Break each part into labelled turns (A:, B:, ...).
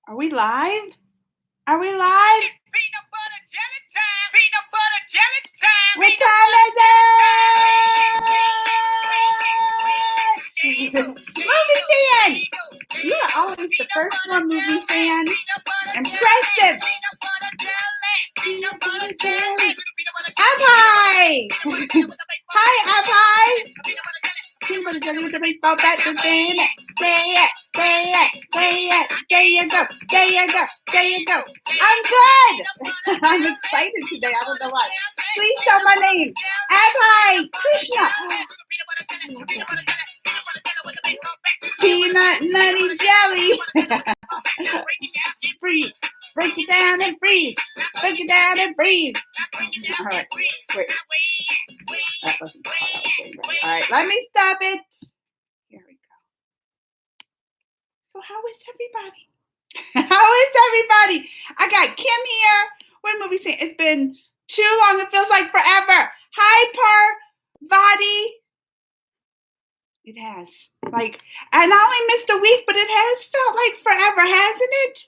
A: Are we live? Are we live?
B: Peanut butter jelly time. Peanut butter jelly time.
A: What time is it? Movie fan! You are always the first one, movie fan. Impressive! Abhi! Hi, Abhi! Peanut butter jelly with the baseball bat. Say it, say it, say it, say it. There you go, there you go, there you go. I'm good! I'm excited today, I don't know why. Please tell my name. Abhi! Krishna! Peanut nutty jelly! Freeze! Break it down and freeze! Break it down and freeze! Alright, wait. That wasn't how I was saying that. Alright, let me stop it. Here we go. So how is everybody? How is everybody? I got Kim here. What movie saying? It's been too long. It feels like forever. Hi, Parvati. It has. Like, and I only missed a week, but it has felt like forever, hasn't it?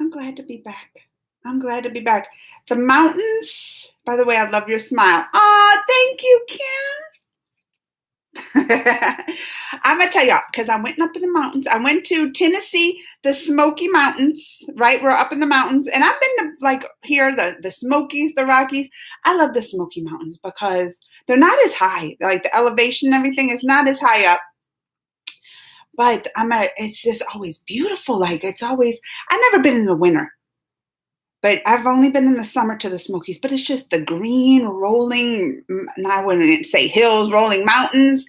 A: I'm glad to be back. I'm glad to be back. The mountains. By the way, I love your smile. Oh, thank you, Kim. I'm going to tell y'all, because I went up in the mountains. I went to Tennessee, the Smoky Mountains, right? We're up in the mountains. And I've been to, like, here, the Smokies, the Rockies. I love the Smoky Mountains because they're not as high. Like, the elevation and everything is not as high up. But it's just always beautiful. Like, it's always, I've never been in the winter. But I've only been in the summer to the Smokies. But it's just the green, rolling, and I wouldn't say hills, rolling mountains.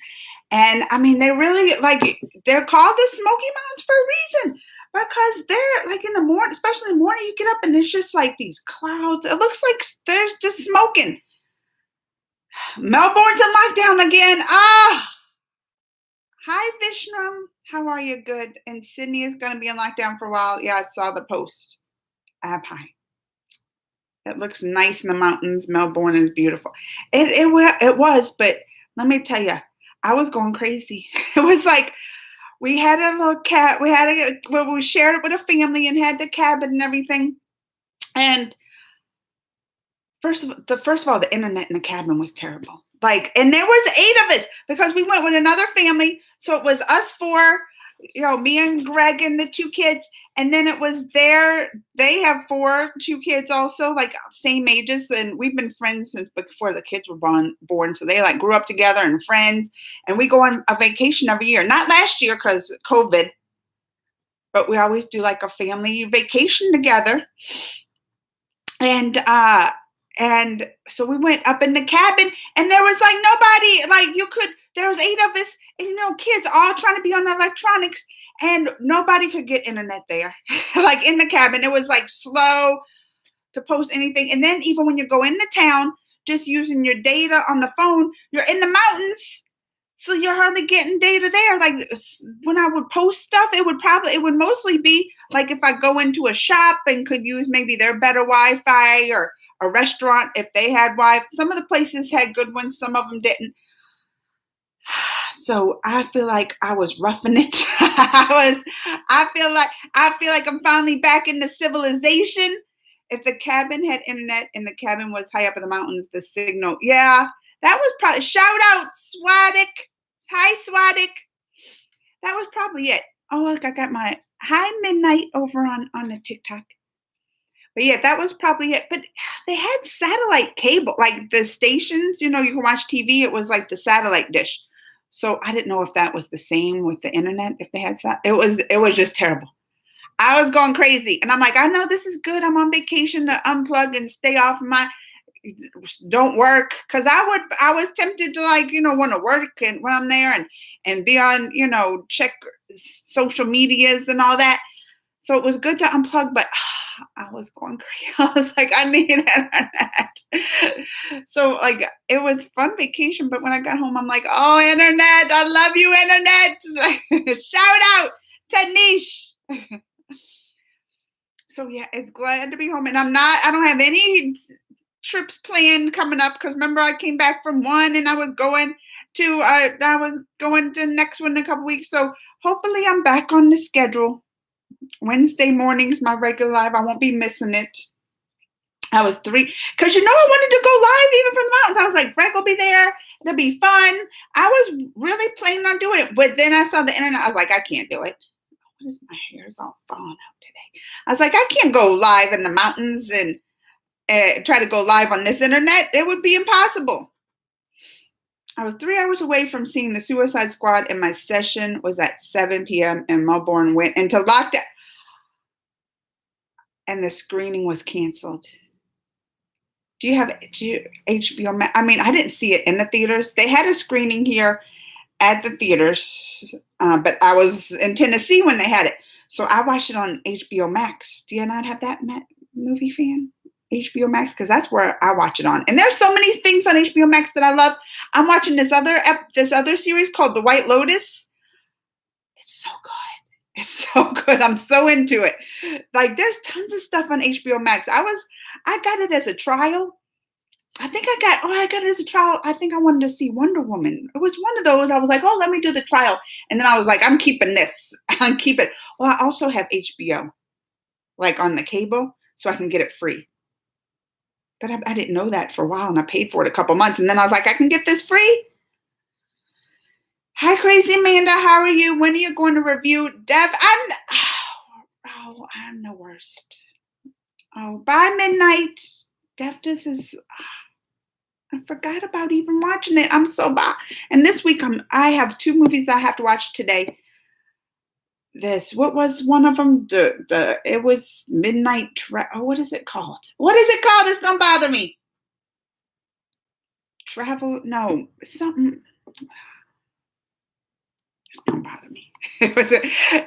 A: And, I mean, they really, like, they're called the Smoky Mountains for a reason. Because they're, like, in the morning, especially in the morning, you get up and it's just, like, these clouds. It looks like there's just smoking. Melbourne's in lockdown again. Ah! Hi, Vishnu. How are you? Good. And Sydney is going to be in lockdown for a while. Yeah, I saw the post. Abhi. It looks nice in the mountains. Melbourne is beautiful. It was, but let me tell you, I was going crazy. It was like we had a little cat. We shared it with a family and had the cabin and everything. And first of all, the internet in the cabin was terrible. Like, and there was 8 of us because we went with another family. So it was us 4. Me and Greg and the 2 kids, and then it was they have 2 kids also, like same ages, and we've been friends since before the kids were born, so they like grew up together and friends, and we go on a vacation every year. Not last year because COVID, but we always do like a family vacation together, and so we went up in the cabin, and there was like nobody, like there was 8 of us, and kids all trying to be on electronics, and nobody could get internet there. Like in the cabin, it was like slow to post anything. And then even when you go into town, just using your data on the phone, you're in the mountains, so you're hardly getting data there. Like when I would post stuff, it would mostly be like if I go into a shop and could use maybe their better Wi-Fi, or a restaurant if they had Wi-Fi. Some of the places had good ones, some of them didn't. So I feel like I was roughing it. I feel like I'm finally back in the civilization. If the cabin had internet and the cabin was high up in the mountains, the signal, yeah, that was probably, shout out Swadik. Hi Swadik. That was probably it. Oh, look, I got my hi Midnight over on the TikTok. But yeah, that was probably it. But they had satellite cable, like the stations, you can watch TV. It was like the satellite dish. So I didn't know if that was the same with the internet, if they had it was just terrible. I was going crazy. And I'm like, I know this is good. I'm on vacation to unplug and stay off don't work. Cause I was tempted to want to work and when I'm there and be on, check social medias and all that. So it was good to unplug, but I was going crazy. I was like, I need internet. So like, it was fun vacation, but when I got home, I'm like, oh, internet, I love you, internet. Shout out to Nish. So yeah, it's glad to be home. And I don't have any trips planned coming up because remember I came back from one and I was going to the next one in a couple weeks. So hopefully I'm back on the schedule. Wednesday mornings, my regular live. I won't be missing it. I was because I wanted to go live even from the mountains. I was like, Greg will be there. It'll be fun. I was really planning on doing it, but then I saw the internet. I was like, I can't do it. What is my hair's all falling out today? I was like, I can't go live in the mountains and try to go live on this internet. It would be impossible. I was 3 hours away from seeing the Suicide Squad, and my session was at 7 p.m. and Melbourne went into lockdown. And the screening was canceled. Do you have HBO Max? I mean, I didn't see it in the theaters. They had a screening here at the theaters, but I was in Tennessee when they had it. So I watched it on HBO Max. Do you not have that, movie fan? HBO Max? Because that's where I watch it on. And there's so many things on HBO Max that I love. I'm watching this other series called The White Lotus. It's so good. It's so good. I'm so into it. Like, there's tons of stuff on HBO Max. I got it as a trial. I got it as a trial. I think I wanted to see Wonder Woman. It was one of those. I was like, oh, let me do the trial. And then I was like, I'm keeping this. I'm keeping. Well, I also have HBO, like on the cable, so I can get it free. But I didn't know that for a while, and I paid for it a couple months. And then I was like, I can get this free. Hi, Crazy Amanda. How are you? When are you going to review Dev? I'm the worst. Oh, by midnight. Deafness is. I forgot about even watching it. I'm so bad. And this week I have 2 movies I have to watch today. What was one of them? It was Midnight. What is it called? What is it called? It's gonna bother me. No, something. It's gonna bother me.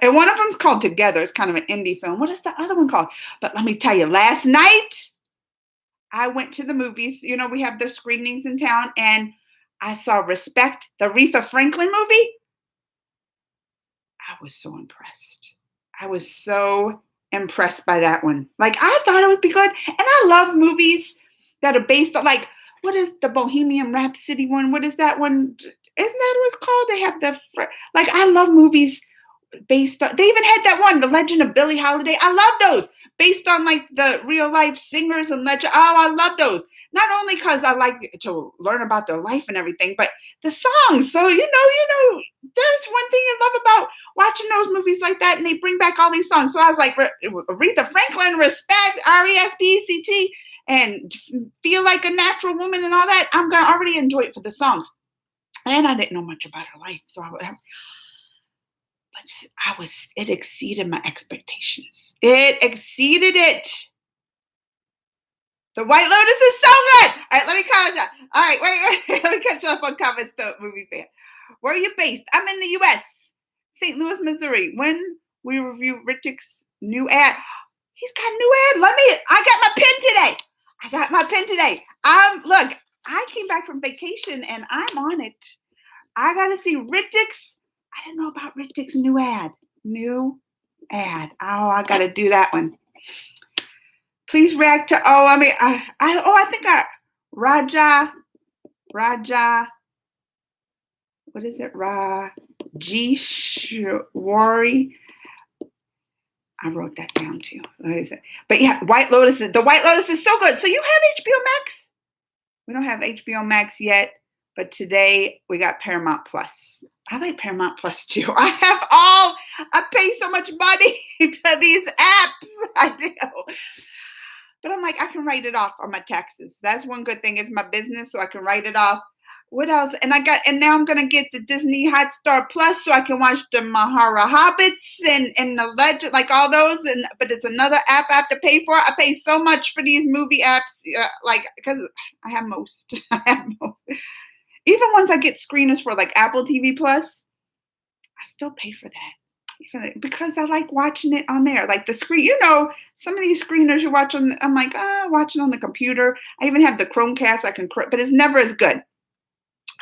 A: And one of them's called Together. It's kind of an indie film. What is the other one called? But let me tell you, last night I went to the movies. We have the screenings in town, and I saw Respect, the Aretha Franklin movie. I was so impressed. I was so impressed by that one. Like, I thought it would be good. And I love movies that are based on, like, what is the Bohemian Rhapsody one? What is that one? Isn't that what it's called? They have I love movies based on, they even had that one, The Legend of Billie Holiday. I love those. Based on, like, the real life singers and legend. Oh, I love those. Not only because I like to learn about their life and everything, but the songs. So, there's one thing I love about watching those movies like that, and they bring back all these songs. So I was like, Aretha Franklin, Respect, R-E-S-P-E-C-T, and Feel Like a Natural Woman and all that. I'm going to already enjoy it for the songs. And I didn't know much about her life. So it exceeded my expectations. It exceeded it. The White Lotus is so good. All right, let me comment you. All right, wait. Let me catch you up on comments to movie fan. Where are you based? I'm in the U.S., St. Louis, Missouri. When we review Ritchie's new ad. He's got a new ad. I got my pen today. Look, I came back from vacation and I'm on it. I got to see Ritchie's. I didn't know about Ritchie's new ad. Oh, I got to do that one. Please react to, I think Raja, what is it? Rajeshwari. I wrote that down too. But yeah, the White Lotus is so good. So you have HBO Max? We don't have HBO Max yet, but today we got Paramount Plus. I like Paramount Plus too. I pay so much money to these apps. I do. But I'm like, I can write it off on my taxes. That's one good thing. It's my business, so I can write it off. What else? And now I'm gonna get the Disney Hotstar Plus so I can watch the Mahara Hobbits and the Legend, like all those. But it's another app I have to pay for. I pay so much for these movie apps, because I have most. Even ones I get screeners for, like Apple TV Plus, I still pay for that. Because I like watching it on there. Like the screen, some of these screeners you watch on, I'm like, watching on the computer. I even have the Chromecast but it's never as good.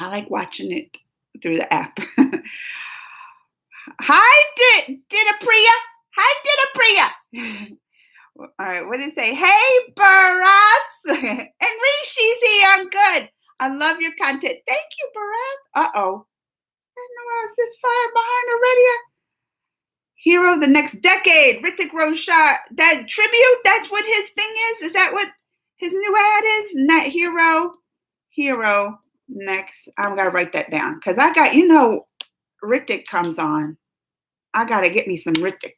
A: I like watching it through the app. Hi, Dinapriya. Hi, Dinapriya. All right, what did it say? Hey, Barath. And Rishi's here. I'm good. I love your content. Thank you, Barath. Uh-oh. I didn't know I was this far behind already. Hero the next decade. Hrithik Roshan. That tribute, that's what his thing is? Is that what his new ad is? Net hero next. I'm going to write that down. Because I got, Hrithik comes on. I got to get me some Hrithik.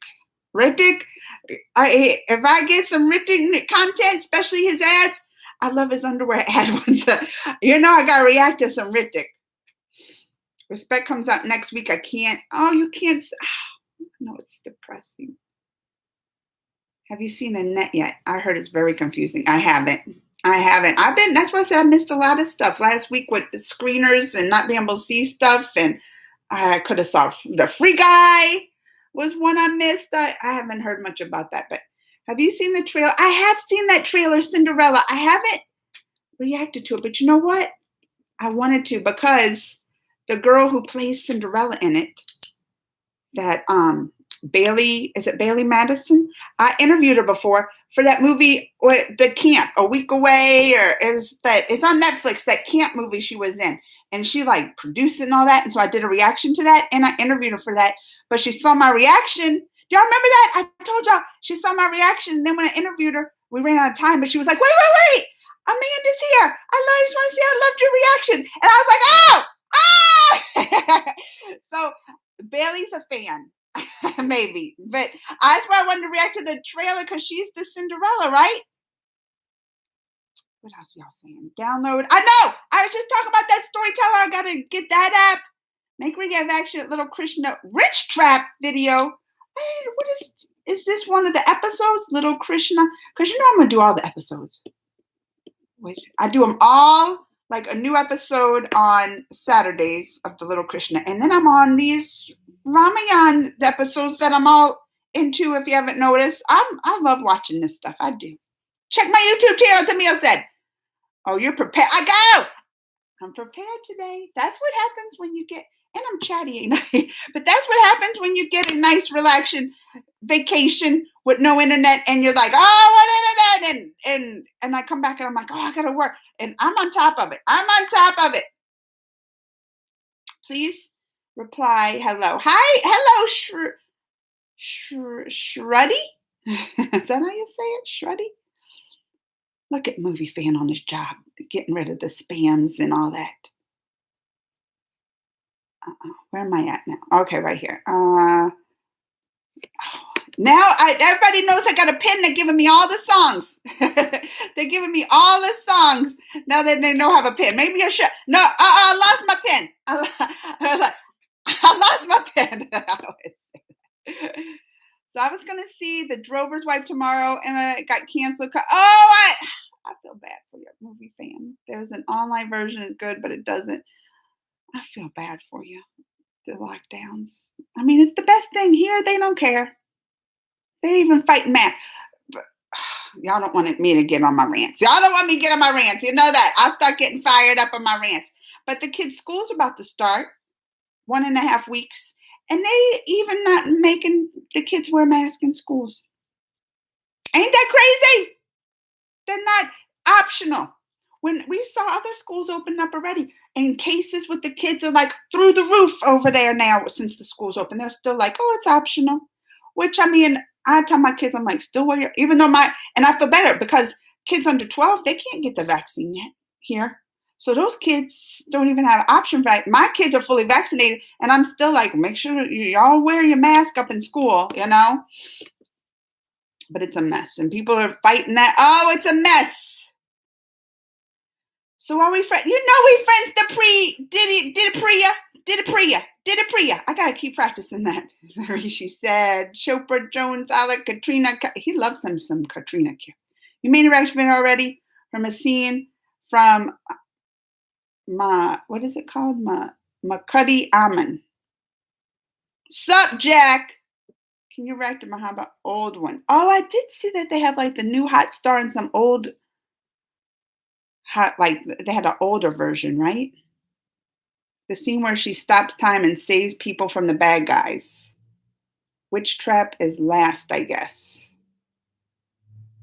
A: Hrithik, if I get some Hrithik content, especially his ads, I love his underwear ad ones. I got to react to some Hrithik. Respect comes out next week. I can't. Oh, you can't. No, it's depressing. Have you seen Annette yet? I heard it's very confusing. I haven't. That's why I said I missed a lot of stuff last week with the screeners and not being able to see stuff. And I could have saw the Free Guy was one I missed. I haven't heard much about that. But have you seen the trailer? I have seen that trailer, Cinderella. I haven't reacted to it. But you know what? I wanted to because the girl who plays Cinderella in it, that Bailey, is it Bailey Madison? I interviewed her before for that movie, The Camp, A Week Away, or it's on Netflix, that camp movie she was in. And she produced it and all that. And so I did a reaction to that and I interviewed her for that. But she saw my reaction. Do y'all remember that? I told y'all she saw my reaction. And then when I interviewed her, we ran out of time, but she was like, wait. Amanda's here. I just want to say I loved your reaction. And I was like, oh! So Bailey's a fan, maybe. But that's why I wanted to react to the trailer because she's the Cinderella, right? What else y'all saying? Download. I know. I was just talking about that storyteller. I got to get that app. Make Regav Action Little Krishna Rich Trap video. Hey, what is this one of the episodes? Little Krishna? Because I'm going to do all the episodes. I do them all, like a new episode on Saturdays of the Little Krishna. And then I'm on these Ramayan episodes that I'm all into, if you haven't noticed. I love watching this stuff. I do. Check my YouTube channel, Tamil said. Oh, you're prepared. I'm prepared today. That's what happens when you get, and I'm chatty, but that's what happens when you get a nice relaxing vacation with no internet and you're like, oh, what internet? And I come back and I'm like, oh, I got to work. And I'm on top of it. Please reply hello. Hi, hello, Shruddy. Is that how you say it? Shruddy? Look at Movie Fan on his job, getting rid of the spams and all that. Where am I at now? Okay, right here. Now everybody knows I got a pin. They're giving me all the songs. They're giving me all the songs. Now that they know I have a pin. Maybe I should. No, I lost my pin. I lost my pin. So I was going to see The Drover's Wife tomorrow, and it got canceled. Oh, I feel bad for you, Movie Fan. There's an online version. It's good, but it doesn't. I feel bad for you. The lockdowns. I mean, it's the best thing here. They don't care. They're even fighting mad. But, y'all don't want me to get on my rants. Y'all don't want me to get on my rants. You know that. I'll start getting fired up on my rants. But the kids' school's about to start. 1.5 weeks. And they even not making the kids wear masks in schools. Ain't that crazy? They're not optional. When we saw other schools open up already, and cases with the kids are through the roof over there now since the school's open. They're still oh, it's optional. Which, I mean, I tell my kids, I'm still wear your, even though and I feel better because kids under 12, they can't get the vaccine yet here. So those kids don't even have an option. Right? My kids are fully vaccinated, and I'm still make sure y'all wear your mask up in school, But it's a mess, and people are fighting that. Oh, it's a mess. So are we friends? We friends. Did it Priya. I gotta keep practicing that. She said, Chopra Jones, Alec, Katrina. He loves him some Katrina. You made a reaction video already from a scene from what is it called? Makudi Aman. Sup, Jack? Can you react to my how about old one? Oh, I did see that they have the new hot star and some old they had an older version, right? The scene where she stops time and saves people from the bad guys. Witch Trap is last, I guess.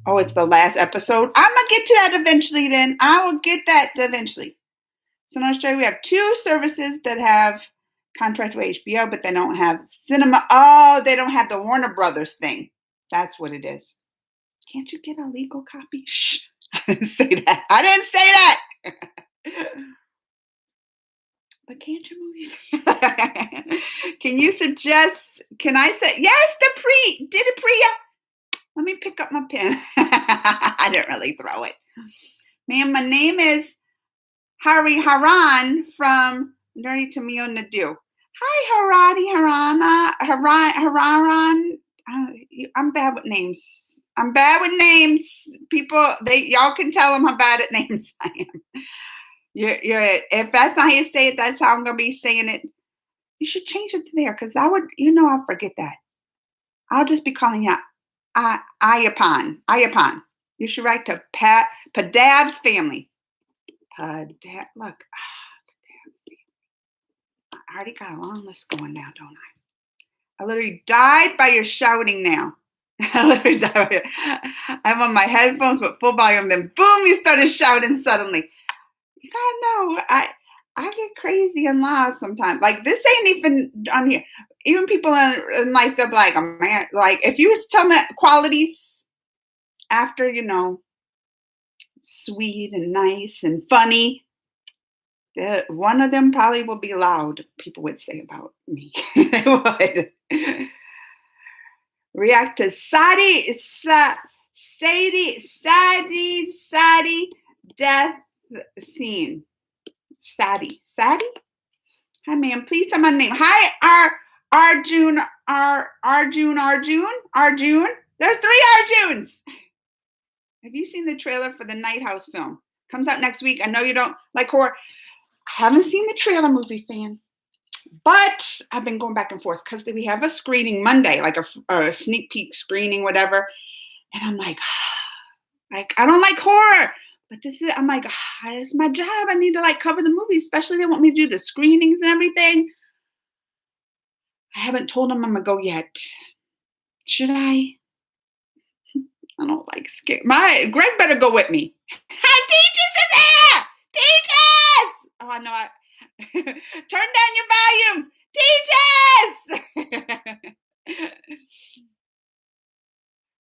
A: Oh, it's the last episode. I'm going to get to that eventually then. I will get that eventually. So in Australia, we have 2 services that have contract with HBO, but they don't have cinema. Oh, they don't have the Warner Brothers thing. That's what it is. Can't you get a legal copy? Shh. I didn't say that. I didn't say that. But can't you move? Can you suggest? Can I say yes? Did it, Priya? Let me pick up my pen. I didn't really throw it. Ma'am, my name is Hari Haran from Nerdy Tamil Nadu. Hi, Hararan. I'm bad with names. People, y'all can tell them how bad at names I am. If that's not how you say it, that's how I'm gonna be saying it. You should change it to there, because I'll forget that. I'll just be calling you Ayapan. You should write to Padav's family. Look, I already got a long list going now, don't I? I literally died by your shouting now. I literally died. I'm on my headphones with full volume, then boom, you started shouting suddenly. You gotta know, I get crazy and loud sometimes. Like, this ain't even on here. Even people in life, they'll be like, oh, man, like, if you tell me qualities after, sweet and nice and funny, one of them probably will be loud, people would say about me. They would. React to Sadie death scene. Sadie. Hi, ma'am. Please tell my name. Hi, Arjun. There's 3 Arjuns. Have you seen the trailer for the Night House film? Comes out next week. I know you don't like horror. I haven't seen the trailer, movie fan, but I've been going back and forth because we have a screening Monday, like a sneak peek screening, whatever. And I'm like, I don't like horror, but I'm like, it's my job. I need to cover the movie, especially they want me to do the screenings and everything. I haven't told them I'm gonna go yet. Should I? I don't like scare. Greg better go with me. Teachers is here! Teachers! Oh, I know. Turn down your volume. Teachers!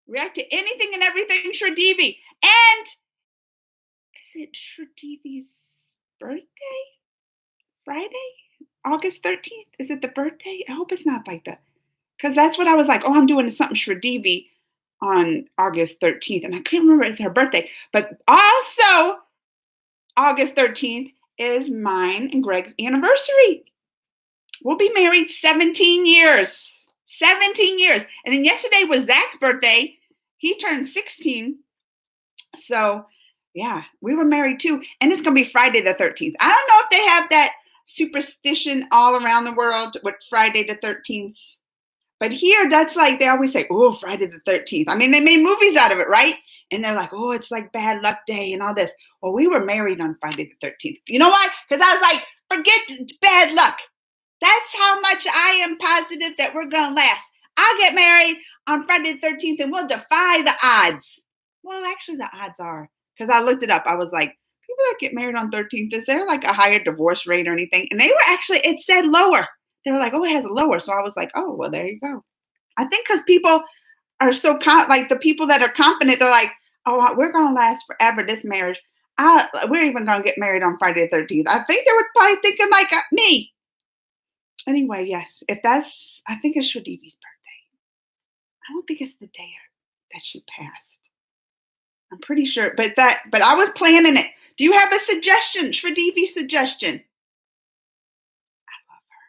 A: React to anything and everything Shridevi. And is it Shridevi's birthday? Friday? August 13th? Is it the birthday? I hope it's not like that. Because that's what I was like, I'm doing something Shridevi on August 13th. And I couldn't remember it's her birthday. But also, August 13th is mine and Greg's anniversary. We'll be married 17 years. 17 years. And then yesterday was Zach's birthday. He turned 16. So, yeah, we were married too. And it's going to be Friday the 13th. I don't know if they have that superstition all around the world with Friday the 13th. But here, that's like, they always say, Friday the 13th. I mean, they made movies out of it, right? And they're like, it's like bad luck day and all this. Well, we were married on Friday the 13th. You know why? Because I was like, forget bad luck. That's how much I am positive that we're going to last. I'll get married on Friday the 13th and we'll defy the odds. Well, actually, the odds are, because I looked it up. I was like, people that get married on 13th, is there like a higher divorce rate or anything? And they were actually, it said lower. They were like, it has a lower. So I was like, well, there you go. I think because people are so, like the people that are confident, they're like, we're going to last forever, this marriage. We're even going to get married on Friday the 13th. I think they were probably thinking like me. Anyway, yes, I think it's Shridevi's birthday. I don't think it's the day that she passed. I'm pretty sure, but I was planning it. Do you have a suggestion? Shridevi suggestion. I love her.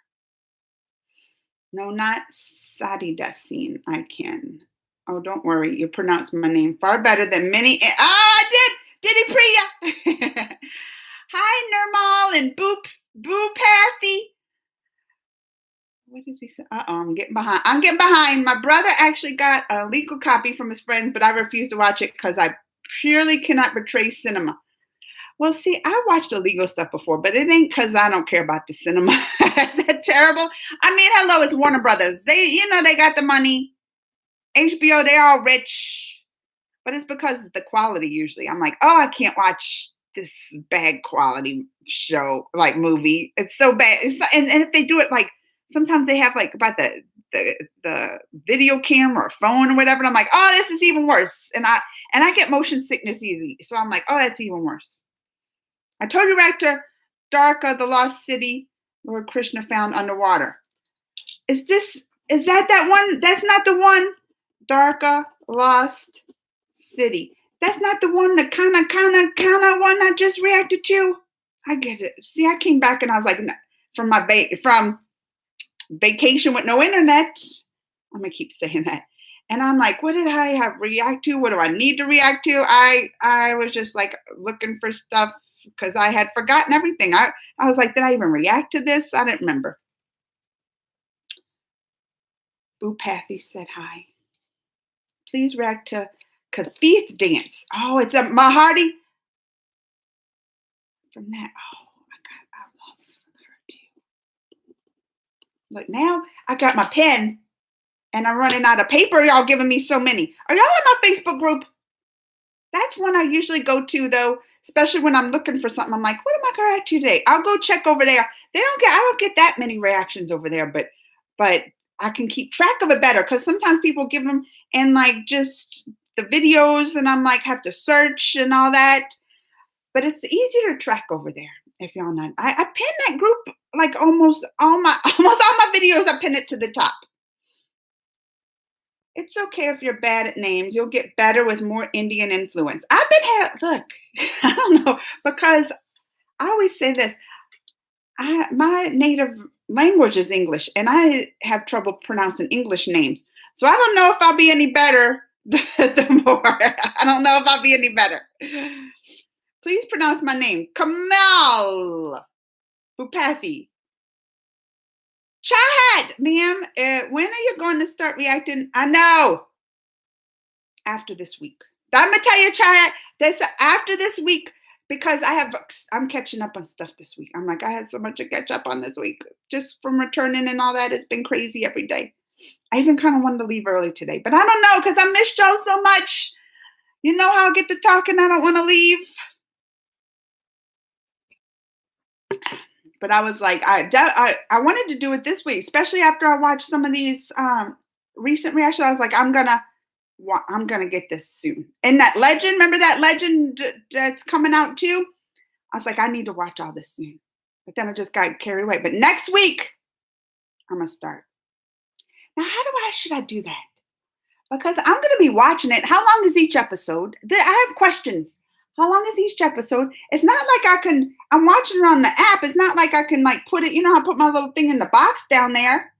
A: No, not Sadi Dasin. I can. Oh, don't worry. You pronounced my name far better than many. I did. Did he, Priya? Hi, Nirmal and Boopathy. What did he say? I'm getting behind. My brother actually got a legal copy from his friends, but I refuse to watch it because I purely cannot betray cinema. Well, see, I watched illegal stuff before, but it ain't because I don't care about the cinema. Is that terrible? I mean, hello, it's Warner Brothers. They got the money. HBO, they're all rich. But it's because of the quality usually. I'm like, I can't watch this bad quality show, like movie. It's so bad. And if they do it like sometimes they have like about the video camera or phone or whatever. And I'm like, oh, this is even worse. And I get motion sickness easy. So I'm like, oh, that's even worse. I told you right to Dwarka, the lost city Lord Krishna found underwater. Is that one? That's not the one. Dwarka, lost city. That's not the one, the kind of one I just reacted to. I get it. See, I came back and I was like, from vacation with no internet. I'm gonna keep saying that. And I'm like, what did I have react to? What do I need to react to? I was just like looking for stuff because I had forgotten everything. I was like, did I even react to this? I didn't remember. Bupathy said hi. Please react to Kathith dance. Oh, it's a Maharti. From that, I love her too. Look, now I got my pen and I'm running out of paper. Y'all giving me so many. Are y'all in my Facebook group? That's one I usually go to though, especially when I'm looking for something. I'm like, what am I going to react to today? I'll go check over there. I don't get that many reactions over there, but I can keep track of it better because sometimes people give them in like just the videos and I'm like, have to search and all that. But it's easier to track over there if y'all know. I pin that group like almost all my videos. I pin it to the top. It's okay if you're bad at names. You'll get better with more Indian influence. Look, I don't know, because I always say this. My native language is English, and I have trouble pronouncing English names. So I don't know if I'll be any better the more. I don't know if I'll be any better. Please pronounce my name. Kamal Bupathy. Chad, ma'am, when are you going to start reacting? I know. After this week. I'm going to tell you, Chad, after this week, because I'm catching up on stuff this week. I'm like, I have so much to catch up on this week. Just from returning and all that. It's been crazy every day. I even kind of wanted to leave early today, but I don't know because I miss Joe so much. You know how I get to talking, I don't want to leave. But I was like, I wanted to do it this week, especially after I watched some of these recent reactions. I was like, I'm gonna get this soon. And that legend, remember that legend that's coming out too? I was like, I need to watch all this soon. But then I just got carried away. But next week, I'm gonna start. Now, should I do that? Because I'm gonna be watching it. How long is each episode? I have questions. How long is each episode? It's not like I'm watching it on the app. It's not like I can like put it, I put my little thing in the box down there,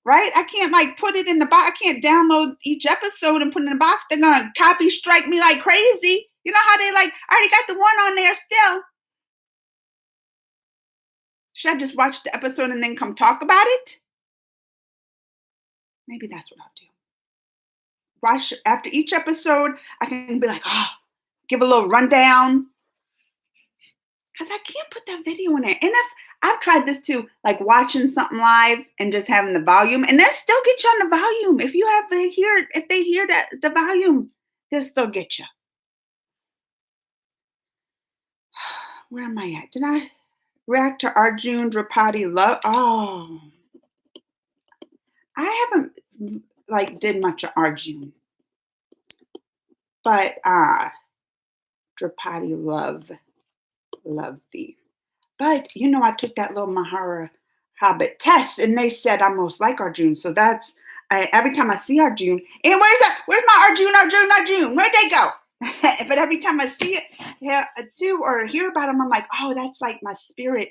A: right? I can't like put it in the box. I can't download each episode and put it in the box. They're going to copy strike me like crazy. You know how they like, I already got the one on there still. Should I just watch the episode and then come talk about it? Maybe that's what I'll do. Watch after each episode. I can be like, give a little rundown. Because I can't put that video in there. And I've tried this too, like watching something live and just having the volume. And they'll still get you on the volume. If they hear that the volume, they'll still get you. Where am I at? Did I react to Arjun Draupadi love? Oh. I haven't like did much of Arjun. But Draupadi love thee. But I took that little Mahara Hobbit test and they said I'm most like Arjun. So that's every time I see Arjun, and where's my Arjun? Where'd they go? But every time I see it too or hear about him, I'm like, oh, that's like my spirit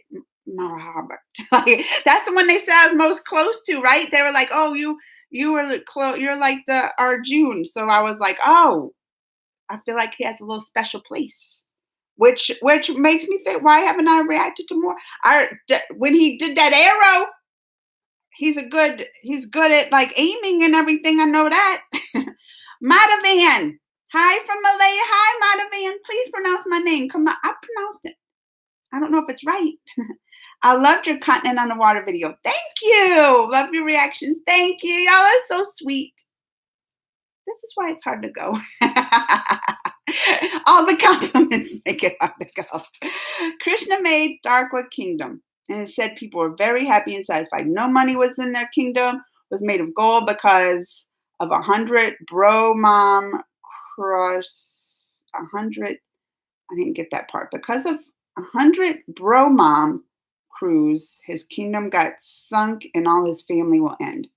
A: Mahara. Like, that's the one they said I was most close to, right? They were like, oh, you're like the Arjun. So I was like, oh, I feel like he has a little special place, which makes me think, why haven't I reacted to more? When he did that arrow, he's good at like aiming and everything. I know that. Madhavan, hi from Malaya. Hi, Madhavan. Please pronounce my name. Come on, I pronounced it. I don't know if it's right. I loved your continent underwater video. Thank you. Love your reactions. Thank you. Y'all are so sweet. This is why it's hard to go. All the compliments make it hard to go. Krishna made Dwarka Kingdom. And it said people were very happy and satisfied. No money was in their kingdom, was made of gold because of 100 bro mom cross 100. I didn't get that part. Because of 100 bro mom crews, his kingdom got sunk and all his family will end.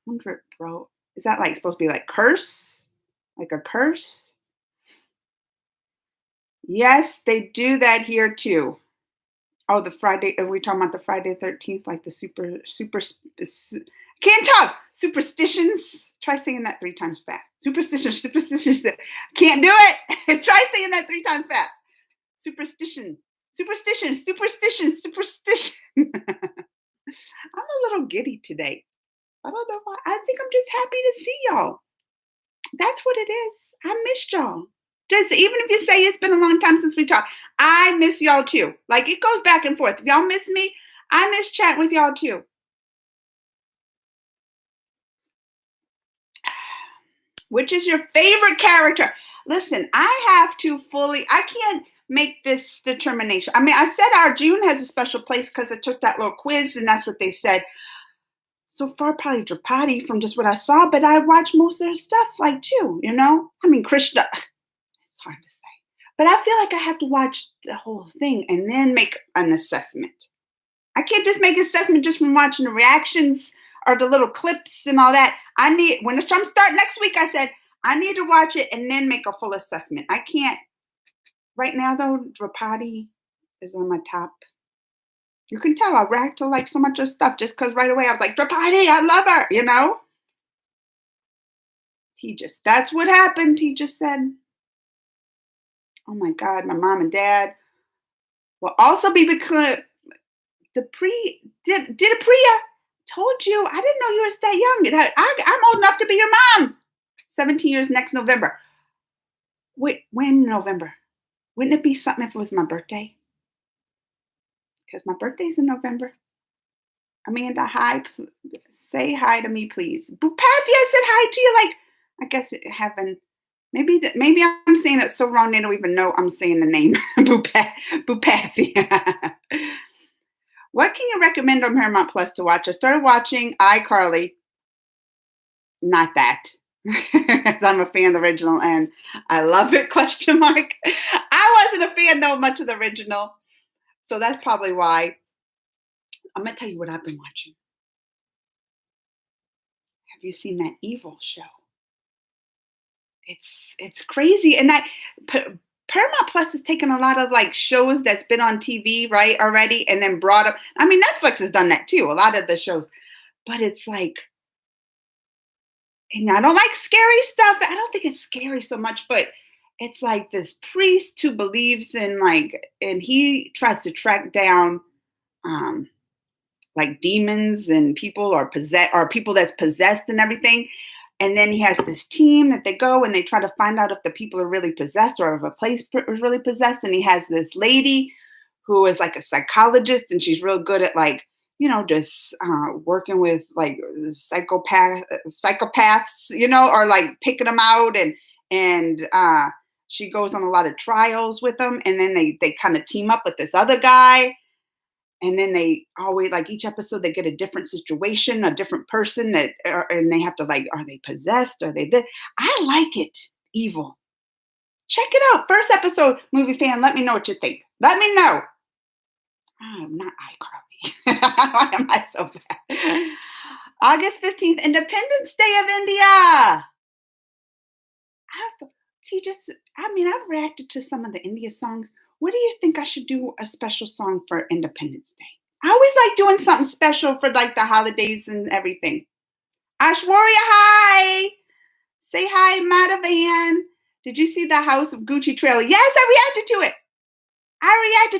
A: 100 bro. Is that like supposed to be like curse? Like a curse? Yes, they do that here too. Oh, the Friday. Are we talking about the Friday 13th? Like the can't talk. Superstitions. Try saying that 3 times fast. Superstitions. Can't do it. Try saying that 3 times fast. Superstition. Superstition. I'm a little giddy today. I don't know why. I think I'm just happy to see y'all. That's what it is. I missed y'all. Just even if you say it's been a long time since we talked, I miss y'all too. Like it goes back and forth. If y'all miss me, I miss chatting with y'all too. Which is your favorite character? Listen, I can't make this determination. I mean, I said our June has a special place because I took that little quiz and that's what they said. So far, probably Draupadi from just what I saw, but I watched most of her stuff like too, you know? I mean, Krishna, it's hard to say. But I feel like I have to watch the whole thing and then make an assessment. I can't just make an assessment just from watching the reactions or the little clips and all that. When the Trump start next week, I said, I need to watch it and then make a full assessment. I can't. Right now, though, Draupadi is on my top. You can tell I react to like so much of stuff just because right away I was like, Draupadi, I love her, you know? That's what happened, he just said. Oh my God, my mom and dad will also be because did Priya told you, I didn't know you were that young. I'm old enough to be your mom. 17 years next November. Wait, when November? Wouldn't it be something if it was my birthday? Because my birthday's in November. Amanda, hi. Say hi to me, please. Bupathia said hi to you. Like, I guess it haven't. Maybe I'm saying it so wrong they don't even know I'm saying the name. Bupathia. What can you recommend on Paramount Plus to watch? I started watching iCarly. Not that. As I'm a fan of the original and I love it, question mark. I wasn't a fan though much of the original. So that's probably why. I'm going to tell you what I've been watching. Have you seen that Evil show? It's crazy. And Paramount Plus has taken a lot of like shows that's been on TV, right, already, and then brought up. I mean, Netflix has done that too, a lot of the shows. But it's like, and I don't like scary stuff. I don't think it's scary so much, but it's like this priest who believes in and he tries to track down like demons and people or people that's possessed and everything. And then he has this team that they go and they try to find out if the people are really possessed or if a place is really possessed. And he has this lady who is like a psychologist and she's real good at like, you know, just working with like psychopaths, you know, or like picking them out and she goes on a lot of trials with them. And then they kind of team up with this other guy. And then they always like each episode, they get a different situation, a different person and they have to like, are they possessed? Are they this? I like it. Evil. Check it out. First episode, movie fan. Let me know what you think. Let me know. Oh, not iCarly. Why am I so bad? August 15th, Independence Day of India. I've reacted to some of the India songs. What do you think I should do a special song for Independence Day? I always like doing something special for like the holidays and everything. Ashwarya, hi. Say hi, Madhavan. Did you see the House of Gucci trailer? Yes, I reacted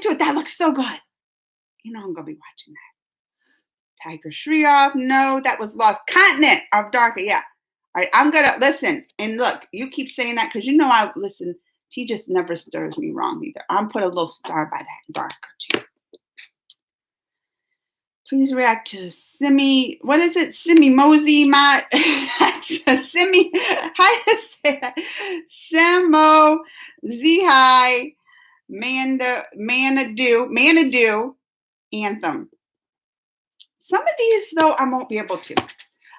A: to it. That looks so good. You know I'm going to be watching that. Tiger Shroff. No, that was Lost Continent of Darker. Yeah. All right, I'm going to listen. And look, you keep saying that because you know I listen. He just never stirs me wrong either. I'm put a little star by that Darker too. Please react to Simi. What is it? Simi Mosey. Simi. How to say that? Samo Zihai Manadu. anthem. Some of these, though, I won't be able to.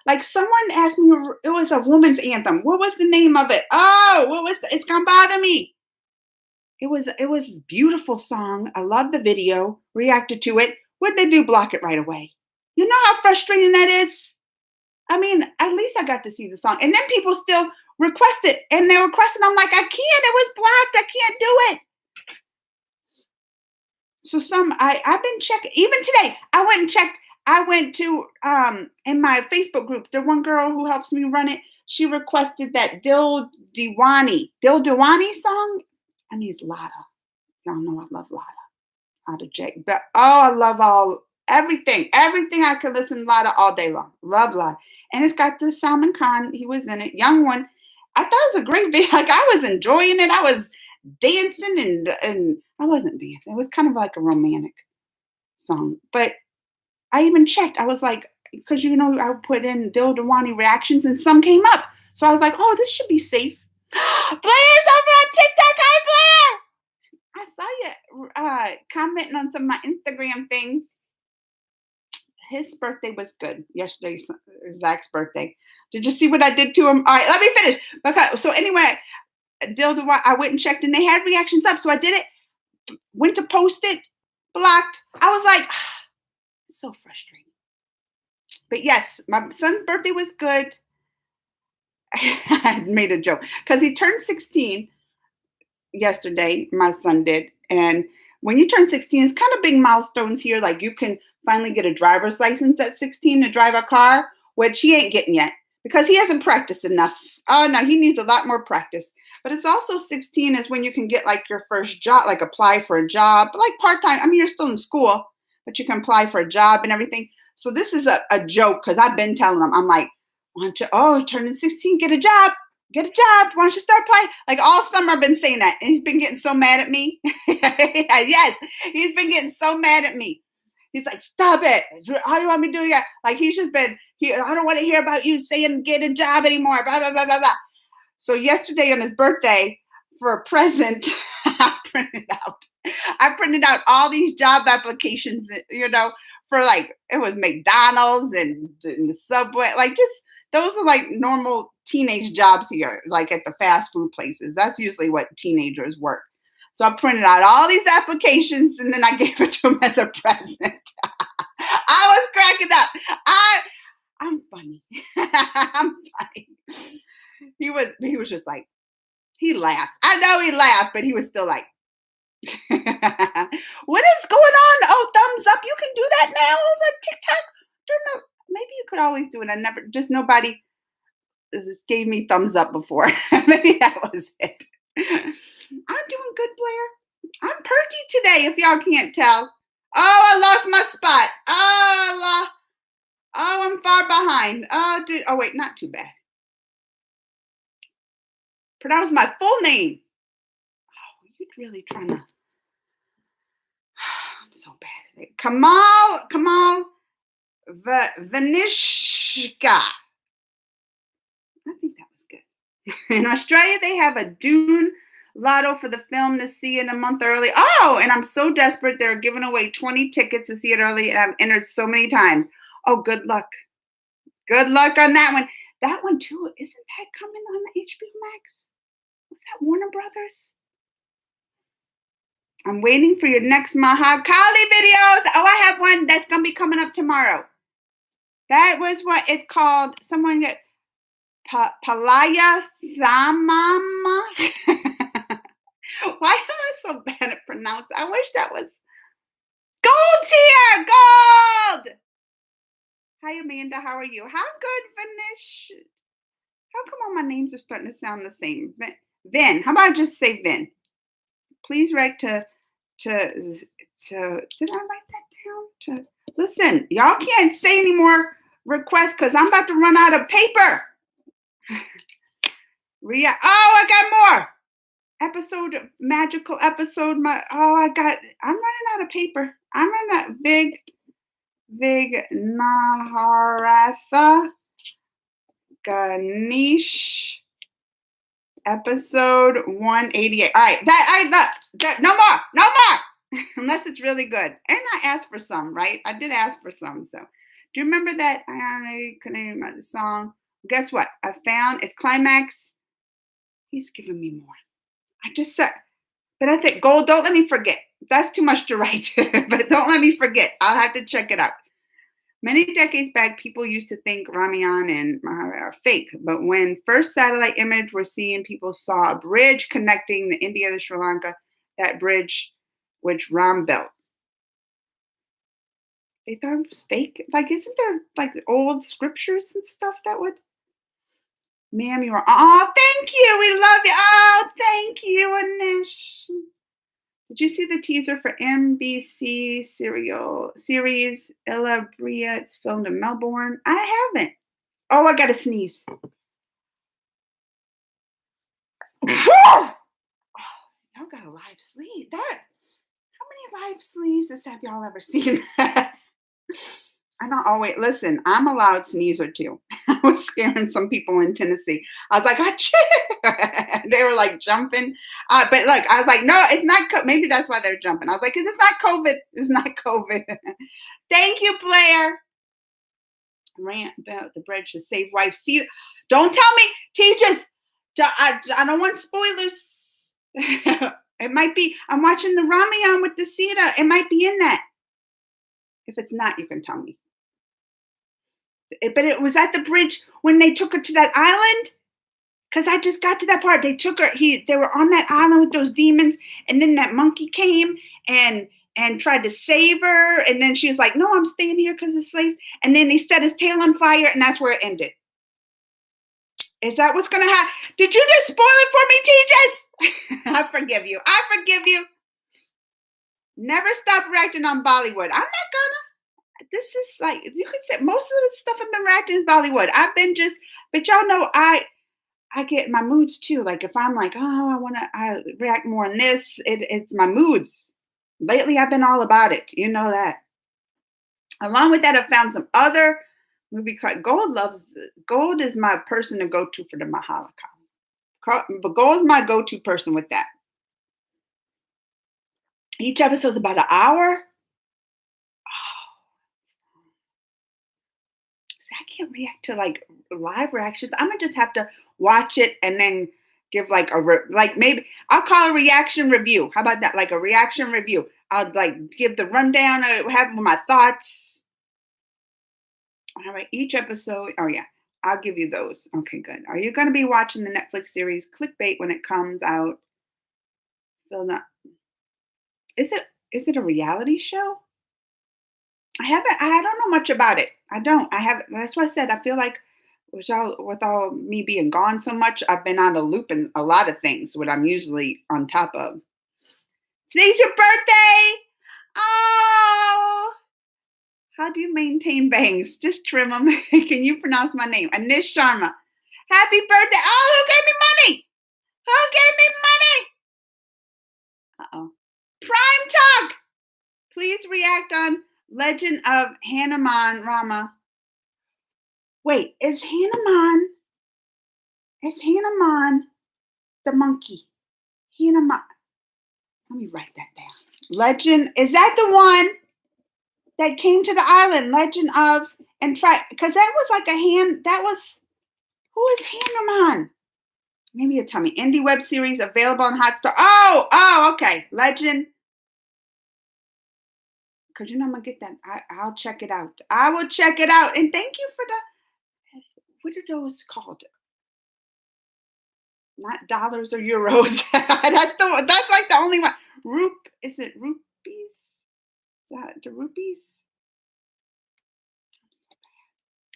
A: Like someone asked me, it was a woman's anthem. What was the name of it? Oh, it's gonna bother me. It was a beautiful song. I love the video. Reacted to it. What'd they do? Block it right away. You know how frustrating that is? I mean, at least I got to see the song. And then people still request it. And they're requesting. I'm like, I can't. It was blocked. I can't do it. So I've been checking. Even today, I went and checked. I went to in my Facebook group, the one girl who helps me run it, she requested that Dil Diwani song. I mean, it's Lada. Y'all know I love Lada J. But I love everything I could listen to Lada all day long. Love Lada. And it's got the Salman Khan. He was in it, young one. I thought it was a great video. Like I was enjoying it. I was dancing and I wasn't dancing. It was kind of like a romantic song, but I even checked. I was like, because I put in Dil Diwani reactions and some came up. So I was like, oh, this should be safe. Blair's over on TikTok. Hi, Blair. I saw you commenting on some of my Instagram things. His birthday was good. Yesterday, Zach's birthday. Did you see what I did to him? All right, let me finish. So anyway, Dil Diwani, I went and checked and they had reactions up. So I did it. Went to post it. Blocked. I was like, so frustrating. But yes, my son's birthday was good. I made a joke because he turned 16 yesterday. My son did. And when you turn 16, it's kind of big milestones here. Like you can finally get a driver's license at 16 to drive a car, which he ain't getting yet because he hasn't practiced enough. Oh no, he needs a lot more practice. But it's also 16 is when you can get like your first job, like apply for a job, like part-time. I mean, you're still in school, but you can apply for a job and everything. So this is a joke because I've been telling him, I'm like, why don't you, turning 16, get a job. Why don't you start applying? Like all summer I've been saying that. And he's been getting so mad at me. Yes, he's been getting so mad at me. He's like, stop it. How do you want me to do that? Like he's just been, I don't want to hear about you saying get a job anymore. Blah, blah, blah, blah, blah. So yesterday on his birthday, for a present, I printed out all these job applications, for like, it was McDonald's and the Subway, like just, those are like normal teenage jobs here, like at the fast food places. That's usually what teenagers work. So I printed out all these applications and then I gave it to him as a present. I was cracking up. I'm funny. I'm funny. He was just like, he laughed. I know he laughed, but he was still like, what is going on? Oh, thumbs up. You can do that now over TikTok. Don't know. Maybe you could always do it. Nobody gave me thumbs up before. Maybe that was it. I'm doing good, Blair. I'm perky today, if y'all can't tell. Oh, I lost my spot. Oh, I'm far behind. Oh, wait, not too bad. Pronounce my full name. Oh, you're really trying to. I'm so bad at it. Kamal Vanishka. I think that was good. In Australia, they have a Dune Lotto for the film to see it a month early. Oh, and I'm so desperate. They're giving away 20 tickets to see it early, and I've entered so many times. Oh, good luck. Good luck on that one. That one, too, isn't that coming on the HBO Max? Was that Warner Brothers? I'm waiting for your next Mahakali videos. Oh, I have one that's going to be coming up tomorrow. That was what it's called. Someone get Palaya Thamama. Why am I so bad at pronouncing? I wish that was Gold here. Gold. Hi, Amanda. How are you? How good, Vinish? How come all my names are starting to sound the same? Vin. How about I just say Vin? Please write to did I write that down? Listen, y'all can't say any more requests because I'm about to run out of paper. I got more. Magical episode. I'm running out of paper. I'm running out. Vig Naharatha Ganesh episode 188. All right, no more. unless it's really good. And I asked for some, right? I did ask for some. So, do you remember that? I couldn't remember the song. Guess what? I found its climax. He's giving me more. I just said, but I think gold. Don't let me forget. That's too much to write. But don't let me forget. I'll have to check it out. Many decades back, people used to think Ramayan and Mahabharata are fake, but when first satellite image were seen, people saw a bridge connecting the India to Sri Lanka. That bridge, which Ram built, they thought it was fake. Like, isn't there like old scriptures and stuff that would? Ma'am, you are. Oh, thank you. We love you. Oh, thank you, Anish. Did you see the teaser for NBC serial series Ella Bria? It's filmed in Melbourne. I haven't. Oh, I got to sneeze. Oh, y'all got a live sneeze. How many live sneezes have y'all ever seen? I don't always listen. I'm a loud sneezer too. I was scaring some people in Tennessee. I was like, "Achoo!" They were like jumping. But look, I was like, no, it's not. Maybe that's why they're jumping. I was like, it's not COVID. It's not COVID. Thank you, Blair. Rant about the bridge to save wife. See, don't tell me, Tejas. I don't want spoilers. It might be. I'm watching the Ramayan with the Sita. It might be in that. If it's not, you can tell me. But it was at the bridge when they took her to that island. Because I just got to that part. They took her. They were on that island with those demons, and then that monkey came and tried to save her. And then she was like, "No, I'm staying here because of slaves." And then they set his tail on fire, and that's where it ended. Is that what's gonna happen? Did you just spoil it for me, Tejas? I forgive you. I forgive you. Never stop reacting on Bollywood. I'm not gonna. This is like you could say most of the stuff I've been reacting is Bollywood. I've been just, but y'all know I get my moods too. Like if I'm like, oh, I react more on this. It's my moods. Lately, I've been all about it. You know that. Along with that, I found some other movie called Gold is my person to go to for the Mahalakal. But Gold is my go-to person with that. Each episode is about an hour. I can't react to like live reactions. I'm gonna just have to watch it and then give like maybe I'll call a reaction review. How about that? Like a reaction review. I'll like give the rundown of what happened with my thoughts. All right, each episode. Oh yeah, I'll give you those. Okay, good. Are you gonna be watching the Netflix series Clickbait when it comes out? Still not. Is it a reality show? I don't know much about it. I don't. That's why I said I feel like with all me being gone so much, I've been on a loop in a lot of things, what I'm usually on top of. Today's your birthday. Oh, how do you maintain bangs? Just trim them. Can you pronounce my name? Anish Sharma. Happy birthday. Oh, who gave me money? Who gave me money? Uh-oh. Prime Talk. Please react on Legend of Hanuman Rama. Wait, is Hanuman the monkey? Hanuman. Let me write that down. Legend, is that the one that came to the island? Legend of, and try, because that was like who is Hanuman? Maybe you'll tell me. Indie web series available on Hotstar. Oh, okay. Legend. Because I'm going to get that. I'll check it out. I will check it out. And thank you for what are those called? Not dollars or euros. That's like the only one. Is it rupees? The rupees?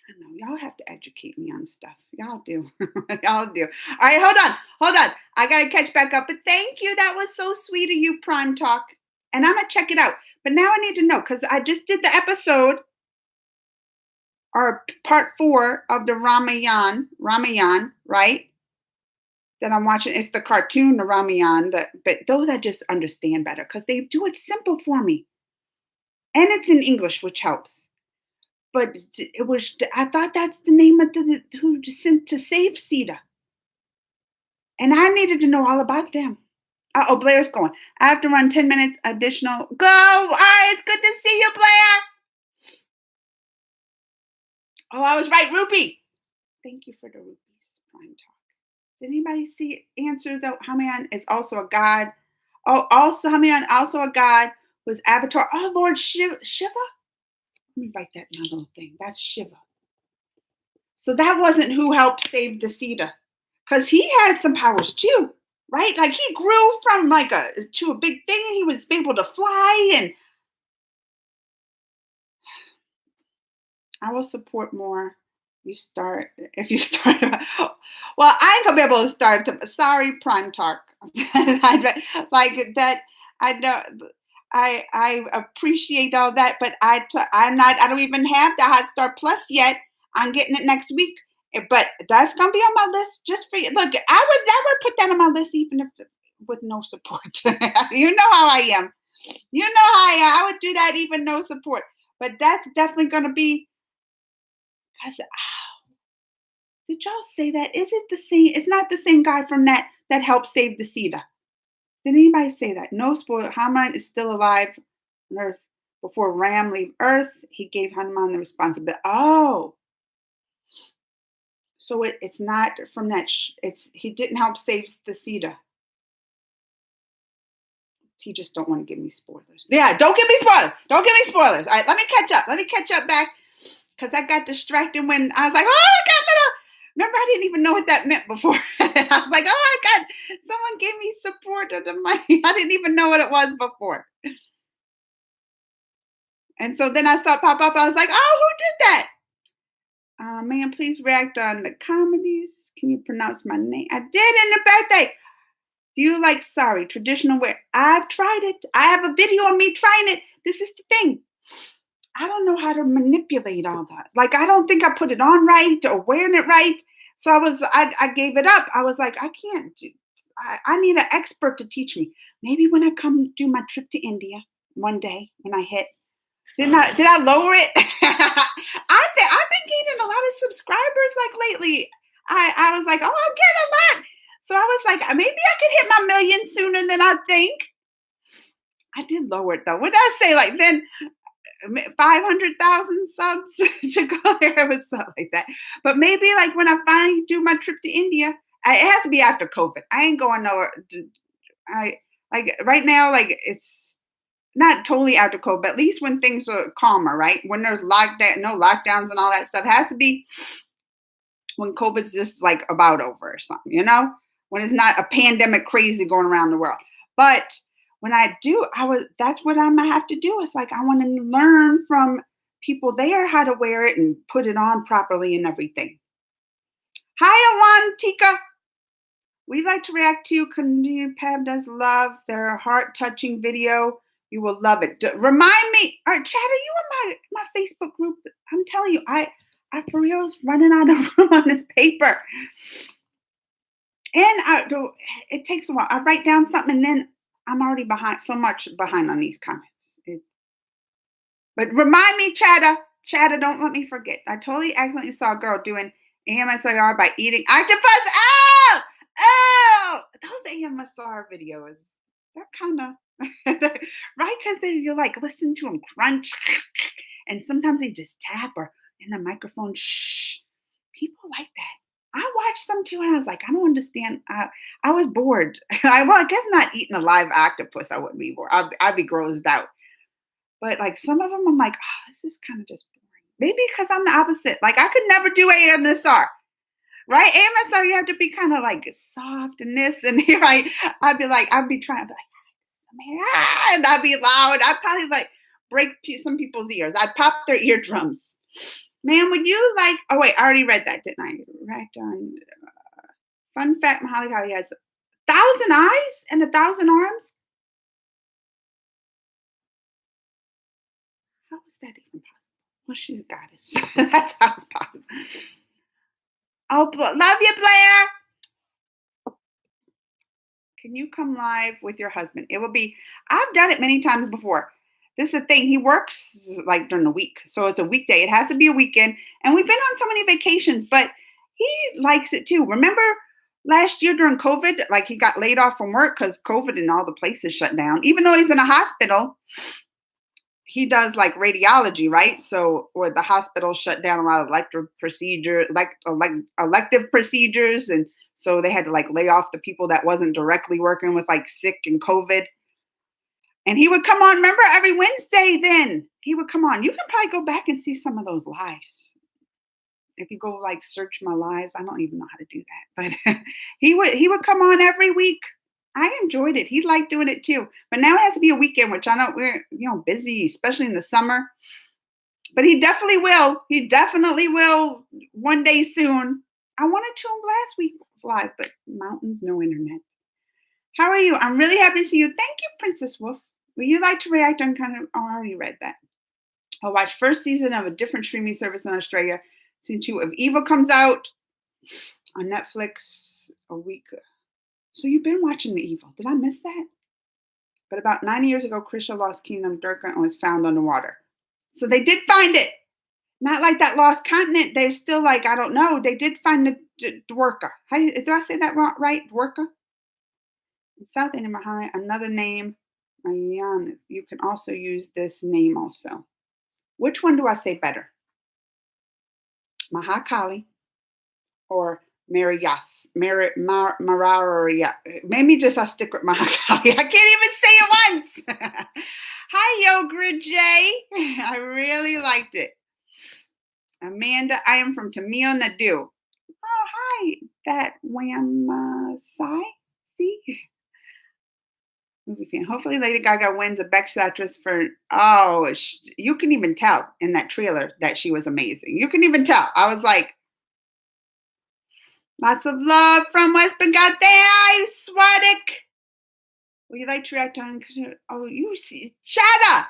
A: I know y'all have to educate me on stuff. Y'all do. Y'all do. All right, hold on. I gotta catch back up. But thank you. That was so sweet of you, Prime Talk. And I'm gonna check it out. But now I need to know because I just did the episode or part 4 of the Ramayan, right? That I'm watching. It's the cartoon, the Ramayan. But those I just understand better because they do it simple for me. And it's in English, which helps. But I thought that's the name of who sent to save Sita. And I needed to know all about them. Oh, Blair's going. I have to run 10 minutes additional. Go. All right, it's good to see you, Blair. Oh, I was right, Rupee. Thank you for the rupees. Prime talk. Did anybody see answer though? Hamayan is also a god. Oh, also Hamayan, also a god was Avatar. Oh, Lord Shiva. Shiva? Let me write that in my little thing. That's Shiva. So that wasn't who helped save the Sita, because he had some powers too, right? Like he grew from like to a big thing, and he was able to fly. And I will support more. You start if you start. Well, I ain't gonna be able to start. Sorry, Prime Talk. Like that. I know. I appreciate all that, but I'm not. I don't even have the Hotstar Plus yet. I'm getting it next week, but that's gonna be on my list just for you. Look, I would never put that on my list even if with no support. You know how I am. You know how I am. I would do that even no support. But that's definitely gonna be because did y'all say that? Is it the same? It's not the same guy from that helped save the Sita. Did anybody say that? No spoiler. Hanuman is still alive on Earth. Before Ram leave Earth, he gave Hanuman the responsibility. Oh, so it's not from that. He didn't help save the Sita. He just don't want to give me spoilers. Yeah, don't give me spoilers. Don't give me spoilers. All right, let me catch up. Let me catch up back because I got distracted when I was like, oh my God, remember, I didn't even know what that meant before. I was like, oh my God, someone gave me support of the money. I didn't even know what it was before. And so then I saw it pop up. I was like, oh, who did that? Man, please react on the comedies. Can you pronounce my name? I did in the birthday. Do you like sari, traditional wear? I've tried it. I have a video of me trying it. This is the thing. I don't know how to manipulate all that. Like, I don't think I put it on right or wearing it right. So I gave it up. I was like, I can't do, I need an expert to teach me. Maybe when I come do my trip to India one day when I hit, did I lower it? I've been gaining a lot of subscribers like lately. I was like, oh, I'm getting a lot. So I was like, maybe I could hit my million sooner than I think. I did lower it though. What did I say? Like then 500,000 subs to go there. It was something like that. But maybe like when I finally do my trip to India, it has to be after COVID. I ain't going nowhere. I like right now, like it's not totally after COVID, but at least when things are calmer, right? When there's no lockdowns and all that stuff, it has to be when COVID's just like about over or something, you know? When it's not a pandemic crazy going around the world. But when I do, that's what I'm gonna have to do. It's like I want to learn from people there how to wear it and put it on properly and everything. Hi, Awantika. We like to react to Pab does love their heart-touching video. You will love it. Remind me, all right, Chad, are you in my Facebook group? I'm telling you, I for real's running out of room on this paper. And it takes a while. I write down something and then I'm already behind on these comments. But remind me, Chatta, don't let me forget. I totally accidentally saw a girl doing AMSR by eating octopus. Oh, those AMSR videos, they're kind of, right? Because you're like, listen to them crunch. And sometimes they just tap or in the microphone, shh. People like that. I watched some too, and I was like, I don't understand. I was bored. I guess not eating a live octopus. I wouldn't be bored. I'd be grossed out. But like some of them, I'm like, oh, this is kind of just boring. Maybe because I'm the opposite. Like I could never do AMSR, right? AMSR, you have to be kind of like soft and this and here. I'd be trying to be like, and I'd be loud. I'd probably like break some people's ears. I'd pop their eardrums. Man, would you like? Oh wait, I already read that, didn't I? Right on. Fun fact: Mahali Kali has 1,000 eyes and 1,000 arms. How is that even possible? Well, she's a goddess. That's how it's possible. Oh, love you, Blair. Can you come live with your husband? It will be. I've done it many times before. This is the thing. He works like during the week. So it's a weekday. It has to be a weekend. And we've been on so many vacations, but he likes it too. Remember last year during COVID, like he got laid off from work because COVID and all the places shut down. Even though he's in a hospital, he does like radiology, right? So, or the hospital shut down a lot of elective procedures, and so they had to like lay off the people that wasn't directly working with like sick and COVID. And he would come on. Remember every Wednesday? Then he would come on. You can probably go back and see some of those lives if you go like search my lives. I don't even know how to do that, but he would come on every week. I enjoyed it. He liked doing it too. But now it has to be a weekend, which I know we're busy, especially in the summer. But he definitely will. He definitely will one day soon. I wanted to him last week live, but mountains, no internet. How are you? I'm really happy to see you. Thank you, Princess Wolf. Would you like to react on kind of? Oh, I already read that. I'll watch first season of a different streaming service in Australia. Season 2 of Evil comes out on Netflix a week. So you've been watching The Evil. Did I miss that? But about 90 years ago, Krisha lost Kingdom Durka and was found underwater. So they did find it. Not like that lost continent. They're still like, I don't know. They did find the Dwarka. Do I say that right? Dwarka? In South Indian Mahali, another name. Mayan. You can also use this name also. Which one do I say better? Mahakali or Mariyath? Mararia. Maybe just I'll stick with Mahakali. I can't even say it once. Hi, Yoga J. I really liked it. Amanda, I am from Tamil Nadu. Oh, hi. That Sai. See? Movie fan. Hopefully Lady Gaga wins a Best Actress for, you can even tell in that trailer that she was amazing. You can even tell. I was like, lots of love from West Bengal. There, Swadik. Would you like to react on? Oh, you see, shut up.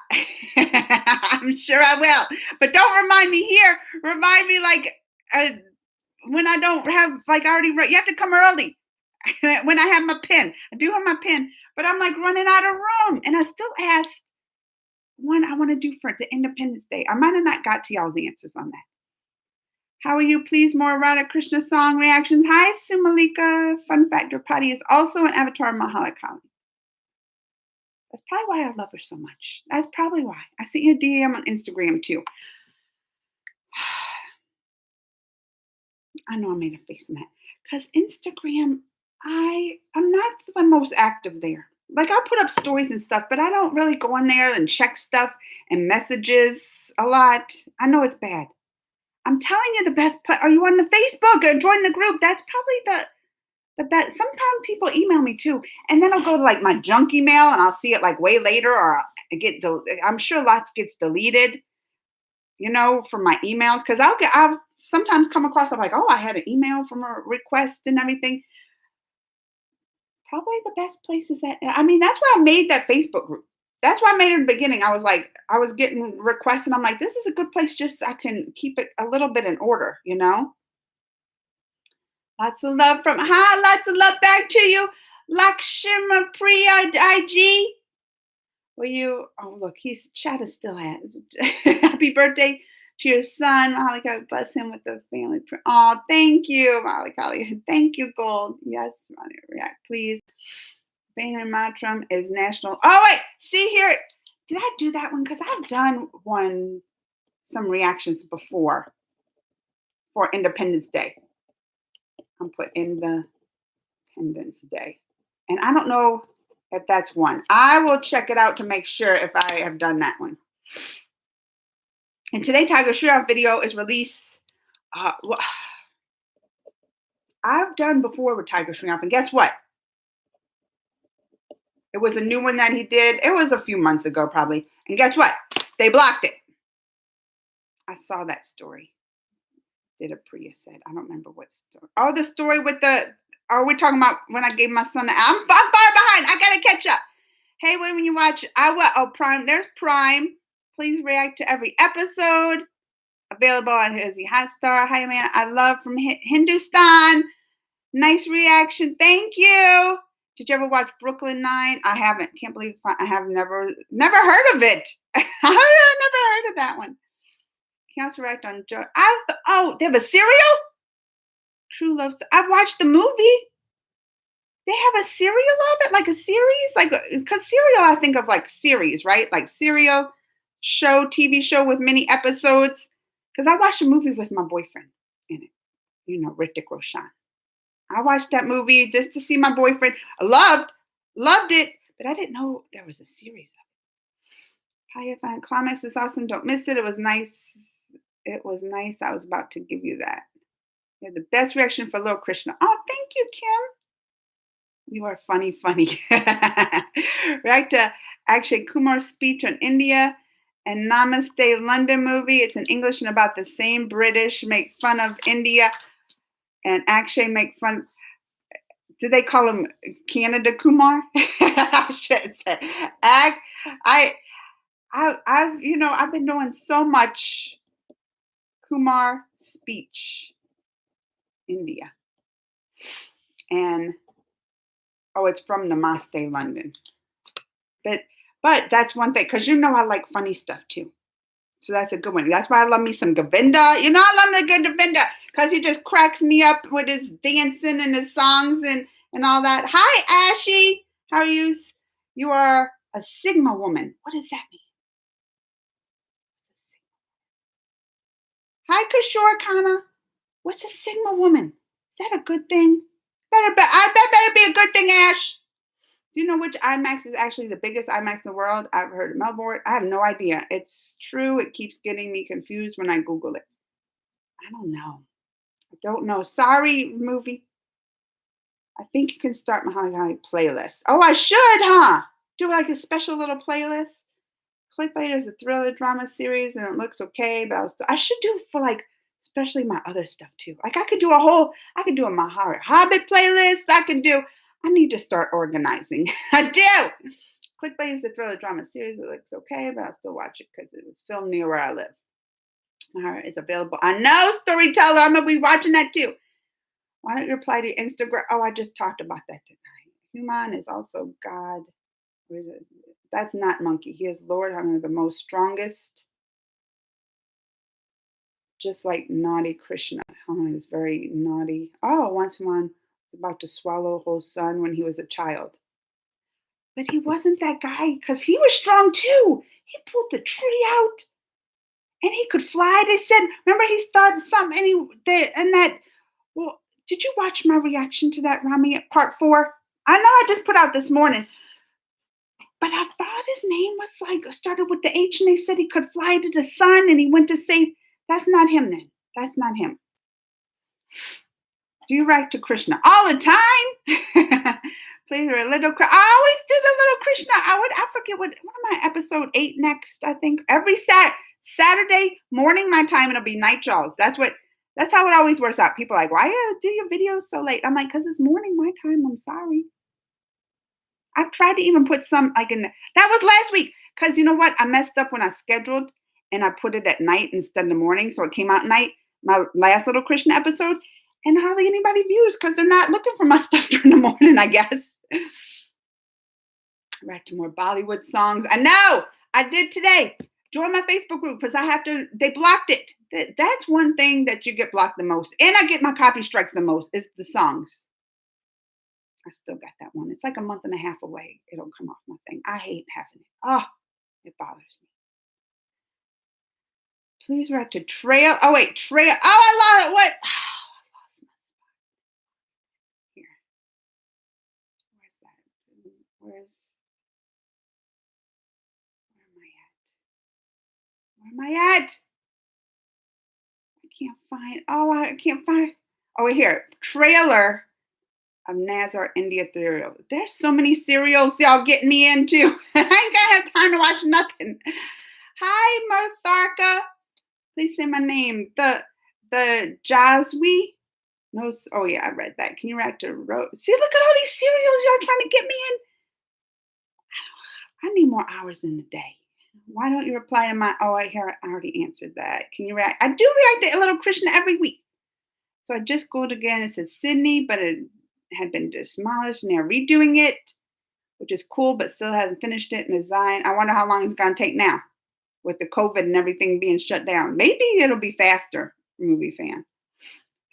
A: I'm sure I will. But don't remind me here. Remind me like when I don't have, like I already read. You have to come early when I have my pen. I do have my pen. But I'm like running out of room. And I still asked one I want to do for the Independence Day. I might have not got to y'all's answers on that. How are you? Please, more Radha Krishna song reactions. Hi, Sumalika. Fun fact, Draupadi is also an avatar of Mahalakali. That's probably why I love her so much. That's probably why. I sent you a DM on Instagram too. I know I made a face in that. Because Instagram, I'm not the most active there. Like I put up stories and stuff, but I don't really go in there and check stuff and messages a lot. I know it's bad. I'm telling you the best. Are you on the Facebook or join the group? That's probably the best. Sometimes people email me too, and then I'll go to like my junk email and I'll see it like way later, or I'm sure lots gets deleted, from my emails because I'll sometimes come across. I'm like, oh, I had an email from a request and everything. Probably the best place is that. I mean, that's why I made that Facebook group. That's why I made it in the beginning. I was like, I was getting requests and I'm like, this is a good place just so I can keep it a little bit in order, Lots of love lots of love back to you. Lakshma Priya IG. Look, chat is still at. Happy birthday to your son. Malika, bless him with the family. Oh, thank you, Malika. Thank you, Gold. Yes, react, please. Bana Matram is national. Oh, wait. See here. Did I do that one? Because I've done some reactions before for Independence Day. I'm put Independence Day. And I don't know if that's one. I will check it out to make sure if I have done that one. And today, Tiger Shroff video is released. I've done before with Tiger Shroff. And guess what? It was a new one that he did. It was a few months ago, probably. And guess what? They blocked it. I saw that story. Did a Priya said. I don't remember what story. Oh, the story with are we talking about when I gave my son I'm far behind. I got to catch up. Hey, when you watch, Prime. There's Prime. Please react to every episode. Available on Izzy Hotstar. Hi, man. I love from Hindustan. Nice reaction. Thank you. Did you ever watch Brooklyn Nine? I haven't. Can't believe I have never heard of it. I never heard of that one. Can also react on Joe. They have a cereal? True Love. I've watched the movie. They have a serial of it, like a series, like because serial. I think of like series, right? Like serial show, TV show with many episodes. Because I watched a movie with my boyfriend in it. Ritik Roshan. I watched that movie just to see my boyfriend. I loved it, but I didn't know there was a series of it. Python Climax is awesome. Don't miss it. It was nice. It was nice. I was about to give you that. You had the best reaction for Little Krishna. Oh, thank you, Kim. You are funny. Right to Akshay Kumar's speech on India and Namaste London movie. It's in English and about the same. British make fun of India and Akshay make fun. Did they call him Canada Kumar? I should say. I've been doing so much Kumar speech India. And it's from Namaste London. But that's one thing, because I like funny stuff too. So that's a good one. That's why I love me some Govinda. I love the good Govinda because he just cracks me up with his dancing and his songs and all that. Hi, Ashy. How are you? You are a Sigma woman. What does that mean? Hi, Kishore Khanna. What's a Sigma woman? Is that a good thing? I bet better be a good thing, Ash. Do you know which IMAX is actually the biggest IMAX in the world? I've heard of Melbourne. I have no idea. It's true. It keeps getting me confused when I Google it. I don't know. Sorry, movie. I think you can start my Holly playlist. Oh, I should, huh? Do like a special little playlist. Clickbait is a thriller drama series, and it looks okay, but I should do for like, especially my other stuff too. Like I could do a Mahara Hobbit playlist. I need to start organizing. I do. Clickbait is a thriller drama series. It looks okay, but I'll still watch it because it was filmed near where I live. Mahara is available. I know, Storyteller. I'm going to be watching that too. Why don't you reply to Instagram? Oh, I just talked about that tonight. Human is also God. That's not monkey. He is Lord. I'm the most strongest. Just like naughty Krishna. Hanuman is very naughty. Oh, once one was about to swallow a whole sun when he was a child. But he wasn't that guy because he was strong too. He pulled the tree out and he could fly. They said, remember he started something well, did you watch my reaction to that, Rami, at part 4? I know I just put out this morning. But I thought his name was like started with the H and they said he could fly to the sun and he went to save. That's not him then. That's not him. Do you write to Krishna all the time? Please, a little. I always did a little Krishna. I forget what am I episode 8 next? I think every Saturday morning my time it'll be night jaws. That's how it always works out. People are like, why you do your videos so late? I'm like, because it's morning my time. I'm sorry. I've tried to even put some like that was last week because you know what? I messed up when I scheduled and I put it at night instead of the morning, so it came out at night. My last little Krishna episode. And hardly anybody views because they're not looking for my stuff during the morning, I guess. Back to more Bollywood songs. I know I did today. Join my Facebook group because they blocked it. That's one thing that you get blocked the most. And I get my copy strikes the most is the songs. I still got that one. It's like a month and a half away. It'll come off my thing. I hate having it. Oh, it bothers me. Please write to Trail. Oh, wait. Trail. Oh, I love it. What? Where am I at? I can't find. Oh, here. Trailer of Nazar India serial. There's so many serials y'all getting me into. I ain't gonna have time to watch nothing. Hi, Martharka. Please say my name. The Jazwi. No. Oh yeah, I read that. Can you react to See, look at all these serials y'all trying to get me in. I need more hours in the day. Why don't you reply to my? Oh, I already answered that. Can you react? I do react to a little Krishna every week. So I just Googled again. It says Sydney, but it had been demolished and they're redoing it, which is cool, but still haven't finished it in design. I wonder how long it's going to take now with the COVID and everything being shut down. Maybe it'll be faster, movie fan.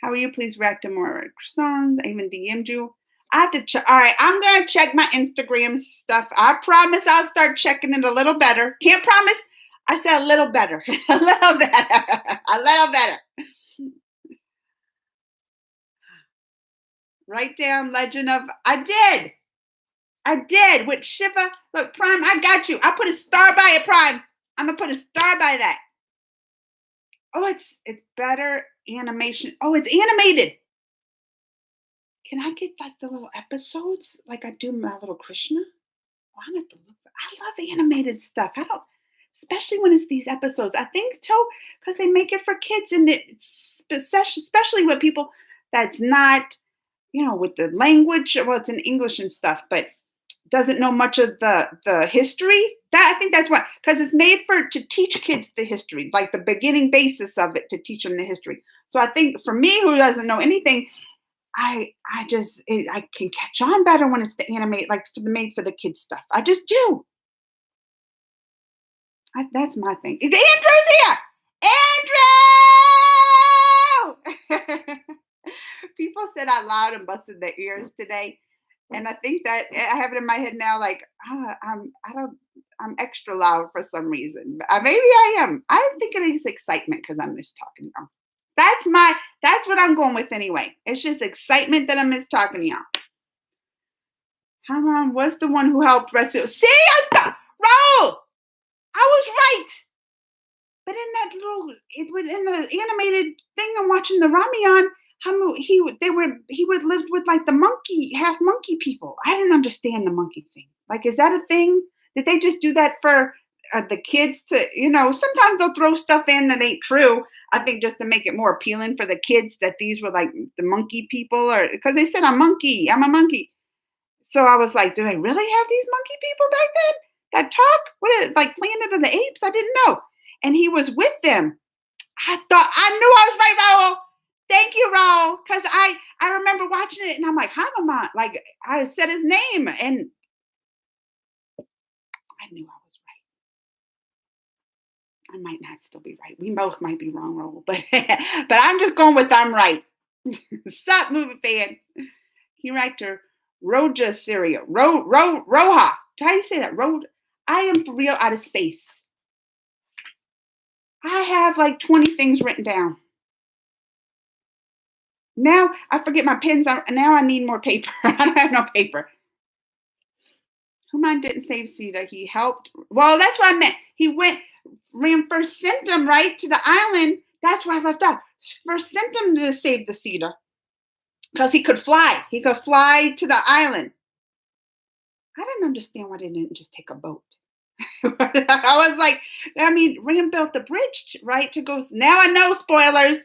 A: How are you? Please react to more songs. I even DM'd you. I have to check. All right, I'm gonna check my Instagram stuff. I promise I'll start checking it a little better. Can't promise. I said a little better. A little better. A little better. Write down Legend of. I did with Shiva. Look, Prime, I got you. I put a star by it, Prime. I'm gonna put a star by that. Oh, it's better animation. Oh, it's animated. Can I get like the little episodes like I do my little Krishna? Oh, I'm gonna have to look. I love animated stuff. I don't, especially when it's these episodes. I think too because they make it for kids and it's especially with people that's not, with the language. Well, it's in English and stuff, but doesn't know much of the history. That I think that's why, because it's made for to teach kids the history, like the beginning basis of it to teach them the history. So I think for me, who doesn't know anything, I can catch on better when it's the animate like for the made for the kids stuff. I just do. That's my thing. Andrew's here. Andrew. People said out loud and busted their ears today, and I think that I have it in my head now. Like I'm extra loud for some reason. Maybe I am. I think it is excitement because I'm just talking now. That's what I'm going with anyway. It's just excitement that I'm just talking to y'all. Haman was the one who helped rescue. See, Raul, I was right. But in that within the animated thing I'm watching the Ramayan, he would live with like the monkey, half monkey people. I didn't understand the monkey thing. Like, is that a thing? Did they just do that for the kids to, sometimes they'll throw stuff in that ain't true. I think just to make it more appealing for the kids that these were like the monkey people, or because they said I'm a monkey. So I was like, do they really have these monkey people back then that talk? What is it, like Planet of the Apes? I didn't know. And he was with them. I knew I was right, Raul. Thank you, Raul. Because I remember watching it and I'm like, Hanuman. Like I said his name and I knew I was right. I might not still be right. We both might be wrong, Raul. But but I'm just going with I'm right. Stop moving, fan. Director Roja Syria. Roja. How do you say that? I am for real out of space. I have like 20 things written down. Now I forget my pens. Now I need more paper. I don't have no paper. Human didn't save Sita. He helped. Well, that's what I meant. Ram first sent him right to the island. That's where I left off. First sent him to save the Sita because he could fly. He could fly to the island. I didn't understand why they didn't just take a boat. I was like, Ram built the bridge, right? To go. Now I know, spoilers,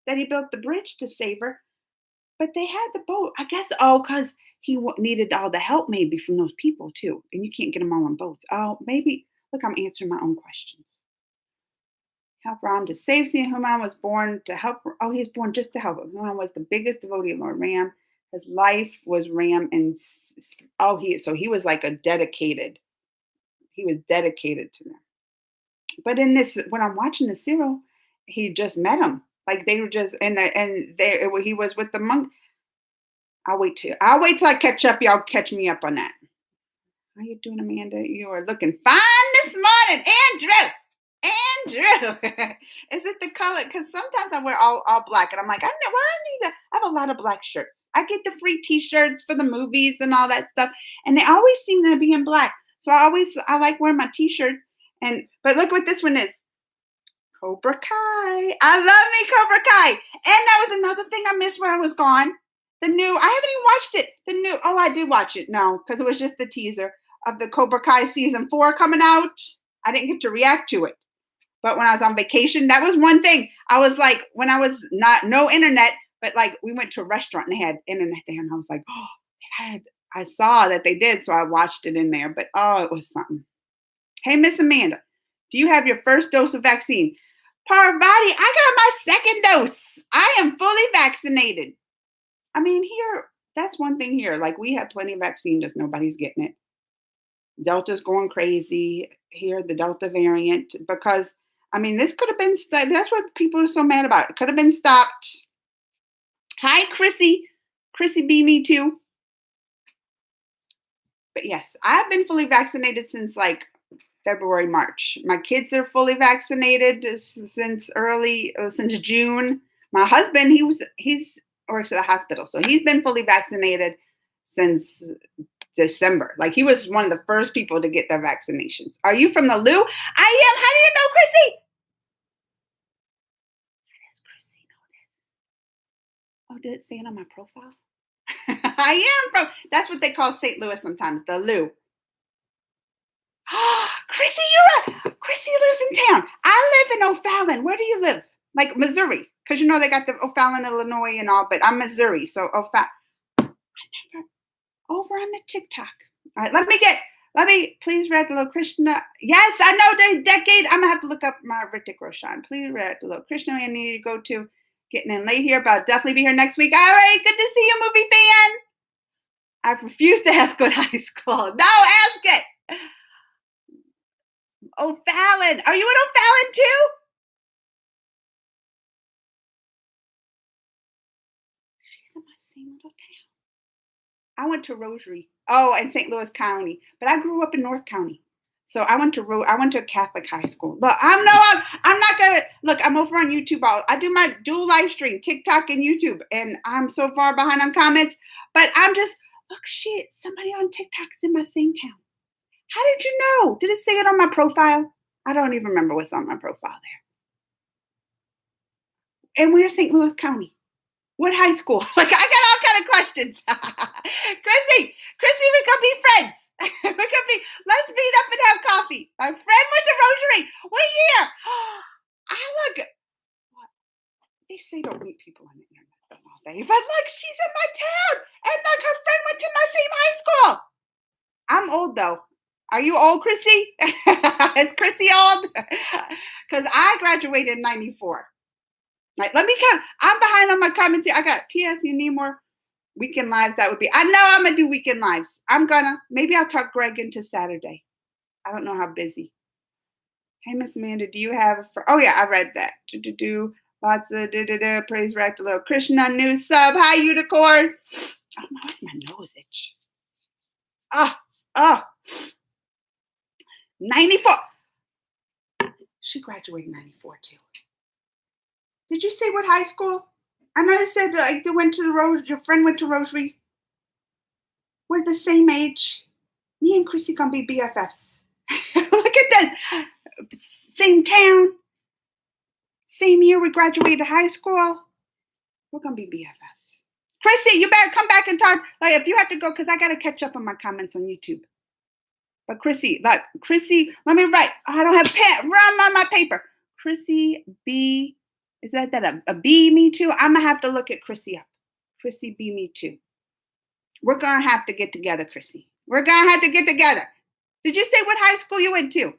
A: that he built the bridge to save her. But they had the boat. I guess, because he needed all the help maybe from those people too. And you can't get them all on boats. Oh, maybe. Look, I'm answering my own questions. Help Ram to save Sita. Hanuman was born to help. Oh, he was born just to help. Hanuman was the biggest devotee of Lord Ram. His life was Ram. And he was like a dedicated. He was dedicated to them. But in this, when I'm watching the serial, he just met him. Like they were just he was with the monk. I'll wait till I catch up. Y'all catch me up on that. How you doing, Amanda? You are looking fine this morning, Andrew. Is it the color? Because sometimes I wear all black, and I'm like, I know why I need that. I have a lot of black shirts. I get the free T-shirts for the movies and all that stuff, and they always seem to be in black. So I like wearing my T-shirts. But look what this one is. Cobra Kai. I love me Cobra Kai. And that was another thing I missed when I was gone. I haven't even watched it. I did watch it. No, because it was just the teaser of the Cobra Kai season 4 coming out. I didn't get to react to it. But when I was on vacation, that was one thing. I was like, when I was no internet, but like we went to a restaurant and they had internet there. And I was like, I saw that they did. So I watched it in there. But it was something. Hey, Miss Amanda, do you have your first dose of vaccine? Parvati, I got my second dose. I am fully vaccinated. Here, that's one thing here. Like we have plenty of vaccine, just nobody's getting it. Delta's going crazy here, the Delta variant, because, this could have been, that's what people are so mad about. It could have been stopped. Hi, Chrissy. Chrissy B, me too. But yes, I've been fully vaccinated since like February, March. My kids are fully vaccinated since June. My husband, he's works at a hospital, so he's been fully vaccinated since December. Like he was one of the first people to get their vaccinations. Are you from the Lou? I am. How do you know, Chrissy? How does Chrissy know this? Oh, did it say it on my profile? I am from. That's what they call St. Louis sometimes, the Lou. Chrissy, Chrissy lives in town. I live in O'Fallon. Where do you live? Like Missouri, because you know they got the O'Fallon, Illinois, and all. But I'm Missouri, so O'Fallon. Over on the TikTok. All right, let me please read the little Krishna. Yes, I know the decade. I'm gonna have to look up my Ritik Roshan. Please read the little Krishna. I need to go to getting in late here, but I'll definitely be here next week. All right, good to see you, movie fan. I refuse to ask what high school. No, ask it. O'Fallon. Are you in O'Fallon too? She's in my same little town. I went to Rosary. Oh, in St. Louis County, but I grew up in North County. So I went to a Catholic high school. But I'm not gonna look. I'm over on YouTube. I do my dual live stream, TikTok and YouTube, and I'm so far behind on comments. But I'm just look, shit. Somebody on TikTok's in my same town. How did you know? Did it say it on my profile? I don't even remember what's on my profile there. And we're St. Louis County. What high school? Like I got all kind of questions. Chrissy, we could be friends. Let's meet up and have coffee. My friend went to Rosary. What year? I look. What? They say don't meet people on the internet all day, but look, she's in my town, and like her friend went to my same high school. I'm old though. Are you old, Chrissy? Is Chrissy old? Because I graduated in '94. Like, let me come. I'm behind on my comments here. I got PS. You need more weekend lives. That would be. I know I'm gonna do weekend lives. Maybe I'll talk Greg into Saturday. I don't know how busy. Hey, Miss Amanda, do you have? Oh yeah, I read that. Lots of praise right to little Krishna new sub. Hi, unicorn. Oh, why's my nose itch? Oh, 94. She graduated in 94 too. Did you say what high school? I know you said they went to your friend went to Rosary. We're the same age. Me and Chrissy gonna be BFFs. Look at this. Same town. Same year we graduated high school. We're gonna be BFFs. Chrissy, you better come back and talk. Like if you have to go, because I gotta catch up on my comments on YouTube. But Chrissy, let me write. I don't have pen. Run on my paper. Chrissy B. Is that a B me too? I'm gonna have to look at Chrissy up. Chrissy B me too. We're gonna have to get together, Chrissy. We're gonna have to get together. Did you say what high school you went to?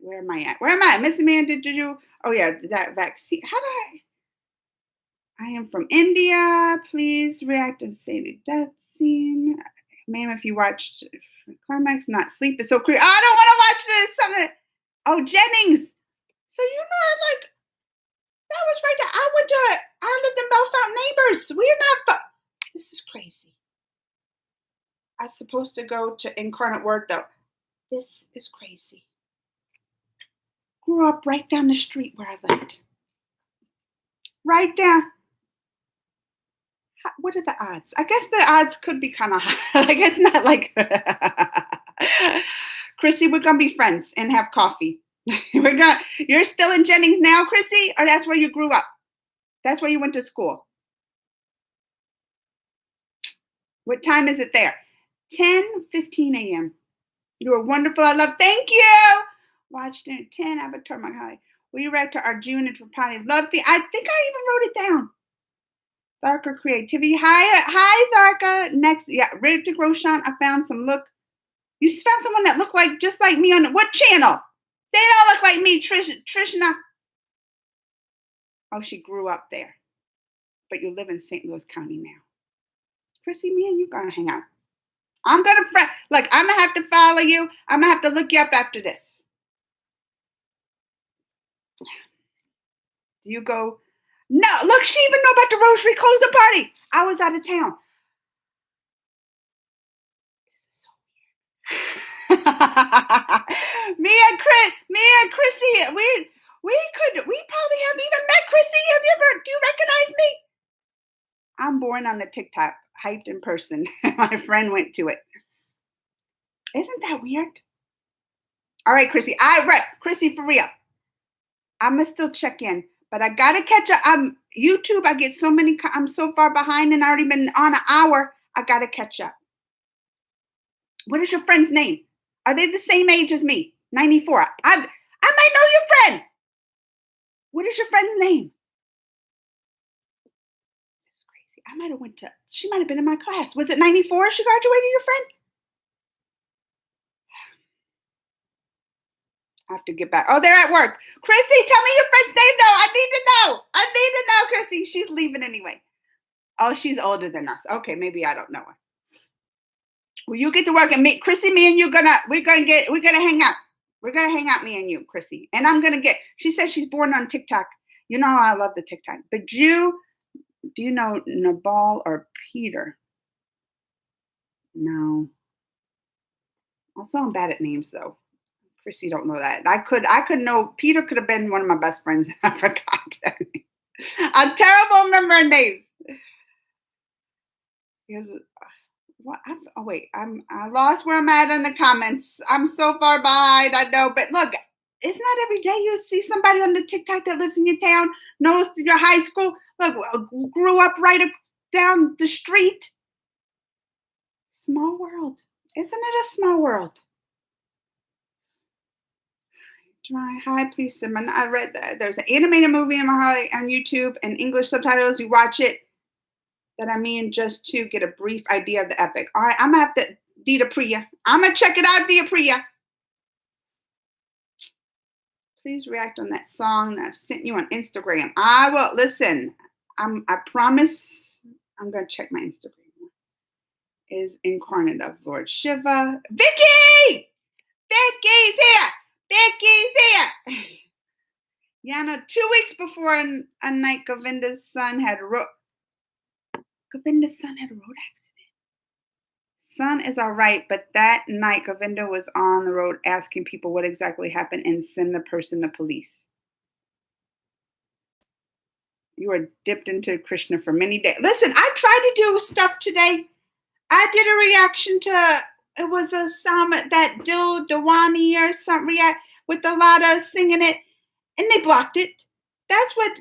A: Where am I at? Where am I? Miss Amanda, did you? Oh yeah, that vaccine. How do I am from India. Please react and say the death scene. Ma'am, if you watched Climax, not sleep is so creepy. I don't want to watch this. Something. Oh, Jennings. So you know, like that was right there. I lived in Bellefonte Neighbors. We're not. This is crazy. I'm supposed to go to Incarnate Word though. This is crazy. Grew up right down the street where I lived. Right down. What are the odds? I guess the odds could be kind of high. Like it's not like Chrissy, we're gonna be friends and have coffee. You're still in Jennings now, Chrissy, or that's where you grew up? That's where you went to school. What time is it there? 10:15 a.m. You are wonderful. I love. Thank you. Watched it 10 Avatar. My God. We read to our June and Trapani. Love the. I think I even wrote it down. Tharka creativity. Hi, Tharka. Next, yeah, Ritik Roshan. I found some look. You found someone that looked like just like me on what channel? They don't look like me, Trishna. Oh, she grew up there, but you live in St. Louis County now. Chrissy, me and you gonna hang out. I'm gonna look. I'm gonna have to follow you. I'm gonna have to look you up after this. Do you go? No, look, she even know about the Rosary closing party. I was out of town. Me and Chrissy, we probably haven't even met Chrissy. Do you recognize me? I'm born on the TikTok, hyped in person. My friend went to it. Isn't that weird? All right, Chrissy. Chrissy, for real. I'm gonna still check in, but I gotta catch up. YouTube. I get so many. I'm so far behind, and I already been on an hour. I gotta catch up. What is your friend's name? Are they the same age as me? 94. I might know your friend. What is your friend's name? That's crazy. I might have went to. She might have been in my class. Was it 94? She graduated. Your friend? I have to get back. Oh, they're at work. Chrissy, tell me your friend's name though. I need to know, Chrissy. She's leaving anyway. Oh, she's older than us. Okay, maybe I don't know her. Well, you get to work and me, Chrissy, me and you we're gonna hang out. We're gonna hang out, me and you, Chrissy. And she says she's born on TikTok. You know how I love the TikTok. But do you know Nabal or Peter? No. Also, I'm bad at names though. Chrissy don't know that. I could know. Peter could have been one of my best friends. I forgot. I'm terrible remembering names. What? I lost where I'm at in the comments. I'm so far behind. I know, but look, it's not every day you see somebody on the TikTok that lives in your town, knows your high school. Look, grew up right down the street. Small world, isn't it a small world? Hi, please, Simon. I read that there's an animated movie on YouTube and English subtitles. You watch it. That I mean, just to get a brief idea of the epic. All right, I'm gonna have to, Dita Priya. I'm gonna check it out, Dita Priya. Please react on that song that I've sent you on Instagram. I will listen. I promise. I'm gonna check my Instagram. Is Incarnate of Lord Shiva. Vicky! Vicky's here! Vicky's here! Yeah, no, 2 weeks before a night Govinda's son had a road accident. Son is all right, but that night Govinda was on the road asking people what exactly happened and send the person to police. You are dipped into Krishna for many days. Listen, I tried to do stuff today. I did a reaction to, it was a song that Dil Dawani or something react with a lot of singing it, and they blocked it. That's why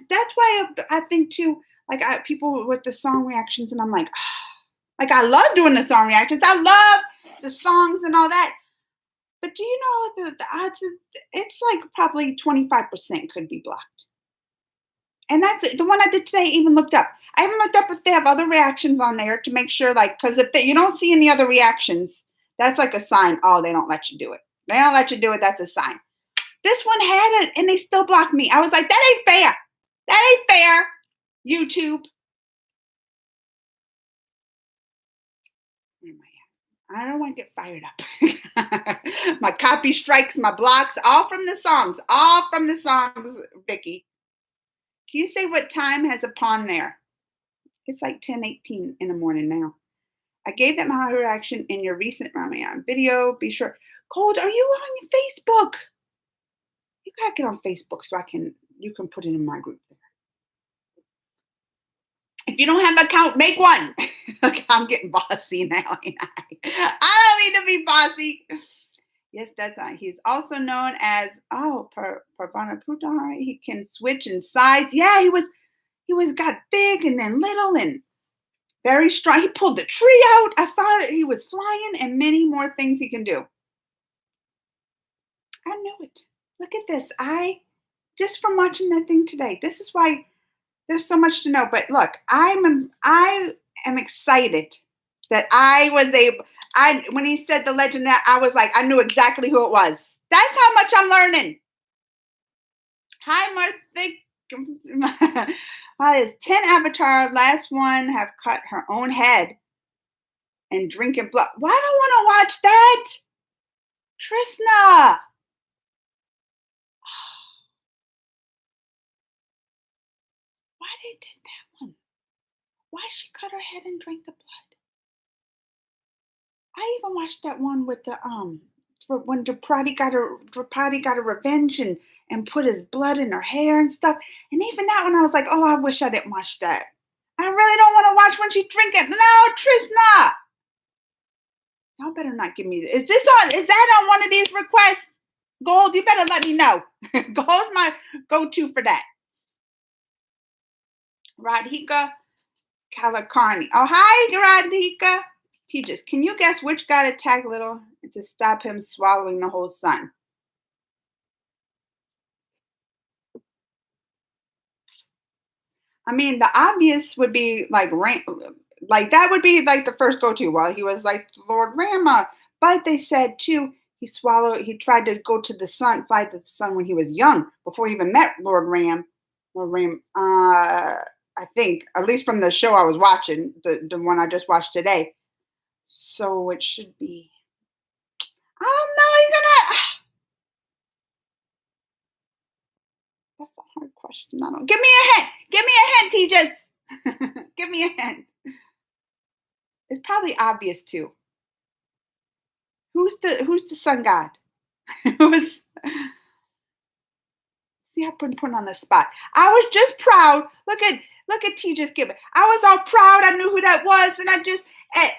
A: I think too, like people with the song reactions, and I'm like, like I love doing the song reactions. I love the songs and all that. But do you know the odds? It's like probably 25% could be blocked. And that's it. The one I did today. Even looked up. I haven't looked up if they have other reactions on there to make sure, like, because if you don't see any other reactions, that's like a sign. Oh, they don't let you do it. They don't let you do it. That's a sign. This one had it, and they still blocked me. I was like, that ain't fair. That ain't fair. YouTube. I don't want to get fired up. My copy strikes, my blocks, all from the songs. All from the songs, Vicky. Can you say what time has a pawn there? It's like 10:18 in the morning now. I gave that my reaction in your recent Ramayan video. Be sure. Cold, are you on your Facebook? You gotta get on Facebook so you can put it in my group there. If you don't have an account, make one. Okay, I'm getting bossy now. I don't need to be bossy. Yes, that's right. He's also known as Parvana Putar. He can switch in size. Yeah, he was got big and then little and very strong. He pulled the tree out. I saw it. He was flying and many more things he can do. I knew it. Look at this. Just from watching that thing today. This is why there's so much to know. But look, I am excited that I was able. When he said the legend, that I was like, I knew exactly who it was. That's how much I'm learning. Hi, Martha. There's 10 avatars. Last one have cut her own head and drinking blood. Why do I want to watch that? Krishna. Why they did that one? Why she cut her head and drank the blood? I even watched that one with the when Draupadi got her revenge and put his blood in her hair and stuff. And even that one, I was like, oh, I wish I didn't watch that. I really don't want to watch when she drink it. No, Trisna. Y'all better not give me. Is that on one of these requests? Gold, you better let me know. Gold's my go-to for that. Radhika Kalakarni. Oh, hi, Radhika. Teachers, can you guess which god attacked Little to stop him swallowing the whole sun? I mean, the obvious would be like like that would be like the first go-to. Well, he was like Lord Rama, but they said too he tried to go to the sun, fly to the sun when he was young, before he even met Lord Ram. I think at least from the show I was watching, the one I just watched today. So it should be. I don't know. That's a hard question. I don't. Give me a hint. Give me a hint, Tejas. Give me a hint. It's probably obvious too. Who's the sun god? Who's See, I've been put on the spot. I was just proud. Look at Tejas Gibbon. I was all proud. I knew who that was, and I just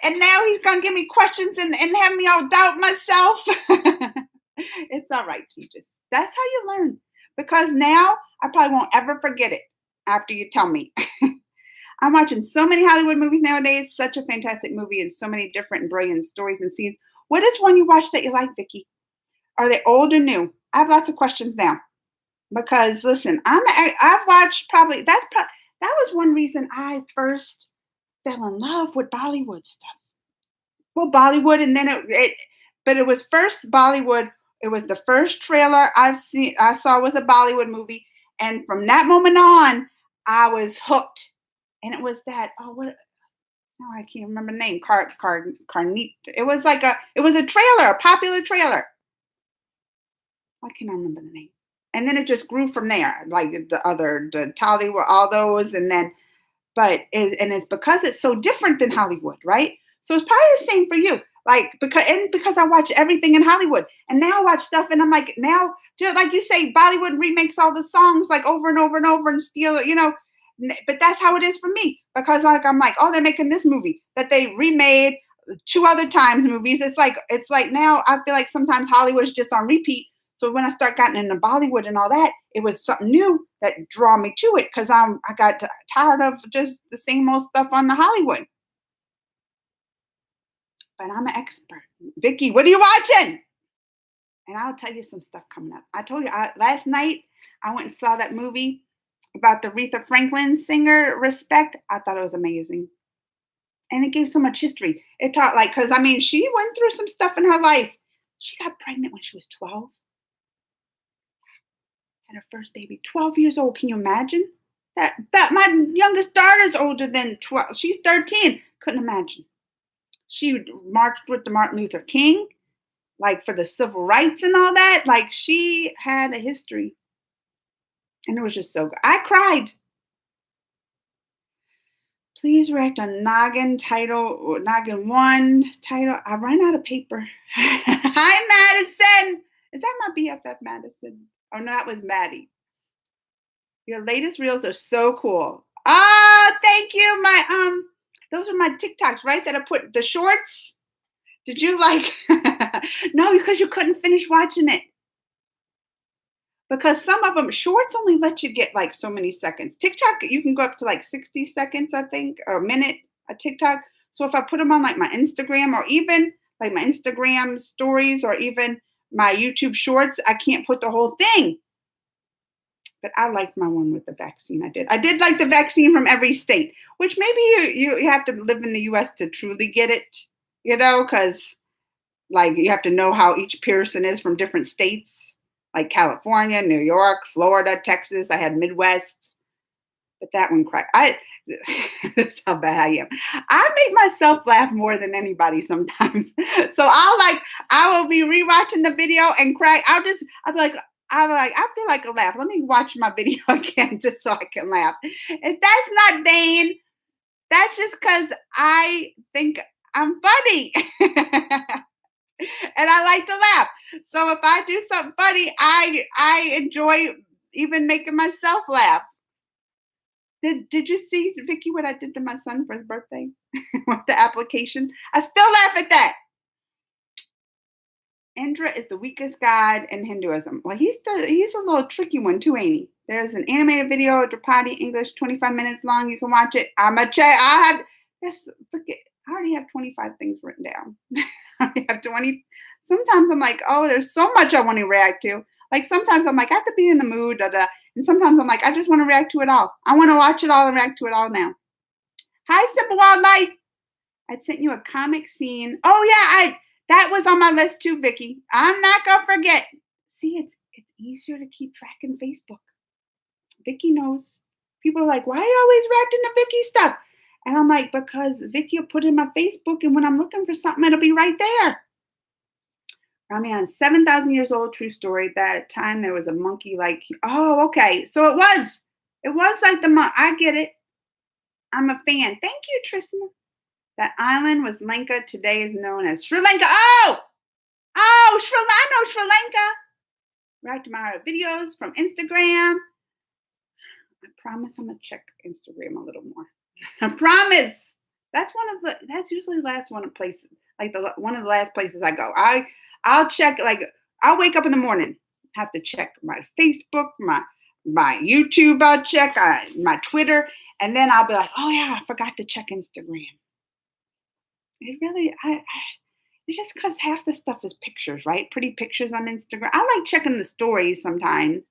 A: and now he's gonna give me questions and have me all doubt myself. It's all right, Tejas. That's how you learn. Because now I probably won't ever forget it after you tell me. I'm watching so many Hollywood movies nowadays. Such a fantastic movie and so many different and brilliant stories and scenes. What is one you watched that you like, Vicki? Are they old or new? I have lots of questions now. Because listen, I've watched that was one reason I first fell in love with Bollywood stuff. Well, Bollywood, and then but it was first Bollywood. It was the first trailer I saw was a Bollywood movie, and from that moment on, I was hooked. And it was that what? No, I can't remember the name. Carnit. It was a trailer, a popular trailer. Why can't I remember the name? And then it just grew from there, like the Tollywood, all those, and then, and it's because it's so different than Hollywood, right? So it's probably the same for you, like because I watch everything in Hollywood, and now I watch stuff, and I'm like, now, just like you say, Bollywood remakes all the songs like over and over and over and steal it, but that's how it is for me, because I'm like, oh, they're making this movie that they remade two other times movies. It's like now I feel like sometimes Hollywood's just on repeat. So when I start getting into Bollywood and all that, it was something new that draw me to it, because I got tired of just the same old stuff on the Hollywood. But I'm an expert. Vicki, what are you watching? And I'll tell you some stuff coming up. I told you last night I went and saw that movie about the Aretha Franklin singer Respect. I thought it was amazing. And it gave so much history. It taught because she went through some stuff in her life. She got pregnant when she was 12. Had her first baby, 12 years old. Can you imagine? That my youngest daughter's older than 12. She's 13. Couldn't imagine. She marched with the Martin Luther King, for the civil rights and all that. She had a history. And it was just so good. I cried. Please react on Noggin title or Noggin 1 title. I ran out of paper. Hi, Madison. Is that my BFF, Madison? Oh, no, that was Maddie. Your latest reels are so cool. Thank you. Those are my TikToks, right? That I put the shorts. Did you No, because you couldn't finish watching it. Because some of them, shorts only let you get so many seconds. TikTok, you can go up to 60 seconds, I think, or a minute, a TikTok. So if I put them on my Instagram, or even my Instagram stories, or even my YouTube shorts, I can't put the whole thing. But I liked my one with the vaccine. I did like the vaccine from every state, which maybe you have to live in the US to truly get it, because you have to know how each person is from different states, like California, New York, Florida, Texas. I had Midwest. But that one cracked. That's how bad I am. I make myself laugh more than anybody sometimes. So I will be rewatching the video and crack. I'll be like, I feel like a laugh. Let me watch my video again just so I can laugh. If that's not vain, that's just because I think I'm funny. And I like to laugh. So if I do something funny, I enjoy even making myself laugh. Did you see, Vicky, what I did to my son for his birthday with the application? I still laugh at that. Indra is the weakest god in Hinduism. Well, he's a little tricky one too, ain't he? There's an animated video, Draupadi English, 25 minutes long. You can watch it. I'm a check. I have this. I already have 25 things written down. I have 20. Sometimes I'm like, oh, there's so much I want to react to. Like sometimes I'm like, I have to be in the mood, and sometimes I'm like, I just want to react to it all. I want to watch it all and react to it all now. Hi, Simple Wildlife. I sent you a comic scene. Oh yeah, that was on my list too, Vicky. I'm not gonna forget. See, it's easier to keep tracking Facebook. Vicky knows. People are like, why are you always reacting to Vicky stuff? And I'm like, because Vicky will put in my Facebook, and when I'm looking for something, it'll be right there. Ramayan, 7,000 years old, true story. That time there was a monkey like, oh, okay. So it was like the monk. I get it. I'm a fan. Thank you, Tristan. That island was Lanka. Today is known as Sri Lanka. Oh, I know Sri Lanka. Right to my videos from Instagram. I promise I'm gonna check Instagram a little more. I promise. That's usually the last one of places, like one of the last places I go. I'll check, like I'll wake up in the morning, have to check my Facebook, my YouTube. I'll check my Twitter, and then I'll be like, oh yeah, I forgot to check Instagram. It really, it's just because half the stuff is pictures, right? Pretty pictures on Instagram. I like checking the stories sometimes,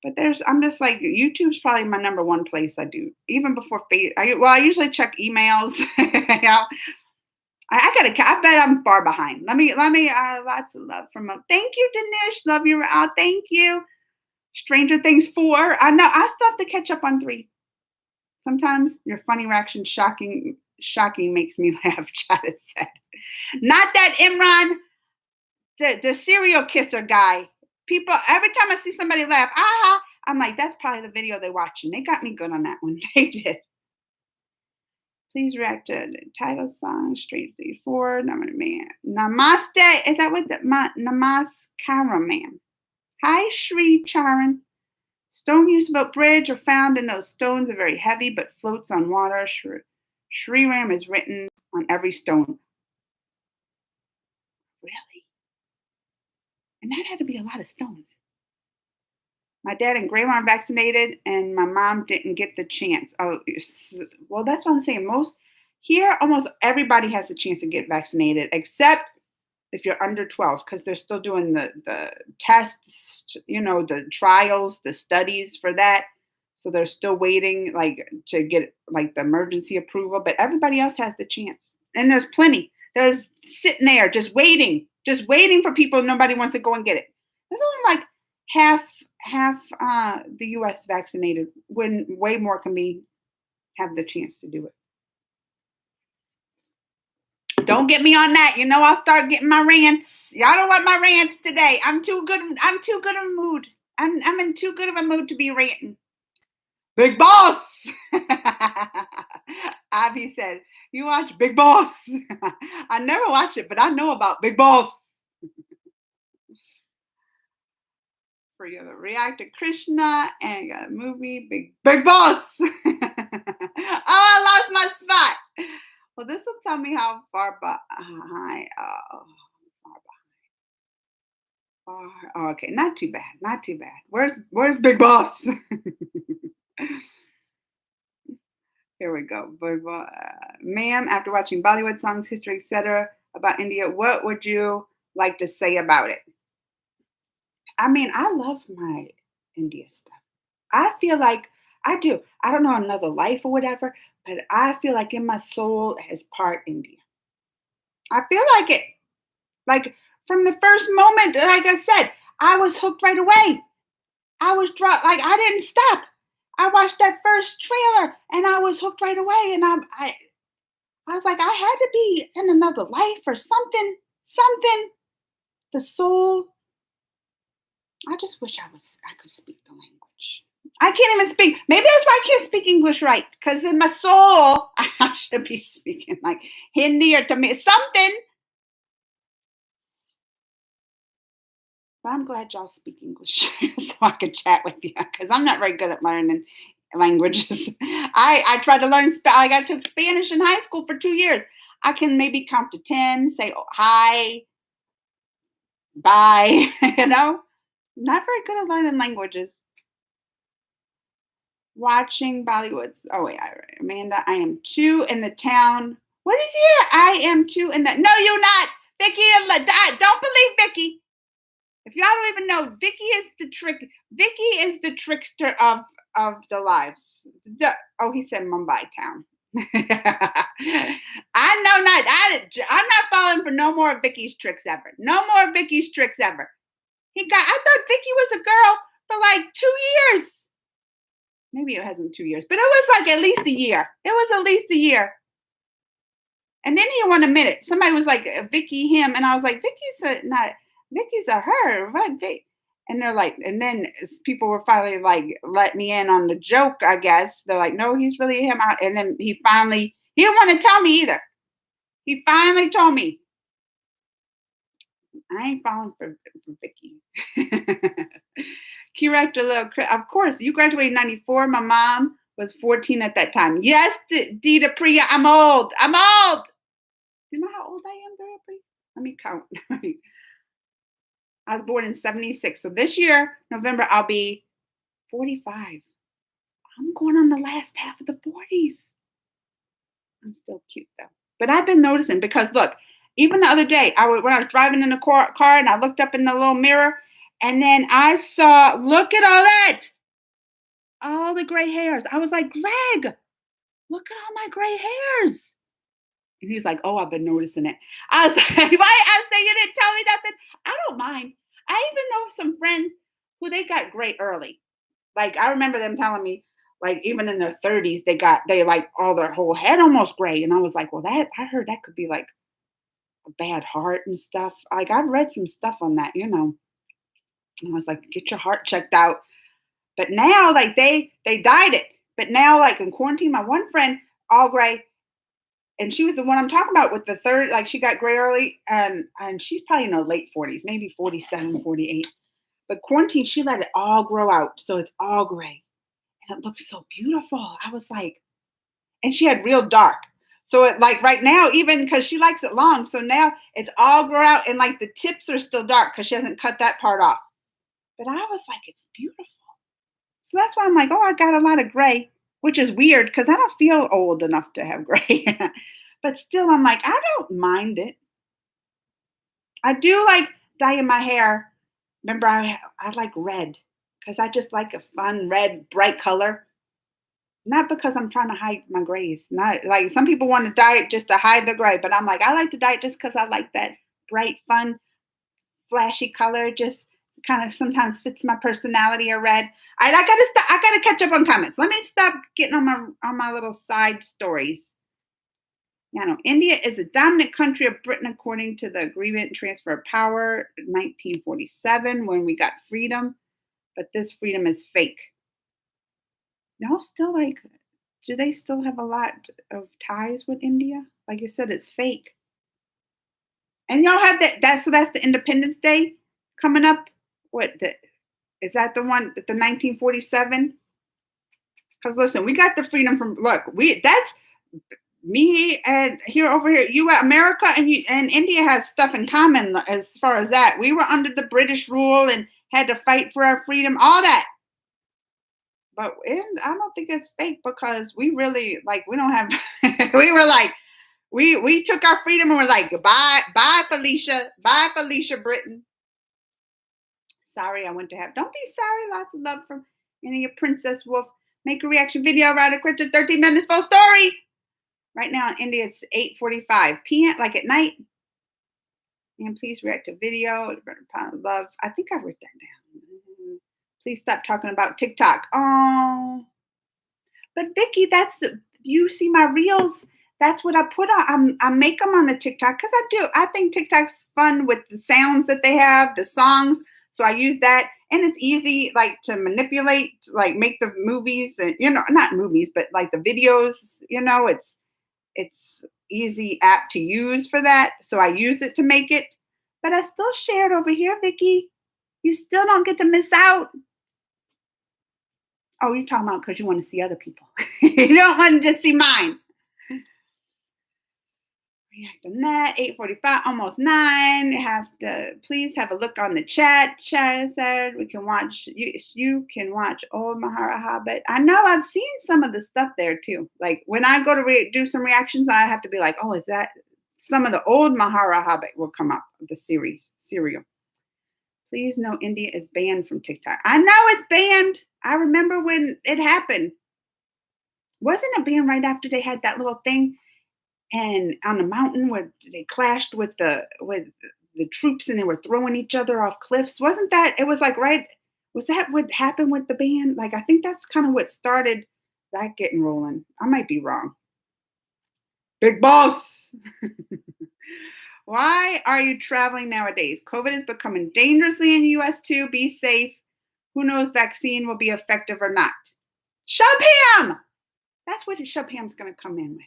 A: but I'm just like, YouTube's probably my number one place I do, even before I usually check emails. Yeah. I bet I'm far behind. Let me, lots of love from, thank you, Danish. Love you. Thank you. Stranger Things 4. I know I still have to catch up on 3. Sometimes your funny reaction, shocking makes me laugh, Chad said. Not that Imran, the serial kisser guy. People, every time I see somebody laugh, I'm like, that's probably the video they're watching. They got me good on that one. They did. Please react to the title song, Straight 4, Namaste. Is that what Namaskara, ma'am? Hi, Sri Charan. Stone used about bridge are found in those stones are very heavy but floats on water. Sri Ram is written on every stone. Really? And that had to be a lot of stones. My dad and grandma are vaccinated, and my mom didn't get the chance. Oh, well, that's what I'm saying. Almost everybody has the chance to get vaccinated, except if you're under 12, because they're still doing the tests, the trials, the studies for that. So they're still waiting, like, to get like the emergency approval. But everybody else has the chance, and there's plenty. There's sitting there just waiting for people. Nobody wants to go and get it. There's only like half the U.S. vaccinated, when way more can have the chance to do it. Don't get me on that. I'll start getting my rants. Y'all don't want my rants today. I'm too good of a mood. I'm in too good of a mood to be ranting. Big Boss. Abby said, you watch Big Boss? I never watch it, but I know about Big Boss. For you to react to Krishna and got a movie, Big Boss. Oh, I lost my spot. Well, this will tell me how far behind. Oh, okay, not too bad. Where's Big Boss? Here we go. Ma'am, after watching Bollywood songs, history, etc. about India, what would you like to say about it? I mean, I love my India stuff. I feel like I do. I don't know, another life or whatever, but I feel like in my soul is part India. I feel like it. Like from the first moment, like I said, I was hooked right away. I was like I didn't stop. I watched that first trailer and I was hooked right away. And I was like, I had to be in another life or something. The soul. I just wish I could speak the language. I can't even speak. Maybe that's why I can't speak English right. Because in my soul, I should be speaking like Hindi or Tamil, something. But I'm glad y'all speak English so I can chat with you because I'm not very good at learning languages. I tried to learn. Like I took Spanish in high school for 2 years. I can maybe count to 10, say hi, bye. Not very good at learning languages. Watching Bollywood. Oh wait, Amanda. I am two in the town. What is here? I am two in the. No, you're not. Vicky, don't believe Vicky. If y'all don't even know, Vicky is the trick. Vicky is the trickster of the lives. Oh, he said Mumbai town. I know not. I'm not falling for no more of Vicky's tricks ever. No more Vicky's tricks ever. I thought Vicky was a girl for like 2 years. Maybe it hasn't 2 years, but it was like at least a year. It was at least a year. And then he won a minute. Somebody was like, Vicky, him. And I was like, Vicky's a her. What? And they're like, and then people were finally like, let me in on the joke, I guess. They're like, no, he's really him. And then he didn't want to tell me either. He finally told me. I ain't falling for Vicky. Kira of course, you graduated in 94. My mom was 14 at that time. Yes, Dita Priya, I'm old. I'm old. You know how old I am, Dita Priya? Let me count. I was born in 76. So this year, November, I'll be 45. I'm going on the last half of the 40s. I'm still cute though. But I've been noticing because look, even the other day, when I was driving in the car and I looked up in the little mirror, and then I saw, look at all that. All the gray hairs. I was like, Greg, look at all my gray hairs. And he was like, oh, I've been noticing it. I was like, why? I say you didn't tell me nothing. I don't mind. I even know some friends who they got gray early. Like I remember them telling me, like even in their 30s, they like all their whole head almost gray. And I was like, well, I heard that could be like a bad heart and stuff. Like I've read some stuff on that, And I was like, get your heart checked out. But now, like they dyed it. But now, like in quarantine, my one friend, all gray, and she was the one I'm talking about with the third, like she got gray early, and she's probably in her late 40s, maybe 47, 48. But quarantine, she let it all grow out, so it's all gray, and it looks so beautiful. I was like, and she had real dark. So it like right now, even because she likes it long, so now it's all grow out, and like the tips are still dark because she hasn't cut that part off. But I was like, it's beautiful. So that's why I'm like, oh, I got a lot of gray, which is weird because I don't feel old enough to have gray. But still, I'm like, I don't mind it. I do like dyeing my hair. Remember, I like red because I just like a fun red, bright color. Not because I'm trying to hide my grays. Not like some people want to dye it just to hide the gray, but I'm like, I like to dye it just because I like that bright, fun, flashy color. Just kind of sometimes fits my personality or red. I gotta catch up on comments. Let me stop getting on my little side stories. India is a dominant country of Britain according to the Agreement and Transfer of Power 1947 when we got freedom, but this freedom is fake. Y'all still do they still have a lot of ties with India? Like you said, it's fake. And y'all have that's the Independence Day coming up. Is that the one, the 1947? Because listen, we got the freedom from, that's me and over here, America and India has stuff in common as far as that. We were under the British rule and had to fight for our freedom, all that. But I don't think it's fake because we really, we don't have, we were like, we took our freedom and we're like, bye, Felicia. Bye, Felicia Britton. Sorry, I went to have. Don't be sorry. Lots of love from India Princess Wolf. Make a reaction video, write a quick 13 minutes full story. Right now in India, it's 8:45 p.m. like at night. And please react to video. Love. I think I wrote that down. Please stop talking about TikTok. Oh, but Vicky, you see my reels. That's what I put on. I make them on the TikTok because I do. I think TikTok's fun with the sounds that they have, the songs. So I use that, and it's easy, to manipulate, make the movies, and not movies, but the videos. It's easy app to use for that. So I use it to make it, but I still share it over here, Vicky. You still don't get to miss out. Oh, you're talking about because you want to see other people. You don't want to just see mine. React on that. 8:45, almost 9. Have to please have a look on the chat. Chat said we can watch you can watch old Mahara Hobbit. I know I've seen some of the stuff there too. Like when I go to do some reactions, I have to be like, oh, is that some of the old Mahara Hobbit will come up, the serial. Please know India is banned from TikTok. I know it's banned. I remember when it happened. Wasn't it banned right after they had that little thing and on the mountain where they clashed with the troops and they were throwing each other off cliffs? Wasn't that it was like right? Was that what happened with the ban? Like I think that's kind of what started that getting rolling. I might be wrong. Big boss. Why are you traveling nowadays? COVID is becoming dangerously in the US too. Be safe. Who knows vaccine will be effective or not? Shubham! That's what Shubham's going to come in with.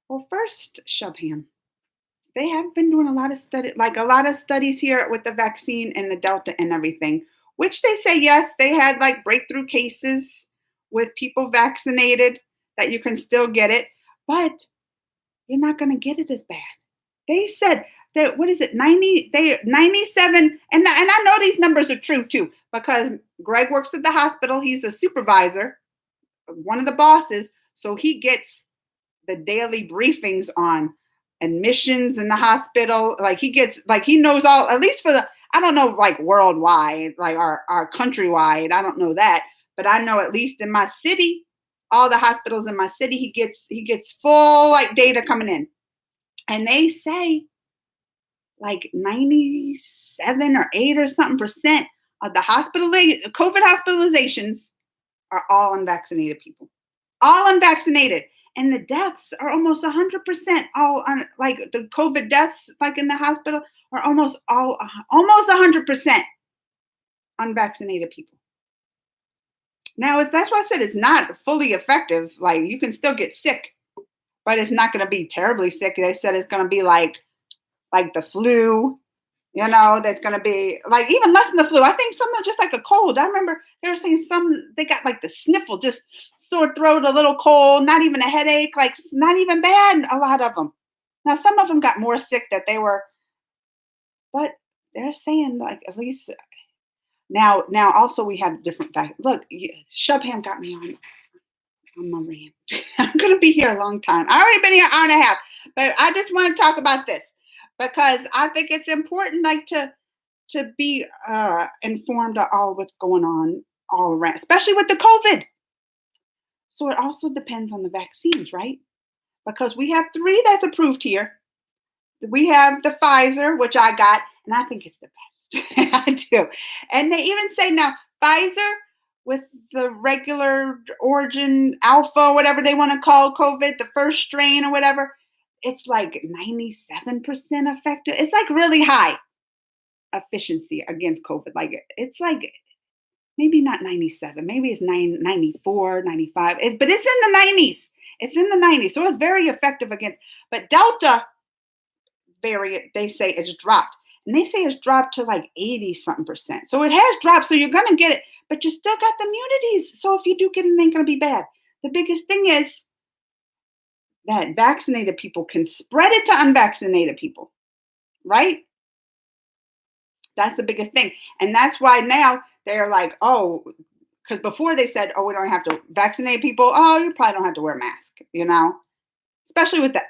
A: Well, first, Shubham, they have been doing a lot of studies here with the vaccine and the Delta and everything, which they say, yes, they had like breakthrough cases with people vaccinated that you can still get it, but you're not going to get it as bad. They said that, what is it, 97, and I know these numbers are true too, because Greg works at the hospital. He's a supervisor, one of the bosses, so he gets the daily briefings on admissions in the hospital. Like he knows all, at least for the, I don't know, like worldwide, like our countrywide, I don't know that, but I know at least in my city, all the hospitals in my city, he gets full like data coming in. And they say like 97 or 8 or something percent of the COVID hospitalizations are all unvaccinated people. All unvaccinated. And the deaths are almost 100% all on, like the COVID deaths like in the hospital are almost 100% unvaccinated people. Now, that's why I said it's not fully effective. Like you can still get sick, but it's not going to be terribly sick. They said it's going to be like the flu, that's going to be like even less than the flu. I think some are just like a cold. I remember they were saying they got like the sniffle, just sore throat, a little cold, not even a headache, like not even bad, a lot of them. Now, some of them got more sick that they were, but they're saying like at least now also we have different facts. Look, Shubham got me on my rant. I'm going to be here a long time. I already been here an hour and a half, but I just want to talk about this because I think it's important, like to be informed of all what's going on all around, especially with the COVID. So it also depends on the vaccines, right? Because we have 3 that's approved here. We have the Pfizer, which I got, and I think it's the best. I do. And they even say now Pfizer with the regular origin alpha, whatever they want to call COVID, the first strain or whatever, it's like 97% effective. It's like really high efficiency against COVID. Like it's like maybe not 97, maybe it's 94, 95, but it's in the 90s. It's in the 90s. So it's very effective against, but Delta variant, they say it's dropped. And they say it's dropped to like 80 something percent. So it has dropped. So you're going to get it, but you still got the immunities. So if you do get it, it ain't going to be bad. The biggest thing is that vaccinated people can spread it to unvaccinated people, right? That's the biggest thing. And that's why now they're like, oh, because before they said, oh, we don't have to vaccinate people. Oh, you probably don't have to wear a mask, especially with the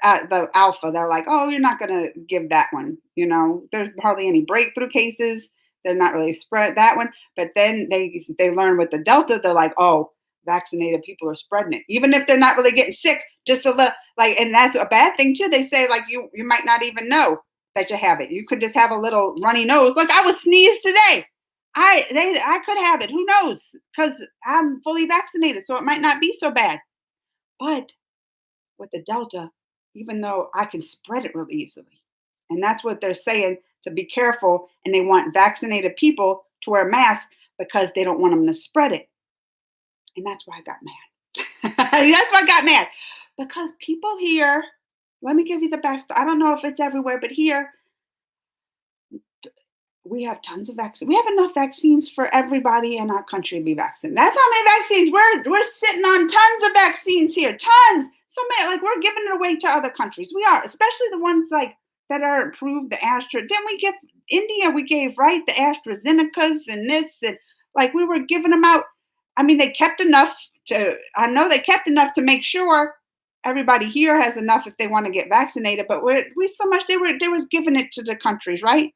A: alpha. They're like, oh, you're not going to give that one. There's hardly any breakthrough cases. They're not really spread that one. But then they learn with the Delta, they're like, oh, vaccinated people are spreading it. Even if they're not really getting sick, just a little, like, and that's a bad thing too. They say like you might not even know that you have it. You could just have a little runny nose. Look, I was sneezed today. I could have it. Who knows? Because I'm fully vaccinated, so it might not be so bad. But with the Delta, even though I can spread it really easily. And that's what they're saying, to be careful. And they want vaccinated people to wear masks because they don't want them to spread it. And that's why I got mad. That's why I got mad. Because people here, let me give you the backstory. I don't know if it's everywhere, but here, we have tons of vaccines. We have enough vaccines for everybody in our country to be vaccinated. That's how many vaccines. We're sitting on tons of vaccines here. Tons. So many, like we're giving it away to other countries. We are, especially the ones like that are approved, the Astra. Didn't we give India, we gave, right? The AstraZenecas and this and like we were giving them out. I mean, they kept enough I know they kept enough to make sure everybody here has enough if they want to get vaccinated, but we so much they was giving it to the countries, right?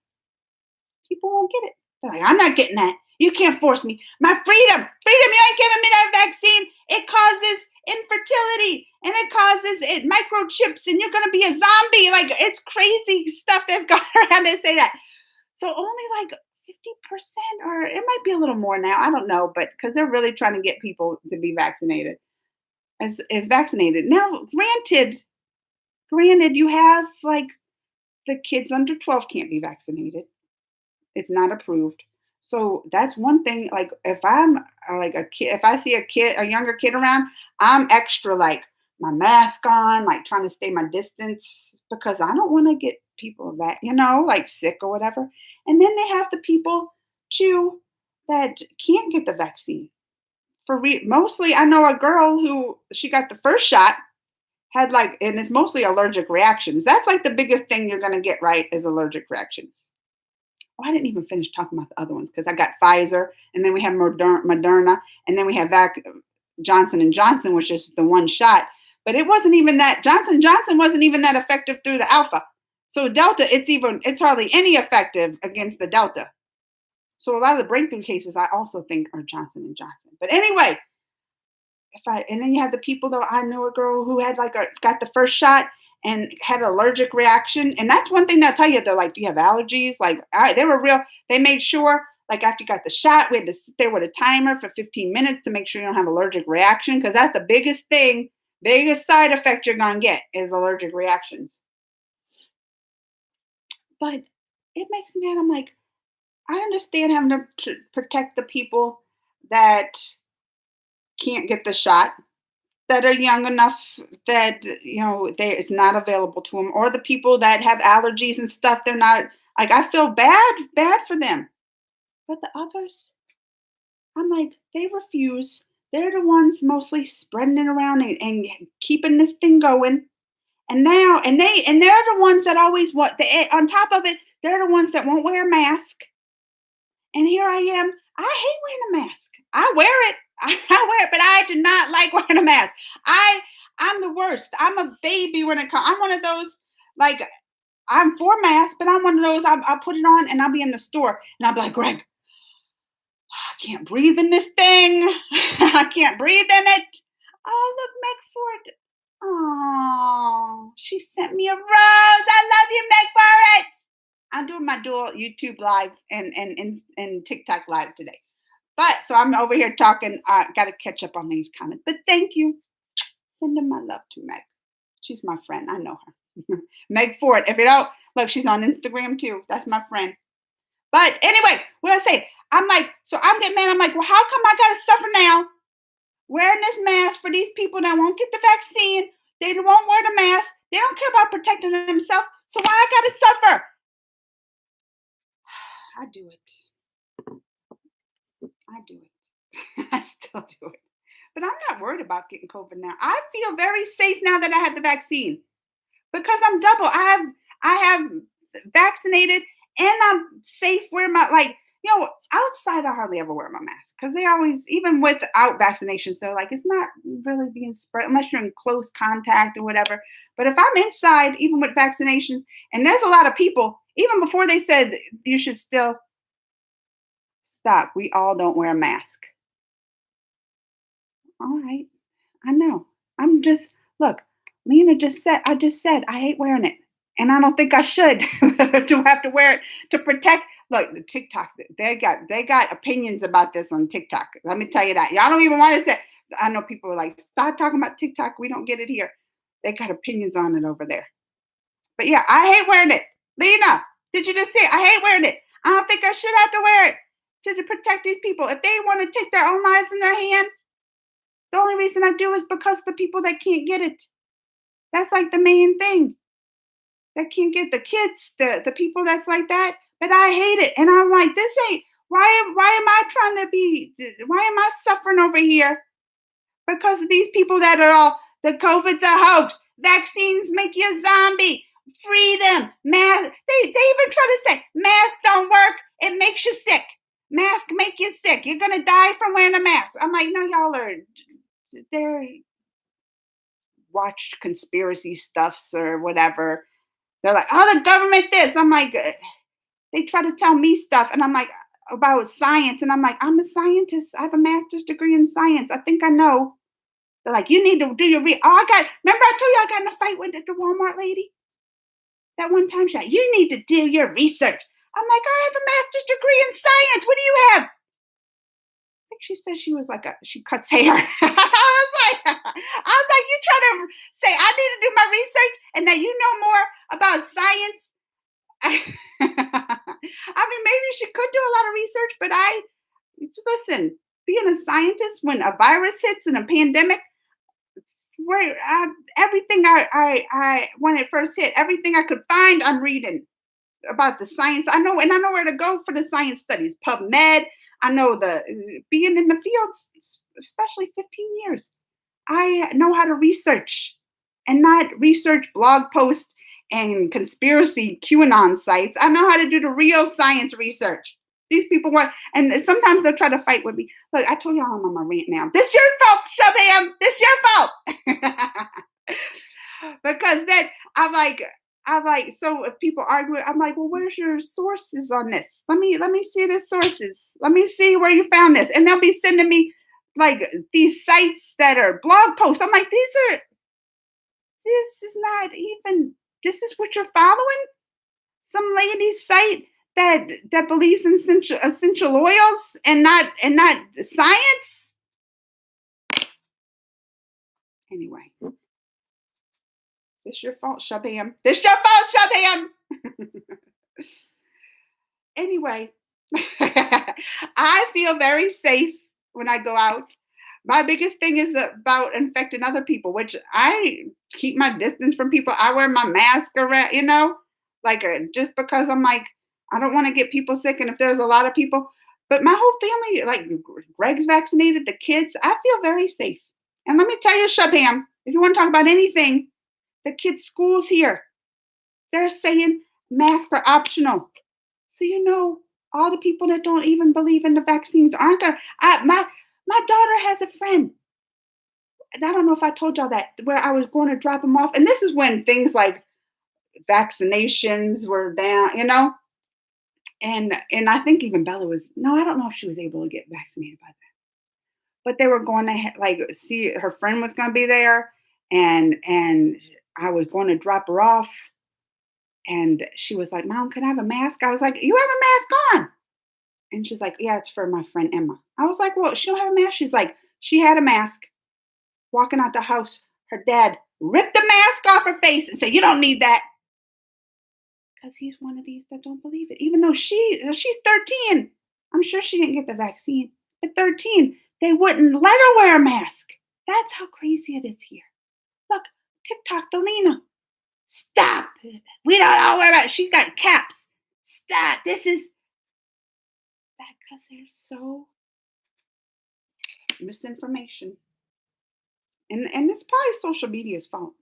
A: People won't get it. They're like, I'm not getting that. You can't force me. My freedom, you ain't giving me that vaccine. It causes infertility and it causes it microchips and you're gonna be a zombie. Like it's crazy stuff that's going around. They say that. So only like 50%, or it might be a little more now. I don't know, but because they're really trying to get people to be vaccinated as vaccinated. Now, granted, you have like the kids under 12 can't be vaccinated. It's not approved. So that's one thing. Like if I'm like a kid, if I see a younger kid around, I'm extra like my mask on, like trying to stay my distance because I don't want to get people that, like sick or whatever. And then they have the people too that can't get the vaccine. Mostly, I know a girl who she got the first shot had like, and it's mostly allergic reactions. That's like the biggest thing you're gonna get right is allergic reactions. Oh, I didn't even finish talking about the other ones because I got Pfizer, and then we have Moderna, and then we have Johnson and Johnson, which is the one shot. But it wasn't even that Johnson and Johnson wasn't even that effective through the Alpha. So Delta, it's hardly any effective against the Delta. So a lot of the breakthrough cases I also think are Johnson and Johnson. But anyway, and then you have the people though. I knew a girl who had got the first shot and had an allergic reaction. And that's one thing they'll tell you. They're like, do you have allergies? Like they were real. They made sure like after you got the shot, we had to sit there with a timer for 15 minutes to make sure you don't have allergic reaction. Because that's the biggest thing, biggest side effect you're going to get is allergic reactions. But it makes me mad. I'm like, I understand having to protect the people that can't get the shot, that are young enough that it's not available to them, or the people that have allergies and stuff. They're not like I feel bad for them, but the others, I'm like they refuse. They're the ones mostly spreading it around and keeping this thing going. And now they're the ones that always want. On top of it, they're the ones that won't wear a mask. And here I am. I hate wearing a mask. I wear it. I wear it, but I do not like wearing a mask. I'm the worst. I'm a baby when it comes. I'm one of those, like, I'm for masks, but I'm one of those, I'll put it on and I'll be in the store and I'll be like, Greg, I can't breathe in this thing. I can't breathe in it. Oh, look, Meg Ford. Oh, she sent me a rose. I love you, Meg Ford. I'm doing my dual YouTube live and TikTok live today. But so I'm over here talking. Got to catch up on these comments. But thank you. Sending my love to Meg. She's my friend. I know her. Meg Ford. If you don't, look, she's on Instagram too. That's my friend. But anyway, what I say, I'm like, so I'm getting mad. I'm like, well, how come I got to suffer now wearing this mask for these people that won't get the vaccine? They won't wear the mask. They don't care about protecting themselves. So why I got to suffer? I do it. I do it. I still do it. But I'm not worried about getting COVID now. I feel very safe now that I had the vaccine because I'm double. I have vaccinated and I'm safe wearing my outside I hardly ever wear my mask because they always, even without vaccinations, they're like it's not really being spread unless you're in close contact or whatever. But if I'm inside, even with vaccinations, and there's a lot of people, even before they said you should still stop, we all don't wear a mask. All right. I know. I'm just look, Lena I just said I hate wearing it. And I don't think I should to have to wear it to protect. Look, the TikTok, they got opinions about this on TikTok. Let me tell you that. Y'all don't even want to say. I know people are like, stop talking about TikTok. We don't get it here. They got opinions on it over there. But yeah, I hate wearing it. Lena, did you just see it? I hate wearing it. I don't think I should have to wear it to protect these people. If they want to take their own lives in their hand, the only reason I do is because the people that can't get it. That's like the main thing. That can't get the kids, the people that's like that. but I hate it. And I'm like, this ain't, why am I trying to be, why am I suffering over here? Because of these people that are all, the COVID's a hoax. Vaccines make you a zombie. Free them. Mask. They even try to say masks don't work. It makes you sick. Mask make you sick. You're gonna die from wearing a mask. I'm like, no, y'all are. They're watched conspiracy stuffs or whatever. They're like, oh, the government this. I'm like, they try to tell me stuff, and I'm like about science, and I'm like, I'm a scientist. I have a master's degree in science. I think I know. They're like, you need to do your remember I told you I got in a fight with the Walmart lady? That one time she said, you need to do your research. I'm like, I have a master's degree in science. What do you have? I think she said she was like she cuts hair. You trying to say I need to do my research and that you know more about science? I mean, maybe she could do a lot of research, but listen, being a scientist when a virus hits and a pandemic, where everything I when it first hit, everything I could find, I'm reading about the science. I know where to go for the science studies. PubMed. I know being in the fields, especially 15 years. I know how to research and not research blog posts and conspiracy QAnon sites. I know how to do the real science research. These people want, and sometimes they'll try to fight with me. Look, I told y'all I'm on my rant now. This your fault, Shabam. This your fault. Because then I'm like, so if people argue, I'm like, well, where's your sources on this? Let me see the sources. Let me see where you found this. And they'll be sending me like these sites that are blog posts. I'm like, this is not even, this is what you're following? Some lady's site that believes in essential oils and not science. Anyway, this your fault, Shabam. This your fault, Shabam. Anyway, I feel very safe when I go out. My biggest thing is about infecting other people, which I keep my distance from people. I wear my mask around, like just because I'm like, I don't want to get people sick. And if there's a lot of people, but my whole family, like Greg's vaccinated, the kids, I feel very safe. And let me tell you, Shabam, if you want to talk about anything, the kids' schools here, they're saying masks are optional. So, all the people that don't even believe in the vaccines aren't going to, my daughter has a friend. I don't know if I told y'all that, where I was going to drop them off. And this is when things like vaccinations were down, And I think even Bella I don't know if she was able to get vaccinated by that. But they were going to see her friend was going to be there, and I was going to drop her off, and she was like, "Mom, can I have a mask?" I was like, "You have a mask on." And she's like, "Yeah, it's for my friend Emma." I was like, "Well, she don't have a mask." She's like, "She had a mask." Walking out the house, her dad ripped the mask off her face and said, "You don't need that." Because he's one of these that don't believe it. Even though she's 13. I'm sure she didn't get the vaccine. At 13, they wouldn't let her wear a mask. That's how crazy it is here. Look, TikTok, Delina. Stop. We don't all wear it. She got caps. Stop. This is that because there's so misinformation. And it's probably social media's fault.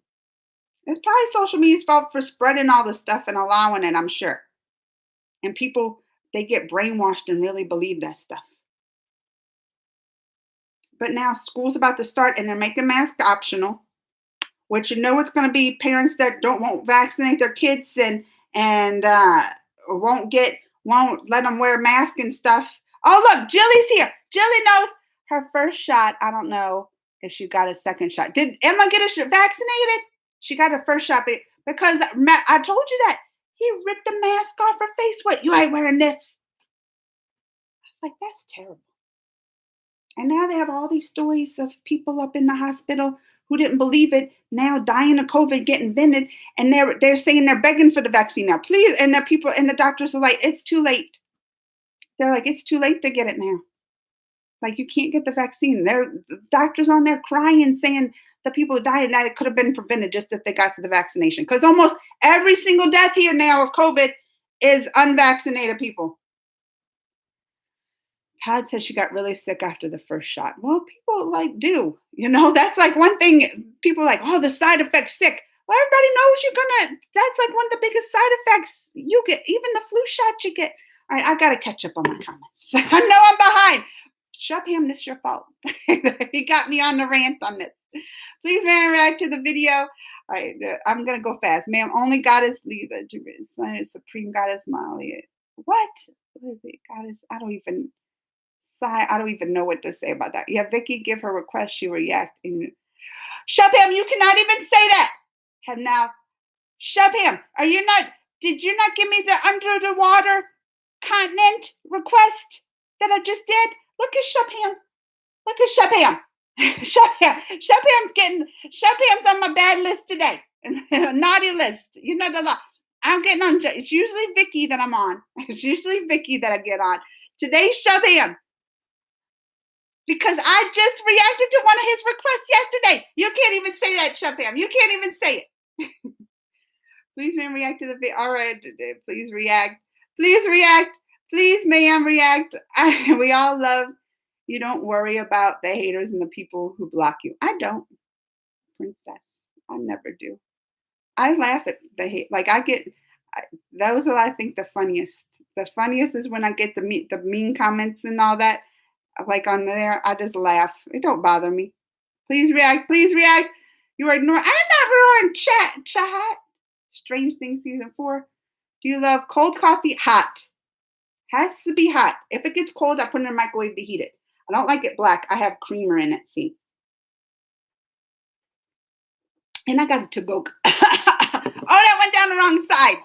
A: It's probably social media's fault for spreading all this stuff and allowing it, I'm sure. And people, they get brainwashed and really believe that stuff. But now school's about to start and they're making masks optional, which it's going to be parents that won't vaccinate their kids and won't let them wear masks and stuff. Oh, look, Jilly's here. Jilly knows her first shot. I don't know if she got a second shot. Did Emma get vaccinated? She got her first shot because I told you that. He ripped the mask off her face. What? You ain't wearing this? I was like, that's terrible. And now they have all these stories of people up in the hospital who didn't believe it, now dying of COVID, getting vented, and they're saying they're begging for the vaccine now. Please, and the people and the doctors are like, it's too late. They're like, it's too late to get it now. Like, you can't get the vaccine. The doctors on there crying, saying the people who died, that it could have been prevented just if they got to the vaccination. Because almost every single death here now of COVID is unvaccinated people. Todd said she got really sick after the first shot. Well, people do, that's like one thing. People are like, oh, the side effects sick. Well, everybody knows that's like one of the biggest side effects you get, even the flu shot you get. All right, I got to catch up on my comments. I know I'm behind. Shubham, this is your fault. He got me on the rant on this. Please react to the video. All right, I'm going to go fast. Ma'am, only goddess Leva, son is supreme goddess Molly. What? What is it? Goddess? I don't even know what to say about that. Yeah, Vicky, give her request. She react. Shubham, you cannot even say that. And now, Shubham, did you not give me the under the water continent request that I just did? Look at Shubham. Look at Shubham. Shubham's on my bad list today. Naughty list. You know the law. I'm getting on. It's usually Vicky that I'm on. It's usually Vicky that I get on. Today's Shubham. Because I just reacted to one of his requests yesterday. You can't even say that, Shubham. You can't even say it. Please, ma'am, react to the video. All right, please react. Please react. Please, ma'am, react. We all love you. Don't worry about the haters and the people who block you. I don't, princess. I never do. I laugh at the hate. Those are, I think, the funniest. The funniest is when I get the mean comments and all that. Like on there, I just laugh. It don't bother me. Please react. Please react. You are ignoring. I'm not ignoring chat. Strange Things season 4. Do you love cold coffee? Hot. Has to be hot. If it gets cold, I put it in the microwave to heat it. I don't like it black. I have creamer in it. See. And I got a to-go. Oh, that went down the wrong side.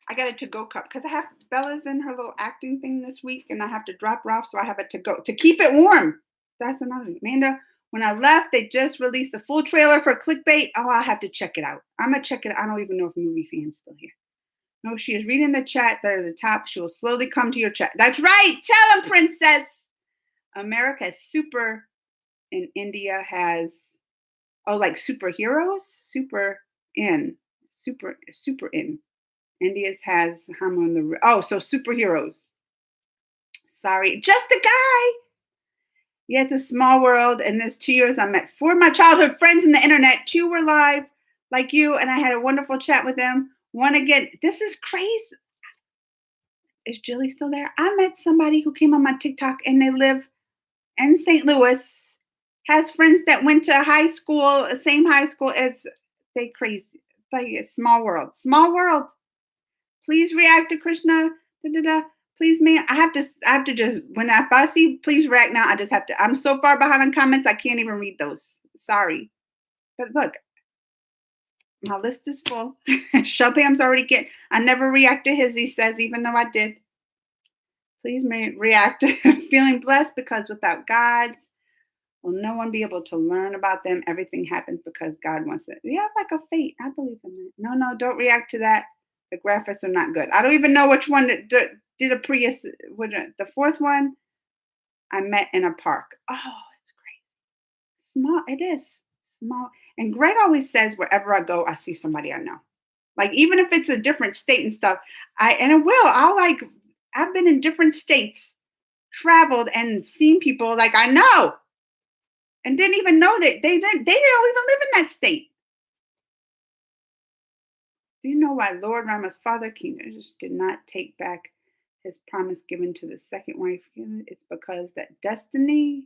A: I got a to-go cup because Bella's in her little acting thing this week and I have to drop her off, so I have it to go to keep it warm. That's another thing. Amanda, when I left, they just released the full trailer for Clickbait. Oh, I'll have to check it out. I'm going to check it out. I don't even know if Movie Fan's still here. No, she is reading the chat there at the top. She will slowly come to your chat. That's right. Tell him, princess. America is super, and India has, like superheroes? Super in. India's has so superheroes. Sorry, just a guy. Yeah, it's a small world. In this 2 years, I met 4 of my childhood friends on the internet. 2 were live, like you, and I had a wonderful chat with them. One again, this is crazy. Is Jilly still there? I met somebody who came on my TikTok, and they live in St. Louis. Has friends that went to high school, same high school as they crazy. Like a small world. Small world. Please react to Krishna. Please, man. I have to just, if I see please react now, I just have to. I'm so far behind on comments, I can't even read those. Sorry. But look, my list is full. Shubham's already I never react to his, he says, even though I did. Please react. Feeling blessed because without God, will no one be able to learn about them? Everything happens because God wants it. Yeah, like a fate. I believe in that. No, don't react to that. The graphics are not good. I don't even know which one did a Prius. The 4th one, I met in a park. Oh, it's great. Small. It is small. And Greg always says wherever I go, I see somebody I know. Like even if it's a different state and stuff, I've been in different states, traveled and seen people like I know, and didn't even know that they don't even live in that state. Do you know why Lord Rama's father, King Jesus, did not take back his promise given to the second wife? It's because that dynasty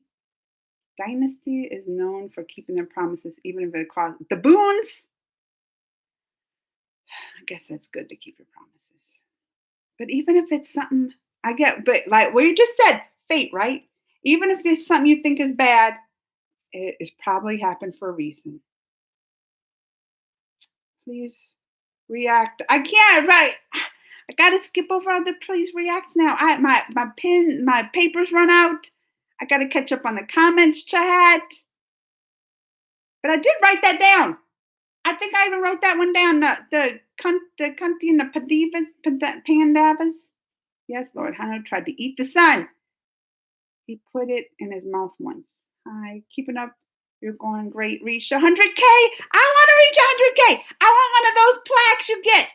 A: is known for keeping their promises, even if it costs the boons. I guess that's good to keep your promises. But even if it's something but like what you just said, fate, right? Even if it's something you think is bad, it probably happened for a reason. Please react. I can't, right? I gotta skip over all the please reacts now. My papers run out. I gotta catch up on the comments chat. But I did write that down. I think I even wrote that one down. The Kunti and the Pandavas. Yes, Lord. Hannah tried to eat the sun. He put it in his mouth once. Hi, keeping up. You're going great. Reach 100K. I want to reach 100K. I want one of those plaques you get.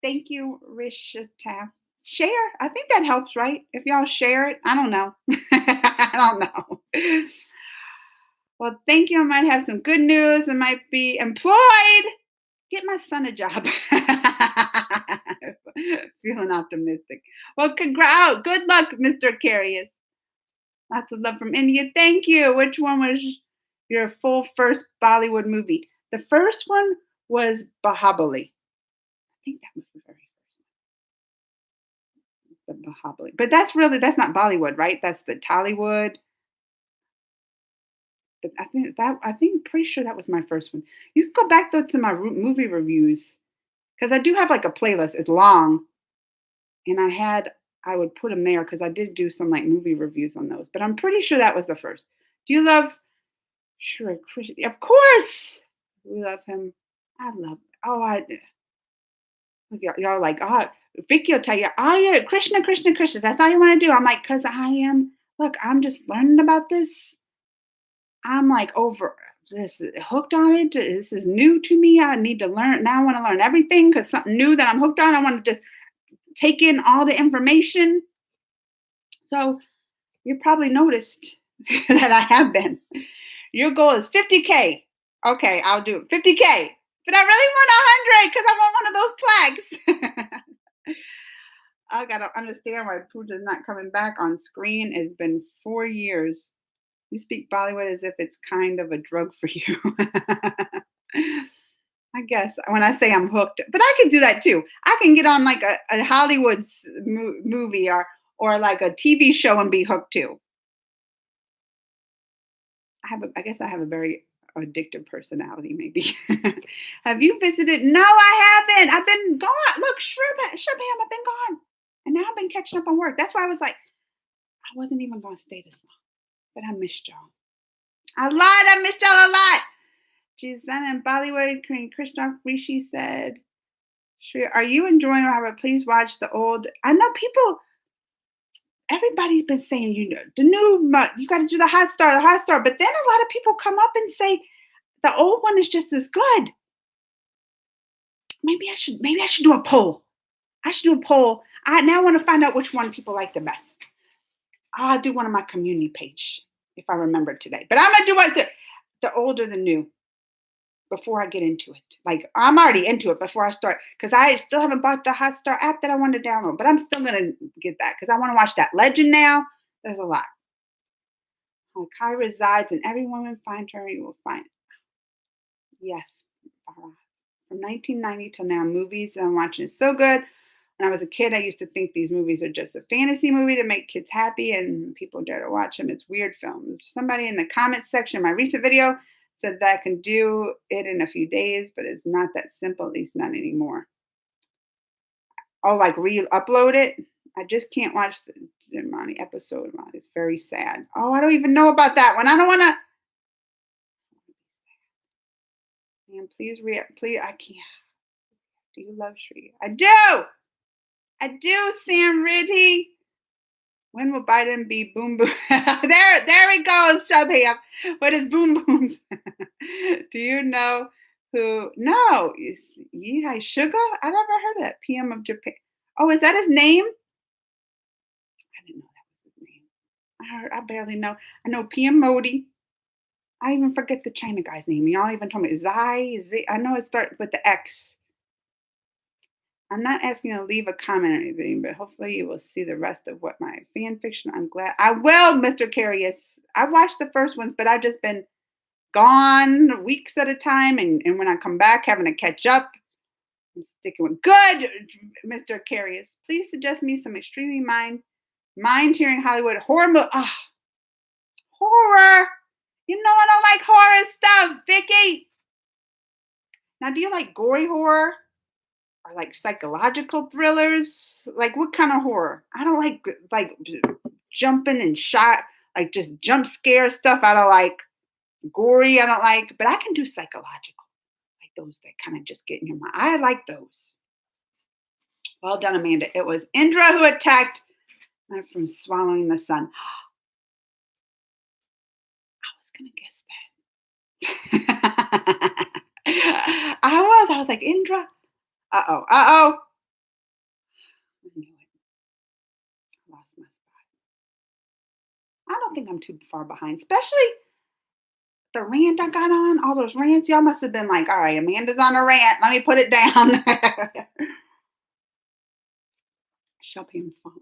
A: Thank you, Rishita. Share. I think that helps, right? If y'all share it, I don't know. I don't know. Well, thank you. I might have some good news. I might be employed. Get my son a job. Feeling optimistic. Well, congrats. Good luck, Mr. Carius. Lots of love from India. Thank you. Which one was your full first Bollywood movie? The first one was Bahubali. I think that was the very first one. The Bahubali. But that's not Bollywood, right? That's the Tollywood. But I think pretty sure that was my first one. You can go back though to my movie reviews because I do have like a playlist. It's long, and I would put them there because I did do some like movie reviews on those. But I'm pretty sure that was the first. Do you love Sure, of course. We love him. I love. Oh, look, y'all like, oh, Vicky will tell you, oh yeah, Krishna, Krishna, Krishna. That's all you want to do. I'm like, cause I am. Look, I'm just learning about this. I'm like over this hooked on it. This is new to me. I need to learn. Now I want to learn everything because something new that I'm hooked on. I want to just take in all the information. So you probably noticed that I have been. Your goal is 50K. Okay, I'll do it. 50K. But I really want 100 because I want one of those plaques. I gotta understand why Pooja's not coming back on screen. It's been 4 years. You speak Bollywood as if it's kind of a drug for you. I guess when I say I'm hooked, but I can do that too. I can get on like a Hollywood movie or like a TV show and be hooked too. I guess I have a very addictive personality, maybe. Have you visited? No, I haven't. I've been gone. Look, Shabam, I've been gone. And now I've been catching up on work. That's why I was like, I wasn't even going to stay this long. But I missed y'all. A lot. I missed y'all a lot. Gisana and Bollywood, Korean Krishna Rishi said, are you enjoying Robert? Please watch the old. I know people, everybody's been saying, the new, you got to do the hot star, the hot star. But then a lot of people come up and say the old one is just as good. Maybe I should do a poll. I should do a poll. I now want to find out which one people like the best. I'll do one on my community page if I remember today. But I'm gonna do what's the old or the new before I get into it. Like I'm already into it before I start because I still haven't bought the Hotstar app that I wanted to download. But I'm still gonna get that because I want to watch that Legend now. There's a lot. Kai resides and every woman find her. You will find. Yes. From 1990 till now, movies I'm watching is so good. When I was a kid, I used to think these movies are just a fantasy movie to make kids happy and people dare to watch them. It's weird films. Somebody in the comments section of my recent video said that I can do it in a few days, but it's not that simple, at least not anymore. Oh, like re-upload it? I just can't watch the Monty episode. It's very sad. Oh, I don't even know about that one. I don't want to. Man, please, I can't. Do you love Shri? I do. I do, Sam Ridley. When will Biden be boom boom? there he goes, Shabham. What is boom booms? Do you know who? No, Yihai Sugar. I never heard of that. PM of Japan. Oh, is that his name? I didn't know that was his name. I barely know. I know PM Modi. I even forget the China guy's name. Y'all even told me Zai. I know it starts with the X. I'm not asking you to leave a comment or anything, but hopefully you will see the rest of what my fan fiction. I'm glad I will, Mr. Carius. I've watched the first ones, but I've just been gone weeks at a time, and when I come back, having to catch up. I'm sticking with good, Mr. Carius. Please suggest me some extremely mind-tearing Hollywood horror. Horror. You know I don't like horror stuff, Vicky. Now, do you like gory horror? Or like psychological thrillers? Like what kind of horror? I don't like jumping and shot, like just jump scare stuff. I don't like gory. I don't like, but I can do psychological, like those that kind of just get in your mind. I like those. Well done, Amanda. It was Indra who attacked from swallowing the sun. I was gonna guess that. I was like Indra. Uh oh. I don't think I'm too far behind, especially the rant I got on, all those rants. Y'all must have been like, all right, Amanda's on a rant. Let me put it down. Chopin's fault.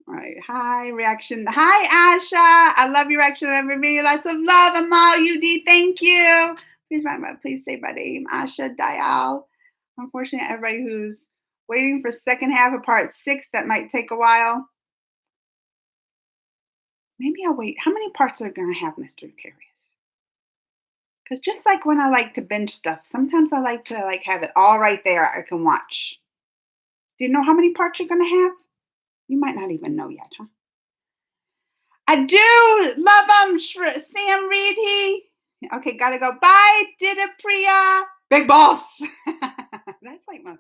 A: All right. Hi, reaction. Hi, Asha. I love your reaction. Everybody, lots of love. Amal, UD, thank you. Please say my name, Asha Dial. Unfortunately, everybody who's waiting for second half of part 6, that might take a while. Maybe I'll wait. How many parts are going to have, Mr. Curious? Because just like when I like to binge stuff, sometimes I like to have it all right there I can watch. Do you know how many parts you're going to have? You might not even know yet, huh? I do love them, Sam Reed. Okay, gotta go. Bye, Dida Priya. Big boss. That's like my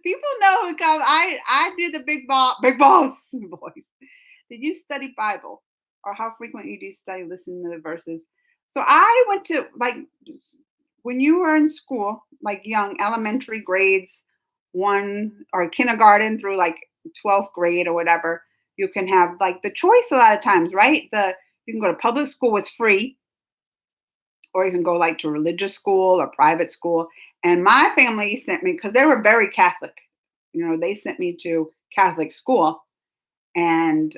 A: people know who come. I do the big boss voice. Did you study Bible, or how frequently do you study, listen to the verses? So I went to when you were in school, like young elementary grades, 1 or kindergarten through like 12th grade or whatever. You can have like the choice a lot of times, right? You can go to public school, it's free, or you can go like to religious school or private school. And my family sent me, because they were very Catholic. They sent me to Catholic school, and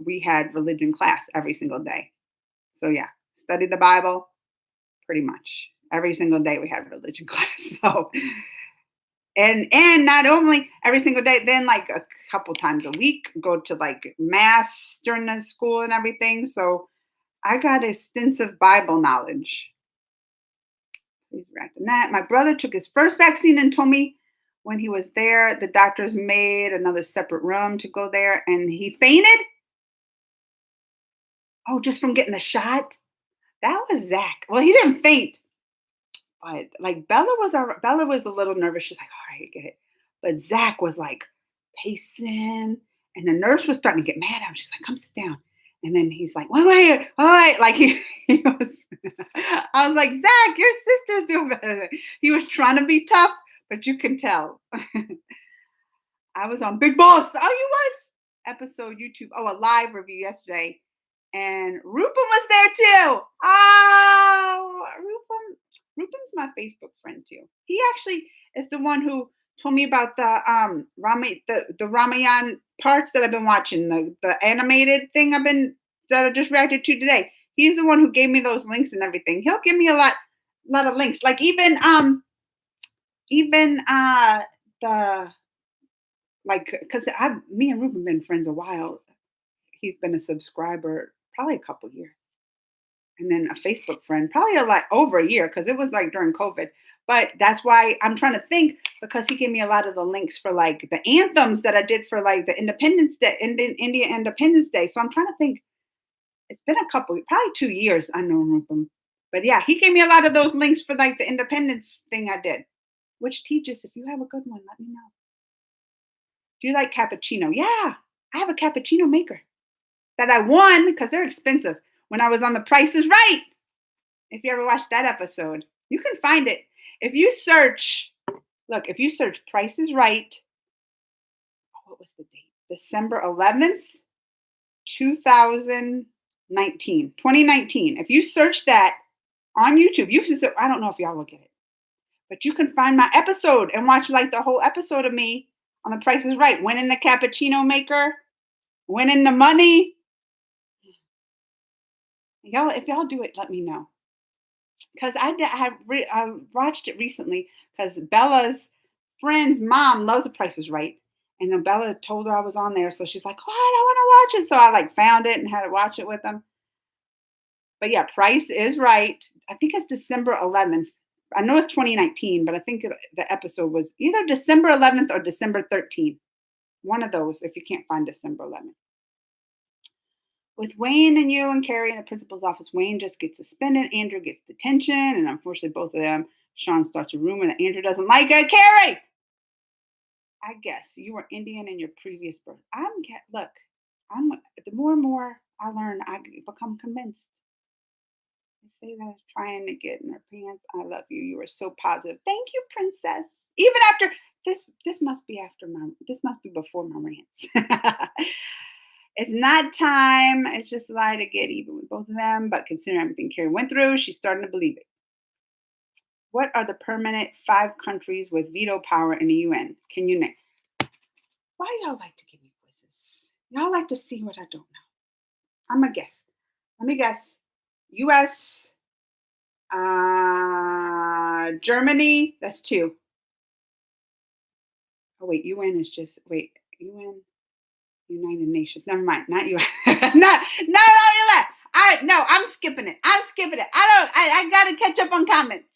A: we had religion class every single day. So yeah, studied the Bible pretty much every single day. We had religion class. So and not only every single day, then like a couple times a week, go to like mass during the school and everything. So I got extensive Bible knowledge. Please react on that. My brother took his first vaccine and told me when he was there, the doctors made another separate room to go there, and he fainted. Oh, just from getting the shot? That was Zach. Well, he didn't faint, but like Bella was a little nervous. She's like, all right, get it. But Zach was like pacing, and the nurse was starting to get mad at him. She's like, come sit down. And then he's like, wait. Like he was, I was like, Zach, your sister's doing better. He was trying to be tough, but you can tell. I was on Big Boss. Oh, you was? Episode YouTube. Oh, a live review yesterday. And Rupam was there too. Oh, Rupam's my Facebook friend too. He actually is the one who told me about the Ramayan parts that I've been watching, the animated thing that I just reacted to today. He's the one who gave me those links and everything. He'll give me a lot of links. Like even the like, because me and Ruben been friends a while. He's been a subscriber probably a couple years, and then a Facebook friend probably a lot over a year, because it was like during COVID. But that's why I'm trying to think, because he gave me a lot of the links for like the anthems that I did for like the Independence Day, India Independence Day. So I'm trying to think. It's been a couple, probably 2 years I know Ruben. But yeah, he gave me a lot of those links for like the independence thing I did. Which teaches, if you have a good one, let me know. Do you like cappuccino? Yeah, I have a cappuccino maker that I won, because they're expensive, when I was on The Price is Right. If you ever watched that episode, you can find it. If you search Price is Right, what was the date? December 11th, 2019. If you search that on YouTube, you can, I don't know if y'all look at it, but you can find my episode and watch like the whole episode of me on The Price is Right, winning the cappuccino maker, winning the money. Y'all, if y'all do it, let me know. Because I watched it recently, because Bella's friend's mom loves The Price is Right. And then Bella told her I was on there. So she's like, what? I want to watch it. So I like found it and had to watch it with them. But yeah, Price is Right. I think it's December 11th. I know it's 2019, but I think the episode was either December 11th or December 13th. One of those, if you can't find December 11th. With Wayne and you and Carrie in the principal's office, Wayne just gets suspended. Andrew gets detention. And unfortunately, both of them, Sean starts a rumor that Andrew doesn't like it. Carrie! I guess you were Indian in your previous birth. The more and more I learn, I become convinced. They say that I was trying to get in her pants. I love you. You were so positive. Thank you, princess. Even after this must be before my rants. It's not time. It's just a lie to get even with both of them. But considering everything Carrie went through, she's starting to believe it. What are the permanent 5 countries with veto power in the UN? Can you name? Why y'all like to give me quizzes? Y'all like to see what I don't know. I'm a guess. Let me guess. U.S. Germany. That's 2. Oh wait, UN is just wait. UN. United Nations. Never mind. Not UN. not no you left. I'm skipping it. I'm skipping it. I gotta catch up on comments.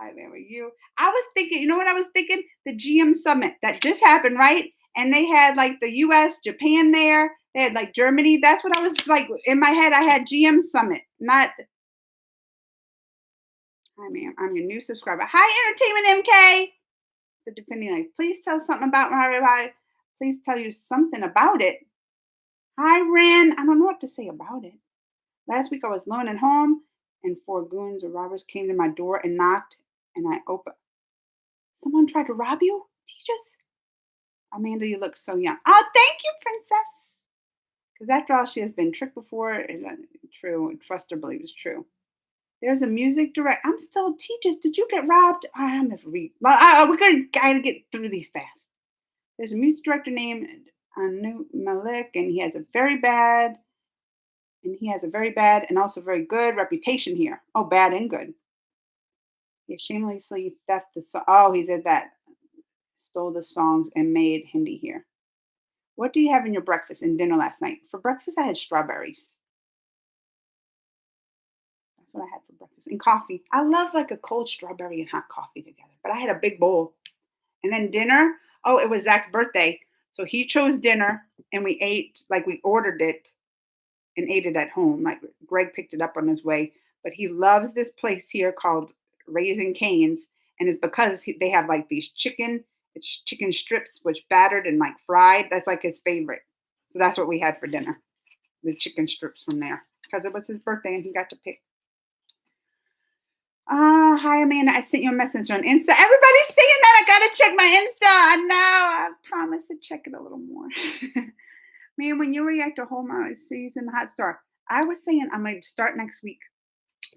A: I remember you. I was thinking, you know what I was thinking? The GM summit that just happened, right? And they had like the US, Japan there. They had like Germany. That's what I was like in my head. I had GM summit, not. Hi, ma'am. I'm your new subscriber. Hi, Entertainment MK. The defending like, please tell something about my. Please tell you something about it. Hi, Ren. I don't know what to say about it. Last week I was alone at home, and 4 goons or robbers came to my door and knocked, and I opened. Someone tried to rob you? Teachers? Amanda, you look so young. Oh, thank you, princess. Because after all, she has been tricked before. True. Trust or believe it's true. There's a music director. I'm still teachers. Did you get robbed? I'm never read. We're going to get through these fast. There's a music director named Anu Malik, and he has a very bad and also very good reputation here. Oh, bad and good. He shamelessly theft the song. Oh, he did that. Stole the songs and made Hindi here. What do you have in your breakfast and dinner last night? For breakfast, I had strawberries. That's what I had for breakfast. And coffee. I love like a cold strawberry and hot coffee together. But I had a big bowl. And then dinner. Oh, it was Zach's birthday. So he chose dinner and we ate, like we ordered it and ate it at home. Like Greg picked it up on his way. But he loves this place here called Raising Cane's. And it's because they have like these chicken strips, which battered and like fried. That's like his favorite. So that's what we had for dinner. The chicken strips from there. Because it was his birthday and he got to pick. Hi Amanda. I sent you a message on Insta. Everybody's saying that I gotta check my Insta. I know. I promise to check it a little more. Man, when you react to Hallmark season Hot Star, I was saying I'm gonna start next week.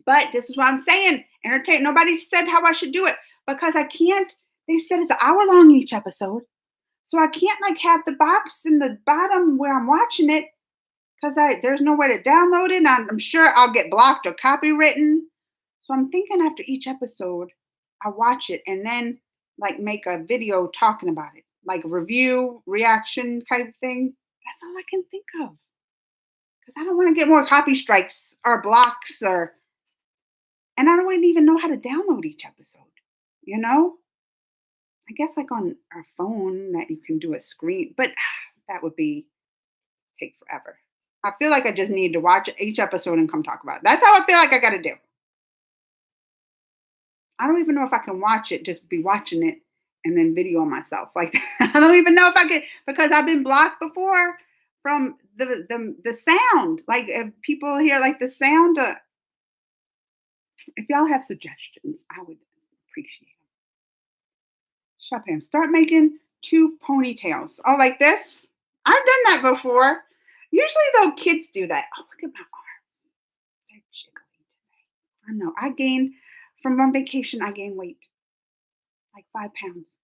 A: But this is what I'm saying. Entertain. Nobody said how I should do it because I can't. They said it's an hour long each episode, so I can't like have the box in the bottom where I'm watching it because there's nowhere to download it. And I'm sure I'll get blocked or copywritten. So I'm thinking after each episode, I watch it and then like make a video talking about it, like a review, reaction type thing. That's all I can think of. Because I don't want to get more copy strikes or blocks and I don't even know how to download each episode, you know? I guess like on our phone that you can do a screen, but that would take forever. I feel like I just need to watch each episode and come talk about it. That's how I feel like I got to do. I don't even know if I can watch it, just be watching it and then video myself. Like I don't even know if I could because I've been blocked before from the sound. Like if people hear like the sound, if y'all have suggestions, I would appreciate it. Shop him. Start making 2 ponytails. Oh, like this? I've done that before. Usually though kids do that. Oh, look at my arms. They're jiggly today. I know. I gained from one vacation, I gained weight. Like 5 pounds.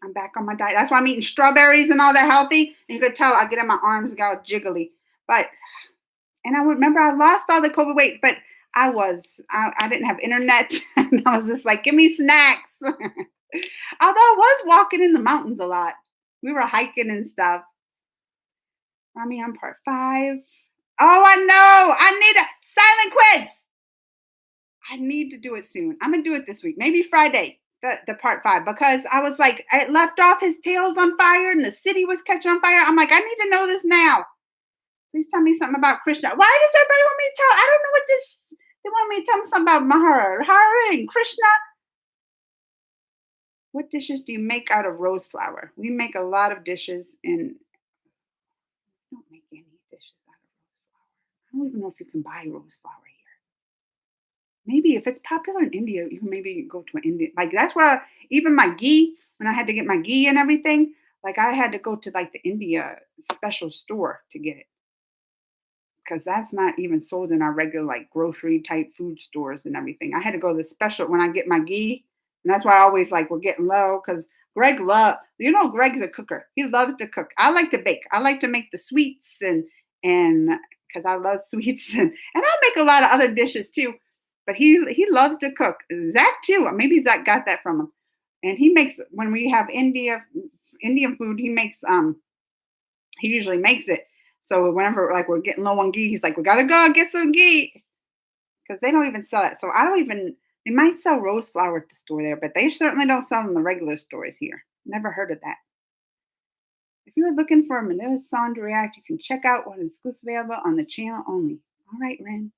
A: I'm back on my diet. That's why I'm eating strawberries and all that healthy. And you could tell I get in my arms and got jiggly. And I remember I lost all the COVID weight, but I didn't have internet. And I was just like, give me snacks. Although I was walking in the mountains a lot. We were hiking and stuff. I'm part 5. Oh, I know. I need a silent quiz. I need to do it soon. I'm going to do it this week. Maybe Friday, the part 5, because I was like, I left off his tail's on fire and the city was catching on fire. I'm like, I need to know this now. Please tell me something about Krishna. Why does everybody want me to tell? I don't know what this. They want me to tell them something about Mahara and Krishna. What dishes do you make out of rose flour? We make a lot of dishes and we don't make any dishes out of rose flour. I don't even know if you can buy rose flour here. Maybe if it's popular in India, you can maybe go to an Indian. Like that's where even my ghee, when I had to get my ghee and everything, Like I had to go to like the India special store to get it because that's not even sold in our regular like grocery type food stores and everything. I had to go to the special when I get my ghee, and that's why I always like we're getting low because Greg's a cooker. He loves to cook. I like to bake. I like to make the sweets and because I love sweets and I'll make a lot of other dishes too. But he loves to cook. Zach too. Maybe Zach got that from him. And he makes when we have Indian food. He usually makes it. So whenever like we're getting low on ghee, he's like, "We gotta go get some ghee," because they don't even sell it. So I don't even. They might sell rose flour at the store there, but they certainly don't sell in the regular stores here. Never heard of that. If you are looking for a Manila song to react, you can check out what is exclusively available on the channel only. All right, Ren.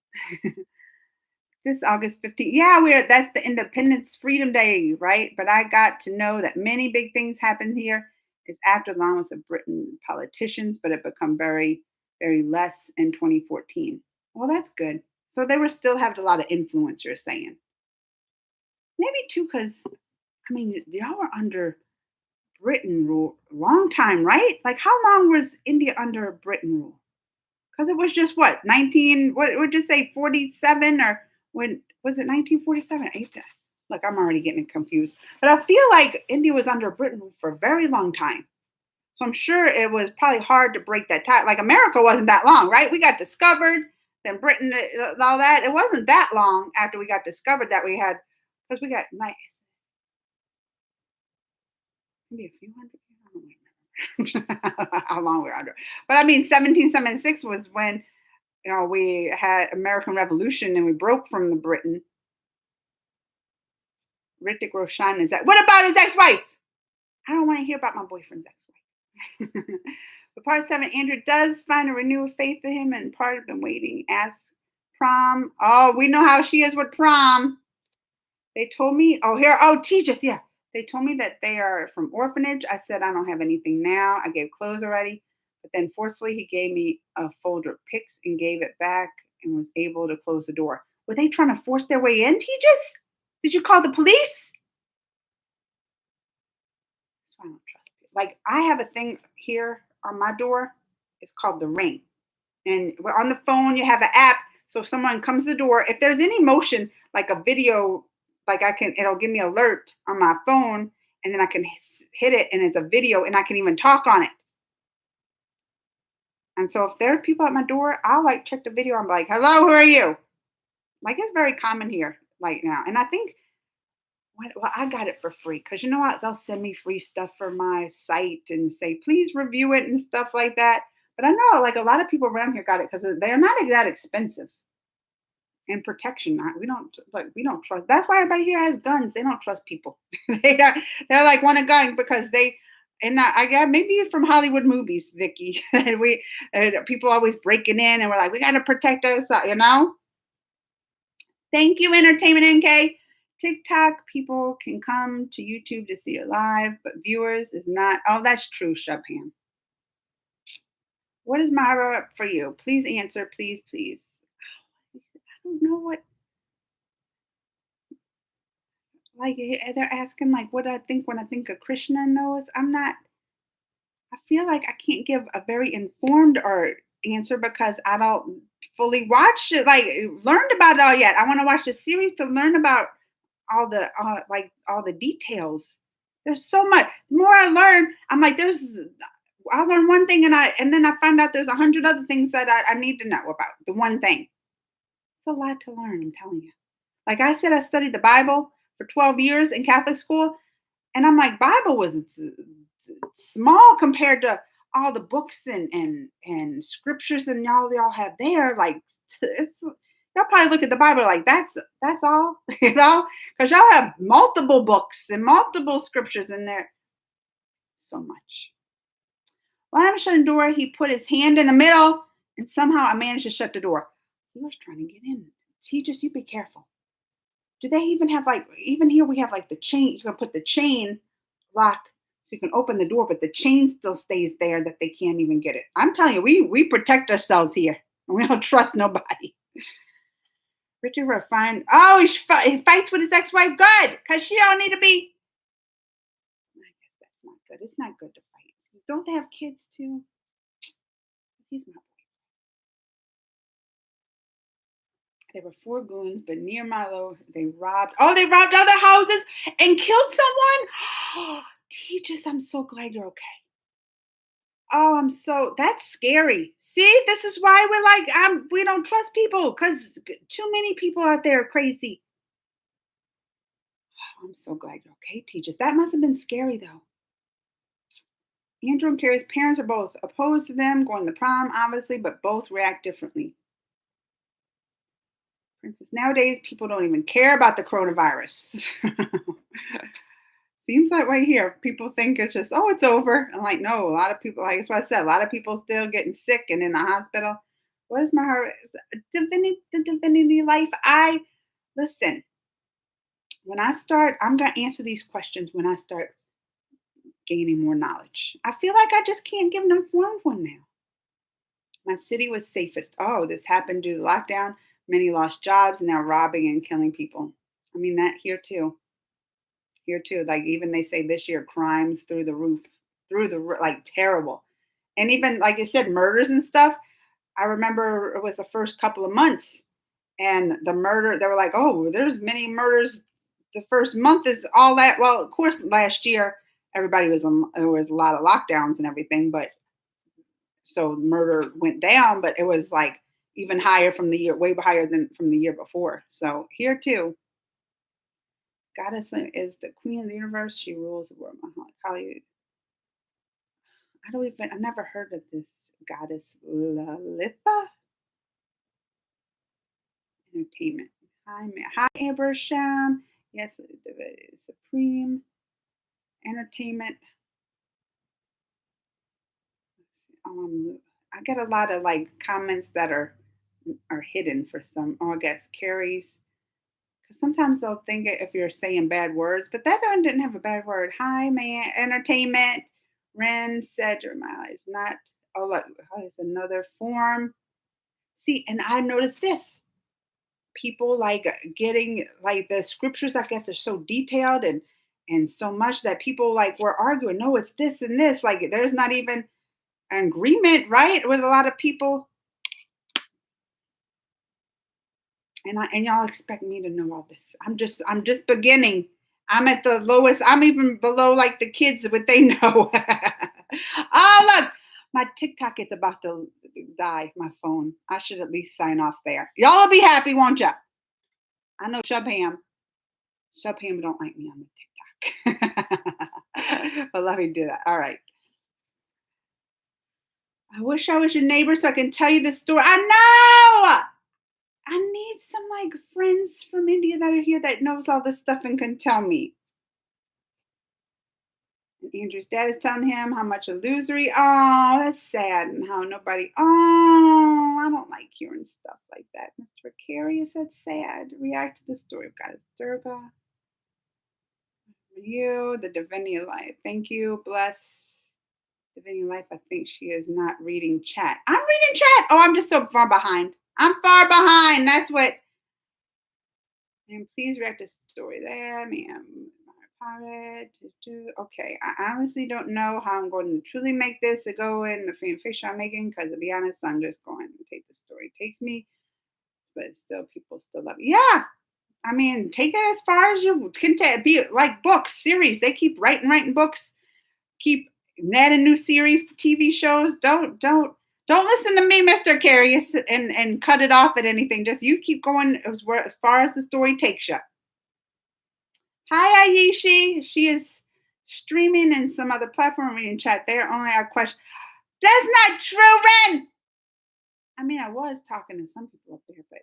A: This August 15th. Yeah, that's the Independence Freedom Day, right? But I got to know that many big things happened here. It's after the loss of Britain politicians, but it become very, very less in 2014. Well, that's good. So they were still having a lot of influence, you're saying. Maybe too, because I mean, y'all were under Britain rule a long time, right? Like how long was India under Britain rule? Because it was just what 19. What would you say 47 or when was it 1947? Look, I'm already getting confused. But I feel like India was under Britain for a very long time. So I'm sure it was probably hard to break that tie. Like America wasn't that long, right? We got discovered, then Britain, all that. It wasn't that long after we got discovered that we had, because we got maybe a few hundred. I don't know how long we were under. But I mean, 1776 was when we had American Revolution and we broke from the Britain. Ritik Roshan is that. What about his ex-wife? I don't want to hear about my boyfriend's ex-wife. But part 7, Andrew does find a renewed faith in him, and part of them waiting. Ask prom. Oh, we know how she is with prom. They told me. Oh, here. Oh, Tejas. Yeah. They told me that they are from orphanage. I said I don't have anything now. I gave clothes already. But then forcefully he gave me a folder of pics and gave it back and was able to close the door. Were they trying to force their way in, Tejas? Did you call the police? I don't trust people. Like I have a thing here on my door. It's called the ring. And on the phone you have an app. So if someone comes to the door, if there's any motion, like a video, like it'll give me an alert on my phone, and then I can hit it, and it's a video, and I can even talk on it. And so if there are people at my door, I'll like check the video. I'm like, "Hello, who are you?" Like it's very common here, like now. And I think, well, I got it for free because you know what? They'll send me free stuff for my site and say, please review it and stuff like that. But I know like a lot of people around here got it because they're not that expensive. And protection, we don't trust. That's why everybody here has guns. They don't trust people. They're like want a gun because they. And I got maybe from Hollywood movies, Vicky. People always breaking in, and we're like, we got to protect us. Thank you, Entertainment NK. TikTok people can come to YouTube to see it live, but viewers is not. Oh, that's true, Shubham. What is Myra for you? Please answer, please, please. I don't know what. Like they're asking, like, what do I think when I think of Krishna knows? I'm not. I feel like I can't give a very informed or answer because I don't fully watch it, like learned about it all yet. I want to watch the series to learn about all the details. There's so much. The more I learn, I'm like, I learn one thing and then I find out there's 100 other things that I need to know about. The one thing. It's a lot to learn, I'm telling you. Like I said, I studied the Bible for 12 years in Catholic school, and I'm like, Bible was small compared to all the books and scriptures and y'all have there. Like y'all probably look at the Bible like that's all, because y'all have multiple books and multiple scriptures in there. So much. While I'm shutting the door, he put his hand in the middle and somehow I managed to shut the door. He was trying to get in. You be careful. Do they even have even here we have like the chain, you can put the chain lock so you can open the door, but the chain still stays there that they can't even get it. I'm telling you, we protect ourselves here. We don't trust nobody. Richard refined. Oh, he fights with his ex-wife. Good, because she don't need to be. I guess that's not good. It's not good to fight. Don't they have kids too? He's my boy. There were 4 goons, but near Milo, they robbed other houses and killed someone. Teachers, I'm so glad you're okay. Oh, that's scary. See, this is why we're like, we don't trust people because too many people out there are crazy. I'm so glad you're okay, teachers. That must have been scary though. Andrew and Carrie's parents are both opposed to them going to prom, obviously, but both react differently. Princess, nowadays people don't even care about the coronavirus. Seems that way here. People think it's just, oh, it's over. I'm like, no, a lot of people, like that's what I said, a lot of people still getting sick and in the hospital. What is my heart? The divinity life. Listen, when I start, I'm going to answer these questions when I start gaining more knowledge. I feel like I just can't give an informed one now. My city was safest. Oh, this happened due to lockdown. Many lost jobs, now robbing and killing people. I mean, that here too. Here too. Like even they say this year, crimes through the roof, like terrible. And even like I said, murders and stuff. I remember it was the first couple of months and the murder, they were like, oh, there's many murders. The first month is all that. Well, of course, last year, everybody there was a lot of lockdowns and everything, but so murder went down, but it was like even higher from the year, way higher than from the year before. So here too, Goddess is the queen of the universe. She rules the world. Kali, I've never heard of this goddess Lalitha. Entertainment. Hi, Abersham. Yes, Supreme Entertainment. I get a lot of like comments that are hidden for some. Oh, I guess Carrie's. Because sometimes they'll think it if you're saying bad words, but that one didn't have a bad word. Hi, man. Entertainment. Ren said Jeremiah is not. Oh, look, it's another form. See, and I noticed this. People like getting like the scriptures, I guess, are so detailed and so much that people like were arguing. No, it's this and this. Like there's not even an agreement, right? With a lot of people. And y'all expect me to know all this. I'm just beginning. I'm at the lowest. I'm even below like the kids what they know. Oh look, my TikTok is about to die. My phone. I should at least sign off there. Y'all will be happy, won't ya? I know Shubham don't like me on the TikTok. But let me do that. All right. I wish I was your neighbor so I can tell you the story. I know. I need some like friends from India that are here that knows all this stuff and can tell me. And Andrew's dad is telling him how much illusory. Oh, that's sad. And how nobody. Oh, I don't like hearing stuff like that. Mr. Vicarious, that's sad. React to the story of Goddess Durga. You, the Divinity Life. Thank you. Bless Divinity Life. I think she is not reading chat. I'm reading chat. Oh, I'm just so far behind. I'm far behind. That's what. And please react to story there, ma'am. Okay, I honestly don't know how I'm going to truly make this to go in the fan fiction I'm making because to be honest, I'm just going to take the story takes me, but still, people still love it. Yeah, I mean, take it as far as you can be like books, series. They keep writing books, keep adding new series to TV shows. Don't listen to me, Mr. Carius, and cut it off at anything. Just you keep going as far as the story takes you. Hi, Aishi. She is streaming in some other platform. We can chat there. Only our question. That's not true, Ren. I mean, I was talking to some people up there, but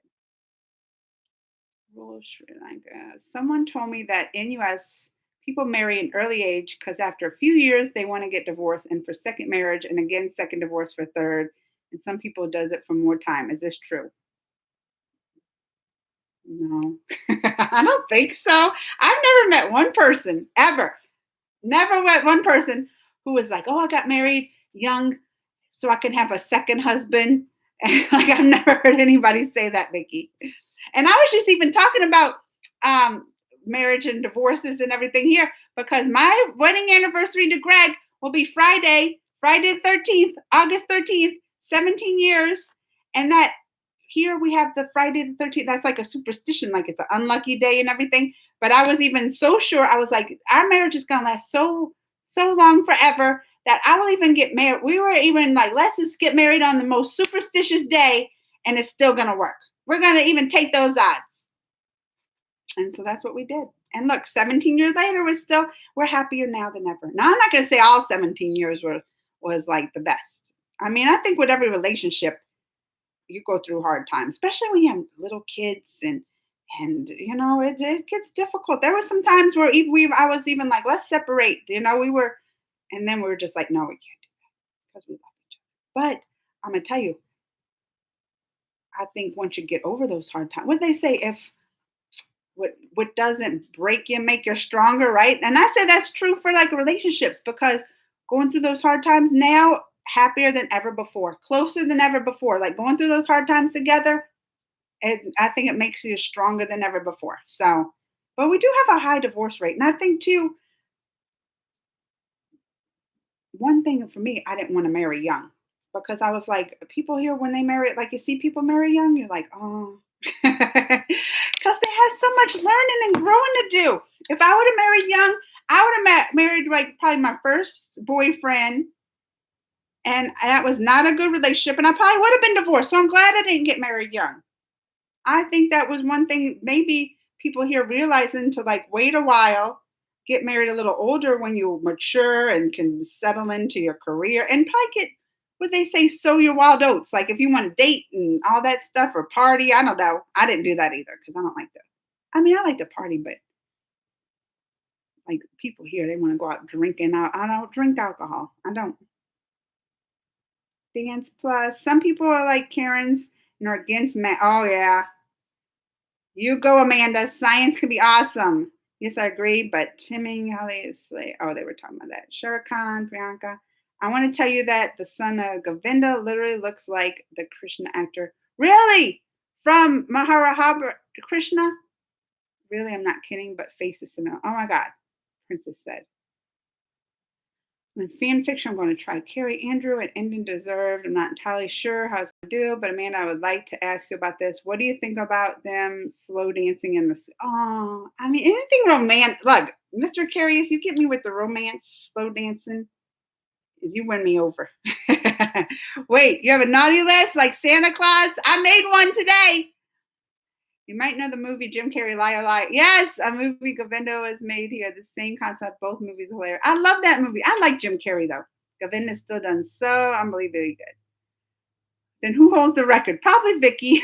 A: rural Sri Lanka. Someone told me that in U.S. people marry an early age because after a few years they want to get divorced, and for second marriage, and again second divorce for third. And some people does it for more time. Is this true? No, I don't think so. I've never met one person ever. Never met one person who was like, "Oh, I got married young, so I can have a second husband." And like I've never heard anybody say that, Vicky. And I was just even talking about marriage and divorces and everything here because my wedding anniversary to Greg will be Friday, Friday the 13th, August 13th, 17 years. And that here we have the Friday the 13th. That's like a superstition, like it's an unlucky day and everything. But I was even so sure. I was like, our marriage is gonna last so long forever that I will even get married. We were even like, let's just get married on the most superstitious day, and it's still gonna work. We're gonna even take those odds. And so that's what we did. And look, 17 years later, we're happier now than ever. Now I'm not gonna say all 17 years was like the best. I mean, I think with every relationship, you go through hard times, especially when you have little kids and it gets difficult. There were some times where I was even like, let's separate. And then we were just like, no, we can't do that because we love each other. But I'm gonna tell you, I think once you get over those hard times, what they say, if what doesn't break you make you stronger, right? And I say that's true for like relationships, because going through those hard times now, happier than ever before, closer than ever before, like going through those hard times together, I think it makes you stronger than ever before. So, but we do have a high divorce rate. And I think too, one thing for me, I didn't want to marry young, because I was like, people here, when they marry, like you see people marry young, you're like, oh, because they have so much learning and growing to do. If I would have married young, I would have married like probably my first boyfriend, and that was not a good relationship, and I probably would have been divorced. So I'm glad I didn't get married young. I think that was one thing maybe people here realizing, to like wait a while, get married a little older when you mature and can settle into your career, and probably get what they say, sow your wild oats. Like if you want to date and all that stuff or party, I don't know. I didn't do that either because I don't like that. I mean, I like to party, but like people here, they want to go out drinking. I don't drink alcohol. I don't. Dance plus. Some people are like Karen's and are against men. Oh yeah, you go, Amanda. Science can be awesome. Yes, I agree. But Timming, Holly is like, oh, they were talking about that. Shah Khan, Priyanka. I want to tell you that the son of Govinda literally looks like the Krishna actor. Really? From Maharabha Krishna? Really, I'm not kidding, but face is similar. Oh my God, Princess said. In fan fiction, I'm going to try Carrie Andrew and Ending Deserved. I'm not entirely sure how it's going to do, but Amanda, I would like to ask you about this. What do you think about them slow dancing in the? Oh, I mean, anything romantic. Look, Mr. Curious, you get me with the romance, slow dancing. You win me over. Wait, you have a naughty list like Santa Claus? I made one today. You might know the movie Jim Carrey, Liar Liar. Yes, a movie Govinda is made here. The same concept. Both movies are hilarious. I love that movie. I like Jim Carrey though. Govinda's still done so unbelievably good. Then who holds the record? Probably Vicky.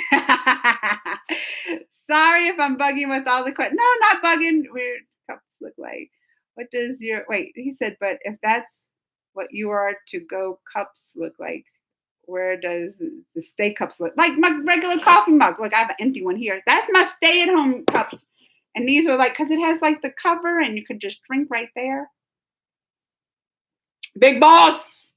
A: Sorry if I'm bugging with all the questions. No, not bugging. Weird cups look like. What does your wait? He said, but if that's what you are to go, cups look like. Where does the stay cups look? Like my regular coffee mug. Look, I have an empty one here. That's my stay-at-home cups. And these are like, because it has like the cover and you could just drink right there. Big Boss.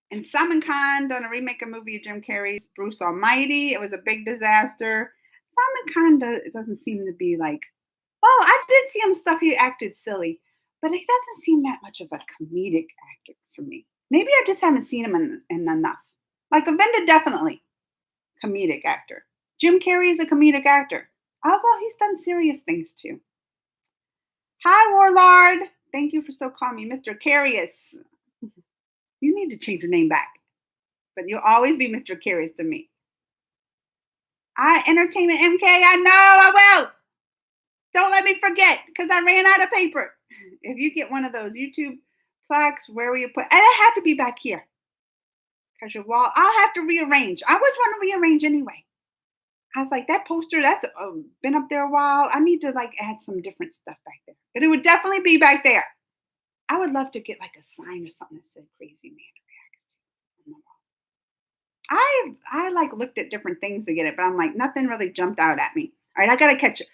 A: And Salman Khan done a remake of movie of Jim Carrey's Bruce Almighty. It was a big disaster. Salman Khan doesn't seem to be like, well, I did see him stuff. He acted silly, but he doesn't seem that much of a comedic actor for me. Maybe I just haven't seen him in enough. Like Govinda, definitely comedic actor. Jim Carrey is a comedic actor, although he's done serious things too. Hi, Warlord. Thank you for still calling me Mr. Curious. You need to change your name back, but you'll always be Mr. Curious to me. Entertainment MK. I know I will. Don't let me forget because I ran out of paper. If you get one of those YouTube plaques, where will you put? And it had to be back here. Because your wall, I'll have to rearrange. I was want to rearrange anyway. I was like, that poster, that's been up there a while. I need to like add some different stuff back there. But it would definitely be back there. I would love to get like a sign or something that said Crazy Man Reacts. I like looked at different things to get it, but I'm like, nothing really jumped out at me. All right, I got to catch it.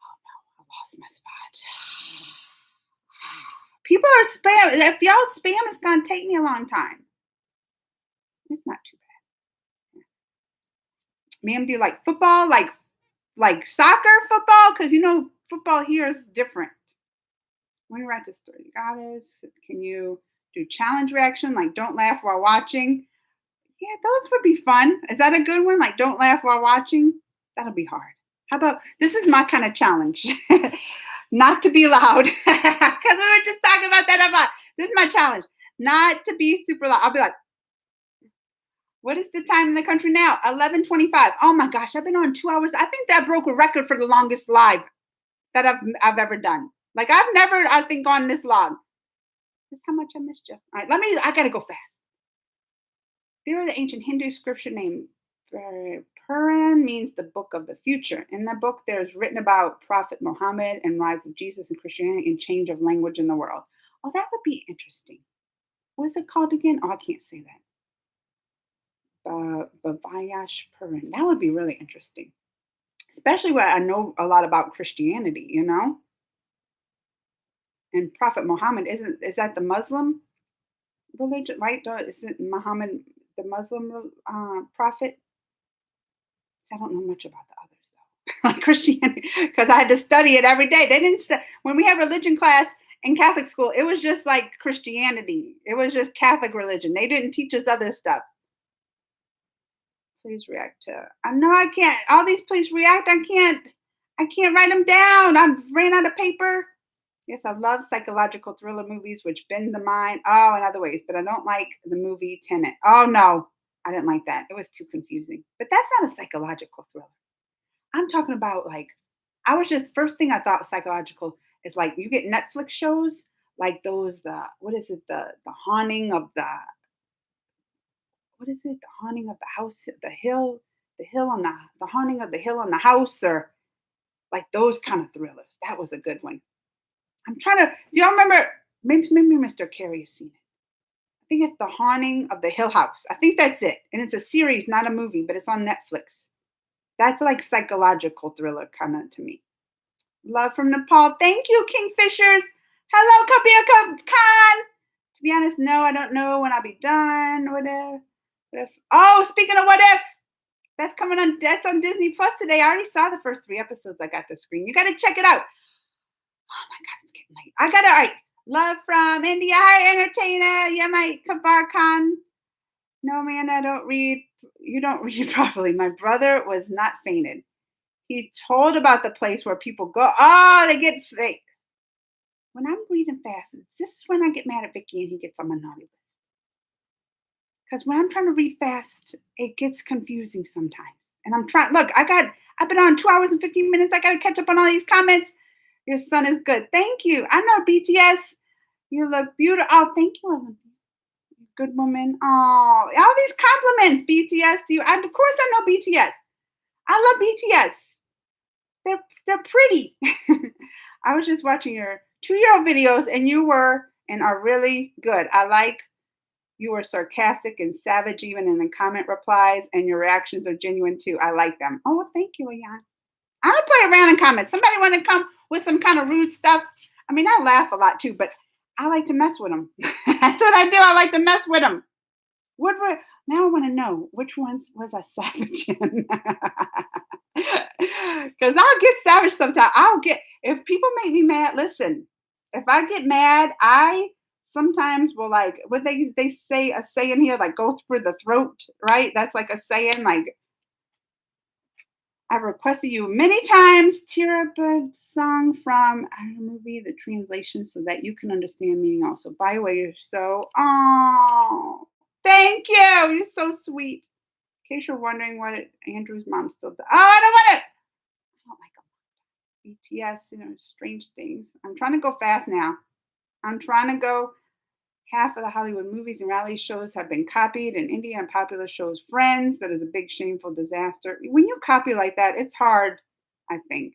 A: Oh no, I lost my spot. People are spam. If y'all spam, it's going to take me a long time. It's not too bad. Ma'am, do you like football? Like soccer football? Because football here is different. When you're at the store, Goddess, can you Do challenge reaction, like don't laugh while watching. Yeah, those would be fun. Is that a good one? Like don't laugh while watching? That'll be hard. How about this is my kind of challenge. Not to be loud. Because we were just talking about that. I'm like, this is my challenge. Not to be super loud. I'll be like, what is the time in the country now? 11:25. Oh my gosh, I've been on 2 hours. I think that broke a record for the longest live that I've ever done. Like I've never, I think, gone this long. That's how much I missed you. All right, I gotta go fast. There is an ancient Hindu scripture named Puran means the book of the future. In the book, there's written about Prophet Muhammad and rise of Jesus and Christianity and change of language in the world. Oh, that would be interesting. What is it called again? Oh, I can't say that. Bavayash Puran. That would be really interesting. Especially where I know a lot about Christianity, you know? And Prophet Muhammad is that the Muslim religion, right? Is it Muhammad the Muslim prophet? I don't know much about the others though, like Christianity, because I had to study it every day. They didn't when we had religion class in Catholic school. It was just like Christianity. It was just Catholic religion. They didn't teach us other stuff. Please react to. I know I can't. All these please react. I can't. I can't write them down. I ran out of paper. Yes, I love psychological thriller movies which bend the mind. Oh, in other ways, but I don't like the movie Tenet. Oh no, I didn't like that. It was too confusing. But that's not a psychological thriller. I'm talking about like I was just first thing I thought was psychological is like you get Netflix shows like those the what is it the haunting of the what is it the haunting of the house the hill on the haunting of the hill on the house or like those kind of thrillers. That was a good one. I'm trying to. Do y'all remember? Maybe Mr. Carey has seen it. I think it's The Haunting of the Hill House. I think that's it, and it's a series, not a movie, but it's on Netflix. That's like psychological thriller kind of to me. Love from Nepal. Thank you, Kingfishers. Hello, Kabir Khan. To be honest, no, I don't know when I'll be done. What if? What if? Oh, speaking of what if, that's coming on. That's on Disney Plus today. I already saw the first 3 episodes. I got the screen. You got to check it out. Oh my God, it's getting late. I got it. All right. Love from India. Hi, entertainer. Yeah, my Kabar Khan. No, man, I don't read. You don't read properly. My brother was not fainted. He told about the place where people go. Oh, they get fake. When I'm reading fast, this is when I get mad at Vicky and he gets on my naughty list. Because when I'm trying to read fast, it gets confusing sometimes. And I'm trying. Look, I've been on 2 hours and 15 minutes. I got to catch up on all these comments. Your son is good. Thank you. I know BTS. You look beautiful. Oh, thank you. Good woman. Oh, all these compliments, BTS. Do you? Of course, I know BTS. I love BTS. They're pretty. I was just watching your 2-year-old videos, and you were and are really good. I like you were sarcastic and savage even in the comment replies, and your reactions are genuine too. I like them. Oh, well, thank you, Ayan. I don't play around in comments. Somebody want to come with some kind of rude stuff. I mean, I laugh a lot too, but I like to mess with them. That's what I do. I like to mess with them. Now I want to know which ones was I savage in? Because I'll get savage sometimes. If people make me mad, listen, if I get mad, I sometimes will like, what they say, a saying here, like go through the throat, right? That's like a saying, like, I've requested you many times, Tirabud song from a movie, the translation, so that you can understand meaning also. By the way, you're so, oh, thank you. You're so sweet. In case you're wondering what Andrew's mom still does. Oh, I don't want it. I don't like them. BTS, strange things. I'm trying to go fast now. I'm trying to go. Half of the Hollywood movies and reality shows have been copied in India and popular shows Friends, but it's a big shameful disaster. When you copy like that, it's hard, I think.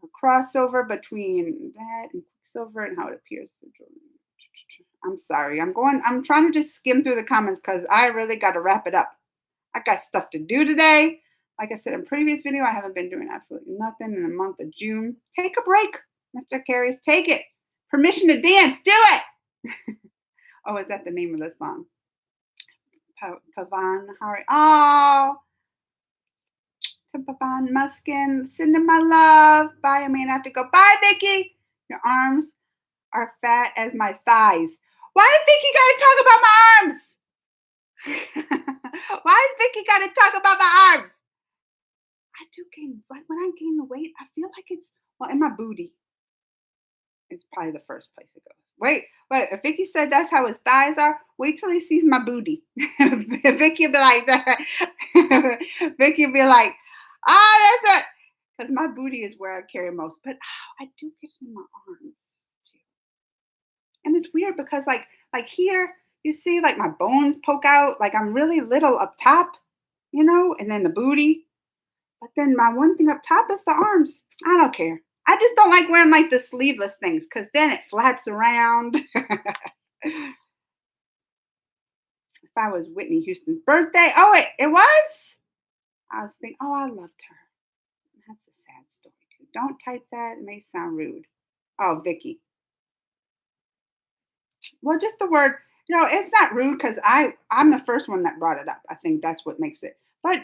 A: A crossover between that and Quicksilver and how it appears. I'm sorry. I'm trying to just skim through the comments because I really got to wrap it up. I got stuff to do today. Like I said in previous video, I haven't been doing absolutely nothing in the month of June. Take a break, Mr. Carries. Take it. Permission to dance. Do it. Oh, is that the name of the song? Pavan Hari. Oh, to Pavan Muskin. Sending my love. Bye. I may have to go. Bye, Vicky. Your arms are fat as my thighs. Why is Vicky got to talk about my arms? Why is Vicky got to talk about my arms? I do gain, like when I gain the weight, I feel like it's, well, in my booty is probably the first place it goes. Wait, if Vicky said that's how his thighs are, wait till he sees my booty. Vicky will be like that. Vicky will be like, ah, that's it. Because my booty is where I carry most. But I do get it in my arms too. And it's weird because like here, you see like my bones poke out, like I'm really little up top, and then the booty. But then my one thing up top is the arms. I don't care. I just don't like wearing like the sleeveless things because then it flaps around. If I was Whitney Houston's birthday, oh, it was? I was thinking, oh, I loved her. That's a sad story too. Don't type that. It may sound rude. Oh, Vicky. Well, just the word, it's not rude because I'm the first one that brought it up. I think that's what makes it. But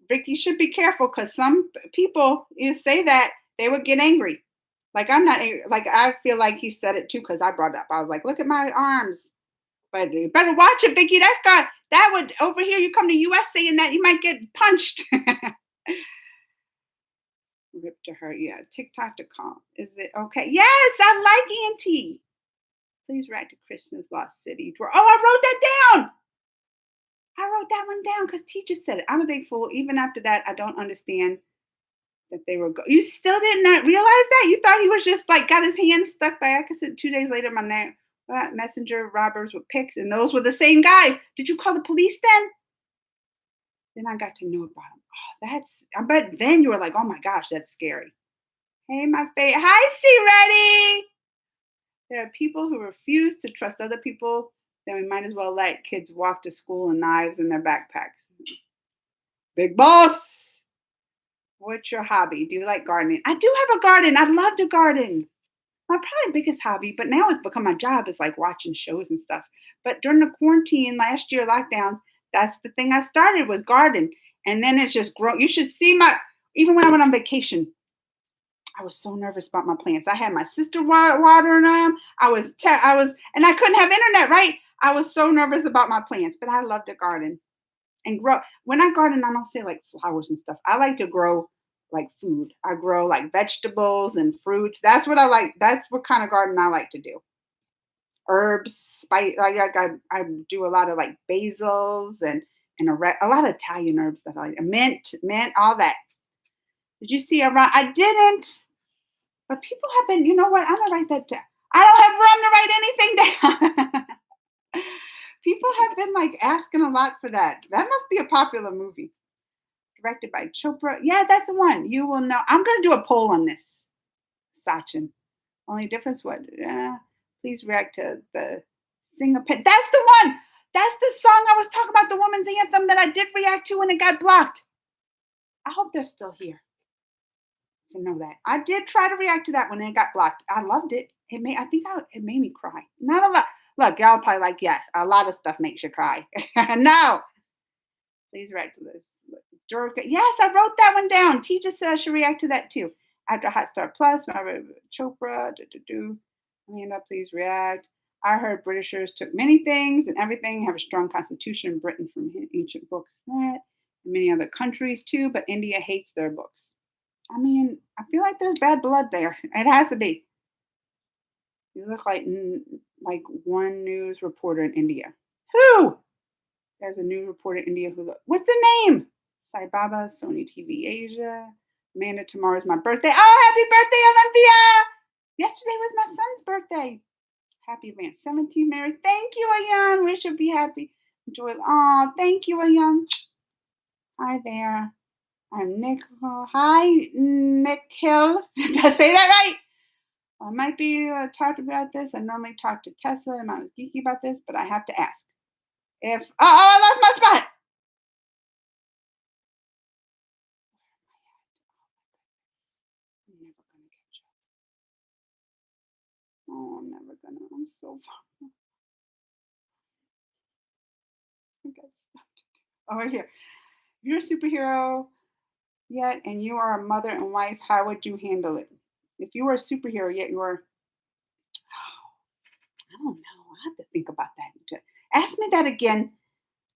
A: Vicky should be careful because some people you say that they would get angry. Like I'm not angry. Like I feel like he said it too because I brought it up. I was like, look at my arms. But you better watch it, Vicky. That would over here. You come to US saying that you might get punched. Rip to her, yeah. TikTok.com. Is it okay? Yes, I like Auntie. Please write to Kristen's Lost City. Oh, I wrote that down. I wrote that one down because teacher said it. I'm a big fool. Even after that, I don't understand that they were. You still did not realize that? You thought he was just like got his hand stuck by accident. 2 days later, my messenger robbers with pics, and those were the same guys. Did you call the police then? Then I got to know about him. Oh, I bet then you were like, oh my gosh, that's scary. Hey, my face. Hi, C Ready. There are people who refuse to trust other people, then we might as well let kids walk to school with knives in their backpacks. Big boss. What's your hobby? Do you like gardening? I do have a garden. I love to garden. My probably biggest hobby, but now it's become my job is like watching shows and stuff. But during the quarantine last year lockdowns, that's the thing I started was garden. And then it's just grown. You should see even when I went on vacation, I was so nervous about my plants. I had my sister watering them. And I couldn't have internet, right? I was so nervous about my plants, but I love to garden and grow. When I garden, I don't say like flowers and stuff. I like to grow like food. I grow like vegetables and fruits. That's what I like. That's what kind of garden I like to do. Herbs, spice. I do a lot of like basils and a lot of Italian herbs that I like. Mint, all that. Did you see around? I didn't. But people have been, you know what? I'm gonna write that down. I don't have room to write anything down. People have been like asking a lot for that. That must be a popular movie. Directed by Chopra. Yeah, that's the one. You will know. I'm gonna do a poll on this. Sachin. Only difference what? Please react to the Sing a Pit. That's the one. That's the song I was talking about, the woman's anthem that I did react to when it got blocked. I hope they're still here to know that. I did try to react to that when it got blocked. I loved it. It made me cry. Not a lot. Look, y'all probably like, yeah, a lot of stuff makes you cry. No. Please react to this. Durga. Yes, I wrote that one down. T just said I should react to that too. After Hotstar Plus, Chopra, Amanda, please react. I heard Britishers took many things and everything, have a strong constitution in Britain from ancient books. That and many other countries too, but India hates their books. I mean, I feel like there's bad blood there. It has to be. You look like one news reporter in India. Who? There's a news reporter in India who look. What's the name? Sai Baba, Sony TV Asia. Amanda, tomorrow's my birthday. Oh, happy birthday, Olympia! Yesterday was my son's birthday. Happy advance 17 married. Thank you, Ayan. We should be happy. Enjoy. Oh, thank you, Ayan. Hi there. I'm Nicole. Hi, Nikhil. Did I say that right? I might be talked about this. I normally talk to Tessa and I was geeky about this, but I have to ask. I lost my spot. I'm never gonna catch up. Oh, I'm never gonna. I'm so far. I got stuff to do. Over here. If you're a superhero yet and you are a mother and wife, how would you handle it? If you were a superhero yet you were, I don't know. have to think about that. Ask me that again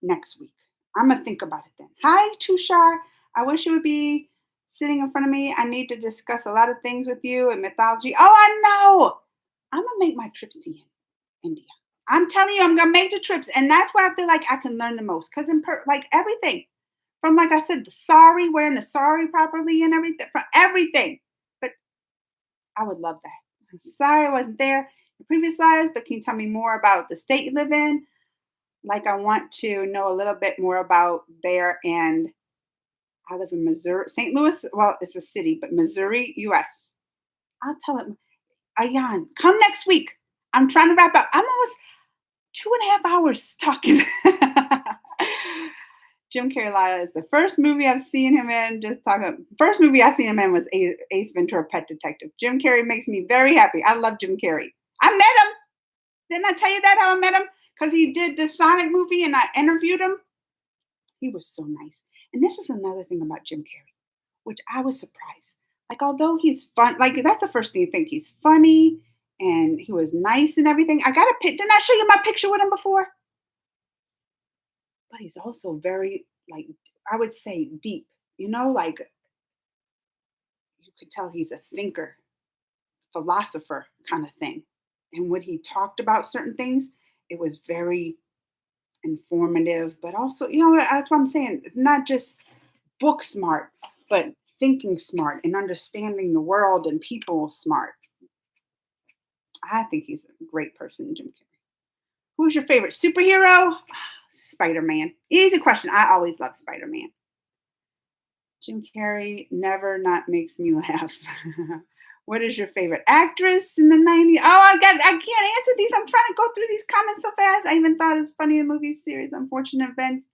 A: next week. I'm gonna think about it then. Hi, Tushar. I wish you would be sitting in front of me. I need to discuss a lot of things with you and mythology. Oh, I know. I'm gonna make my trips to India. I'm telling you, I'm gonna make the trips, and that's where I feel like I can learn the most. Cause like everything, from like I said, the sari, wearing the sari properly and everything, from everything. But I would love that. Sorry I wasn't there in previous lives, but can you tell me more about the state you live in? Like I want to know a little bit more about there. And I live in Missouri, St. Louis. Well, it's a city, but Missouri, US. I'll tell it. Ayan, come next week. I'm trying to wrap up. I'm almost 2.5 hours talking. Jim Carrey Lila is the first movie I've seen him in. Just talking. First movie I seen him in was Ace Ventura: Pet Detective. Jim Carrey makes me very happy. I love Jim Carrey. I met him. Didn't I tell you that how I met him? Because he did the Sonic movie and I interviewed him. He was so nice. And this is another thing about Jim Carrey, which I was surprised. Like, although he's fun, like that's the first thing you think. He's funny and he was nice and everything. I got a pic. Didn't I show you my picture with him before? But he's also very, like, I would say deep, like you could tell he's a thinker, philosopher kind of thing. And when he talked about certain things, it was very informative, but also, that's what I'm saying. Not just book smart, but thinking smart and understanding the world and people smart. I think he's a great person, Jim Carrey. Who's your favorite superhero? Spider-Man. Easy question. I always love Spider-Man. Jim Carrey never not makes me laugh. What is your favorite actress in the 90s? Oh, I can't answer these. I'm trying to go through these comments so fast. I even thought it's funny, the movie series, Unfortunate Events.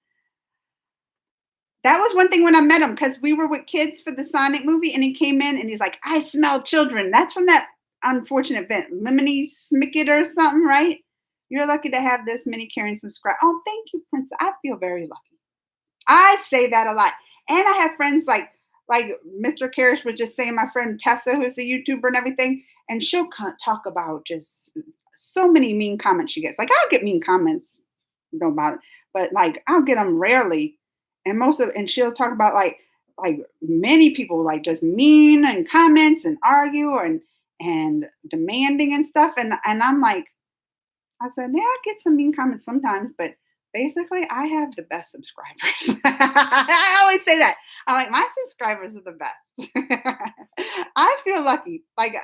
A: That was one thing when I met him, because we were with kids for the Sonic movie, and he came in and he's like, I smell children. That's from that Unfortunate Event. Lemony Snicket or something, right? You're lucky to have this many caring subscribers. Oh, thank you, Prince. I feel very lucky. I say that a lot. And I have friends like Mr. Karrash was just saying, my friend Tessa, who's a YouTuber and everything, and she'll talk about just so many mean comments she gets. Like, I'll get mean comments, don't bother, but like I'll get them rarely, and she'll talk about like many people like just mean and comments and argue and demanding and stuff, and I'm like, I said, yeah, I get some mean comments sometimes, but basically, I have the best subscribers. I always say that. I'm like, my subscribers are the best. I feel lucky. Like,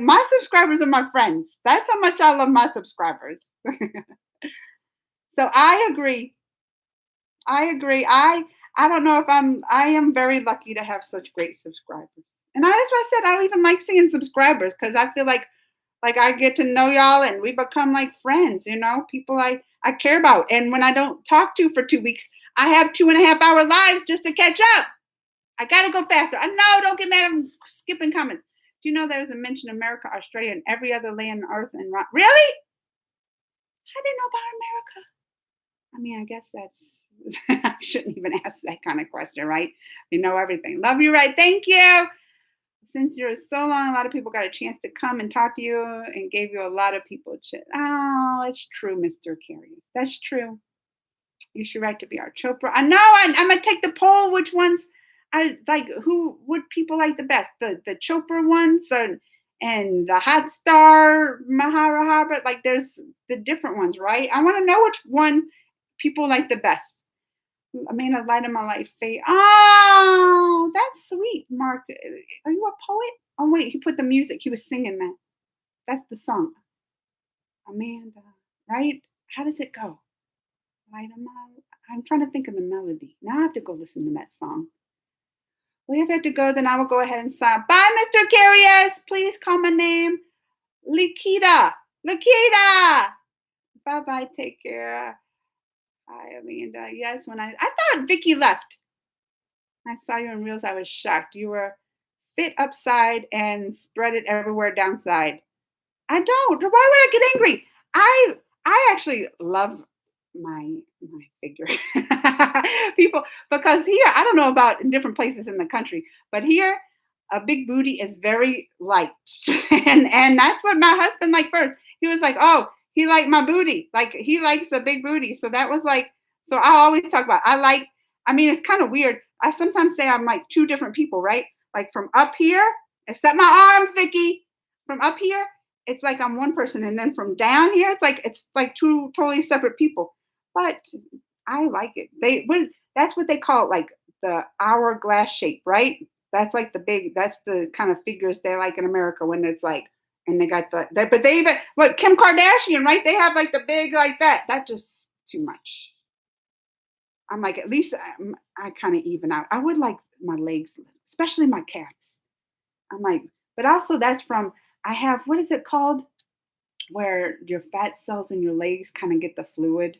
A: my subscribers are my friends. That's how much I love my subscribers. So I agree. I don't know if I am very lucky to have such great subscribers. And that's why I said I don't even like seeing subscribers, because I feel like I get to know y'all and we become like friends, people I care about. And when I don't talk to for 2 weeks, I have 2.5 hour lives just to catch up. I got to go faster. I know, don't get mad. I'm skipping comments. Do you know there's a mention of America, Australia, and every other land on earth? And really? I didn't know about America. I mean, I guess that's, I shouldn't even ask that kind of question, right? You know everything. Love you, right? Thank you. Since you're so long, a lot of people got a chance to come and talk to you and gave you a lot of people shit. Oh, it's true, Mr. Carey. That's true. You should write to be our Chopra. I know. I'm gonna take the poll. Which ones I like? Who would people like the best? The Chopra ones and the Hot Star Maharahabra. Like, there's the different ones, right? I want to know which one people like the best. I mean, a light of my life, Faye. Oh, that's sweet, Mark. Are you a poet? Oh, wait, he put the music. He was singing that. That's the song. Amanda, right? How does it go? Light of my, I'm trying to think of the melody. Now I have to go listen to that song. Well, if I have to go, then I will go ahead and sign. Bye, Mr. Curious. Please call my name. Lakita. Bye-bye. Take care. Hi, Amanda. Yes, when I thought Vicky left. I saw you in Reels. I was shocked. You were fit upside and spread it everywhere downside. I don't. Why would I get angry? I actually love my figure. People, because here, I don't know about in different places in the country, but here a big booty is very liked. and that's what my husband liked first. He was like, oh, He liked my booty. Like he likes a big booty. So that was like, so I always talk about I mean, it's kind of weird. I sometimes say I'm like two different people, right? Like from up here, except my arm, Vicky, from up here, it's like I'm one person. And then from down here, it's like two totally separate people. But I like it. That's what they call it, like the hourglass shape, right? That's the kind of figures they like in America when it's like, and they got but they even, what, Kim Kardashian, right? They have like the big like that. That's just too much. I'm like, at least I kind of even out. I would like my legs, especially my calves. I'm like, but also that's from, I have, what is it called? Where your fat cells in your legs kind of get the fluid.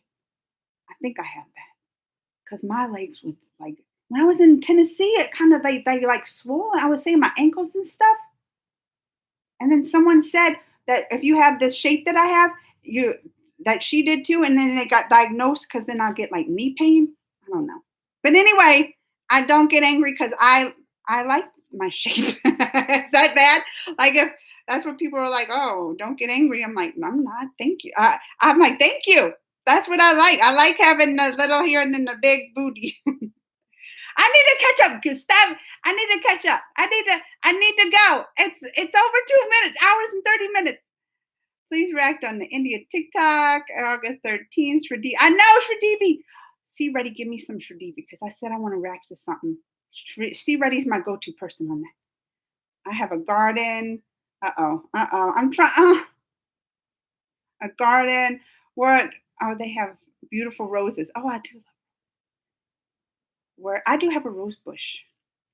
A: I think I have that because my legs would like, when I was in Tennessee, it kind of like, they like swole. I was saying my ankles and stuff. And then someone said that if you have this shape that I have, you that she did too, and then it got diagnosed because then I'll get like knee pain. I don't know. But anyway, I don't get angry because I like my shape. Is that bad? Like if that's what people are like, oh, don't get angry. I'm like, I'm not. Thank you. I'm like, thank you. That's what I like. I like having the little here and then the big booty. I need to catch up, Gustav. I need to catch up. I need to go. It's over 2 minutes, hours and 30 minutes. Please react on the India TikTok, August 13th. Shridevi. I know Shridevi. C Ready, give me some Shridevi because I said I want to react to something. C Ready's my go-to person on that. I have a garden. I'm trying. A garden. What? Oh, they have beautiful roses. Oh, I do. Where I do have a rose bush.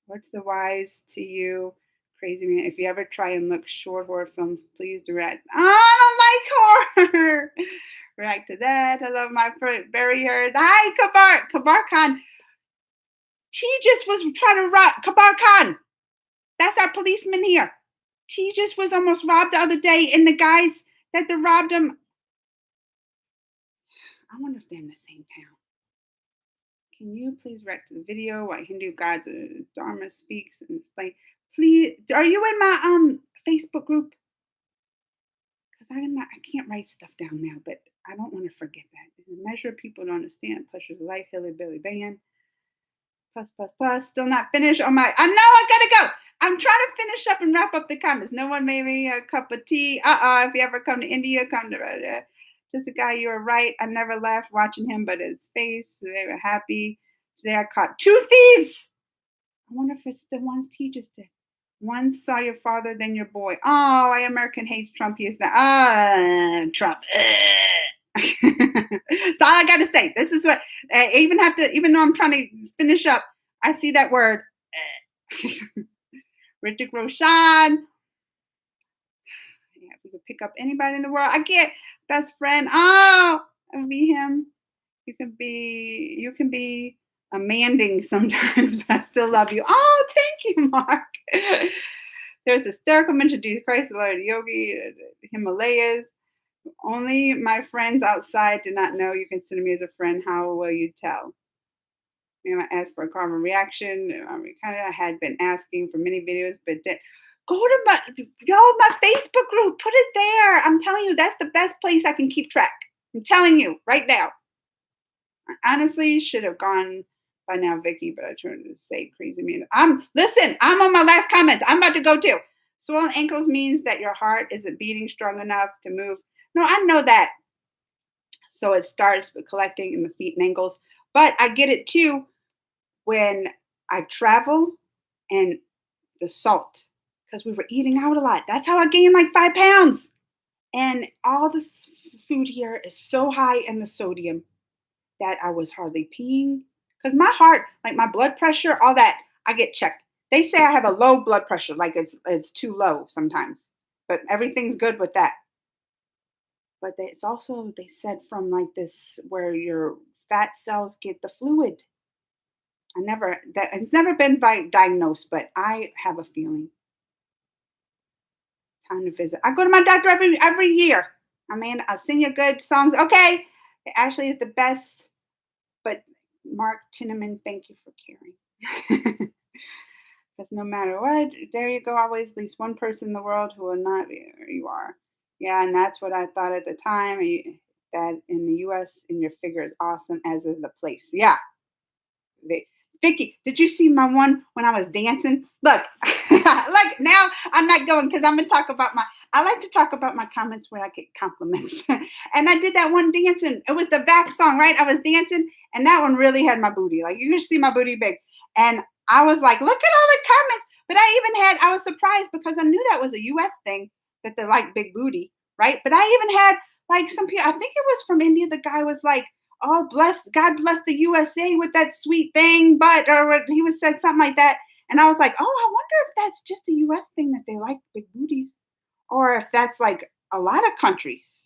A: What's the wise to you, crazy man? If you ever try and look short horror films, please direct. Oh, I don't like horror. React to that. I love my barrier. Hi, Kabar. Kabar Khan. He just was trying to rob Kabar Khan. That's our policeman here. He just was almost robbed the other day, and the guys that robbed him. I wonder if they're in the same town. Can you please react to the video? What Hindu gods Dharma speaks and explain? Please, are you in my Facebook group? Because I can't write stuff down now, but I don't want to forget that. The measure people don't understand. Pleasure of life, Hilly Billy Band. Plus. Still not finished. Oh my! I know I gotta go. I'm trying to finish up and wrap up the comments. No one made me a cup of tea. If you ever come to India, come to. Just a guy, you were right. I never laughed watching him, but his face, they were happy. Today I caught two thieves. I wonder if it's the ones he just did. One saw your father, then your boy. Oh, why American hates Trump. He is the Trump. That's all I got to say. This is what I even have to, even though I'm trying to finish up, I see that word. Hrithik Roshan. Yeah, if we could pick up anybody in the world, I get best friend. Oh, it would be him. You can be amanding sometimes, but I still love you. Oh, thank you, Mark. There's hysterical mention Jesus Christ, the Lord Yogi, Himalayas. Only my friends outside do not know you consider me as a friend. How will you tell? I asked for a karma reaction. I had been asking for many videos, but go to my Facebook group. Put it there. I'm telling you, that's the best place I can keep track. I'm telling you right now. I honestly should have gone by now, Vicky, but I tried to say crazy man. I'm on my last comments. I'm about to go too. Swollen ankles means that your heart isn't beating strong enough to move. No, I know that. So it starts with collecting in the feet and ankles. But I get it too when I travel and the salt, because we were eating out a lot. That's how I gained like 5 pounds. And all the food here is so high in the sodium that I was hardly peeing. Because my heart, like my blood pressure, all that, I get checked. They say I have a low blood pressure, like it's too low sometimes. But everything's good with that. But it's also, they said, from like this where your fat cells get the fluid. It's never been diagnosed, but I have a feeling. Time to visit. I go to my doctor every year. I mean, I'll sing you good songs. Okay, it actually is the best. But Mark Tinneman, thank you for caring. Because no matter what, there you go. Always at least one person in the world who will not be where you are. Yeah, and that's what I thought at the time. That in the U.S. and your figure is awesome, as is the place. Yeah, they, Vicky, did you see my one when I was dancing? Look, like now I'm not going because I'm gonna talk about my. I like to talk about my comments where I get compliments, and I did that one dancing. It was the back song, right? I was dancing, and that one really had my booty. Like you can see my booty big, and I was like, look at all the comments. But I was surprised because I knew that was a U.S. thing that they like big booty, right? But I even had like some people. I think it was from India. The guy was like, oh bless God bless the USA with that sweet thing, but or what he was said something like that. And I was like, oh, I wonder if that's just a US thing that they like big booties, or if that's like a lot of countries.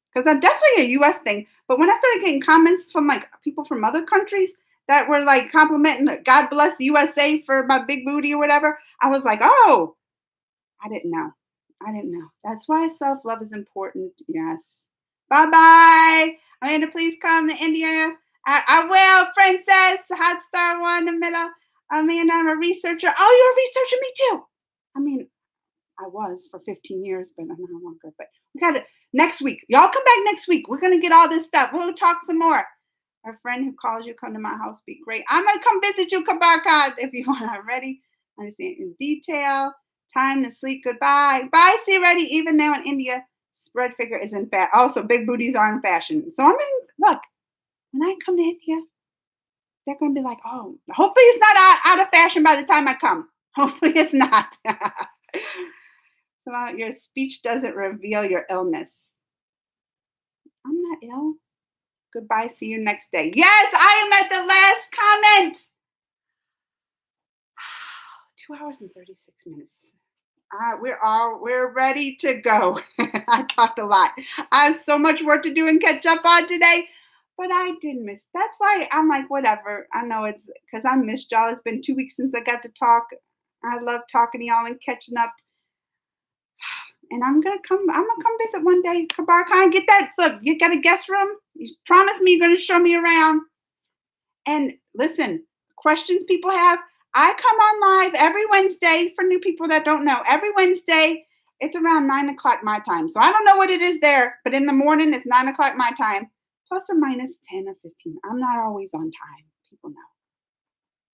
A: Because that's definitely a US thing. But when I started getting comments from like people from other countries that were like complimenting God bless the USA for my big booty or whatever, I was like, oh, I didn't know. I didn't know. That's why self love is important. Yes. Bye bye. Amanda, please come to India. I will, Princess. Hot Star One in the middle. Amanda, I'm a researcher. Oh, you're a researcher, me too. I mean, I was for 15 years, but I'm no longer. But we got it next week. Y'all come back next week. We're gonna get all this stuff. We'll talk some more. Our friend who calls you, come to my house, be great. I'm gonna come visit you, Kabarkad, if you want. I'm ready. Understand in detail. Time to sleep. Goodbye. Bye. See you ready. Even now in India, spread figure is in fashion. Also, big booties are in fashion. So I'm in. Look, when I come to India, they're gonna be like, oh, hopefully it's not out of fashion by the time I come. Hopefully it's not. Well, your speech doesn't reveal your illness. I'm not ill. Goodbye. See you next day. Yes, I am at the last comment. 2 hours and 36 minutes. We're ready to go. I talked a lot. I have so much work to do and catch up on today, but I didn't miss. That's why I'm like, whatever. I know it's because I missed y'all. It's been 2 weeks since I got to talk. I love talking to y'all and catching up. And I'm gonna come. I'm gonna come visit one day. Kabar Khan, get that. Look, you got a guest room. You promise me you're gonna show me around. And listen, questions people have. I come on live every Wednesday for new people that don't know. Every Wednesday, it's around 9 o'clock my time. So I don't know what it is there, but in the morning it's 9 o'clock my time, plus or minus 10 or 15. I'm not always on time. People know.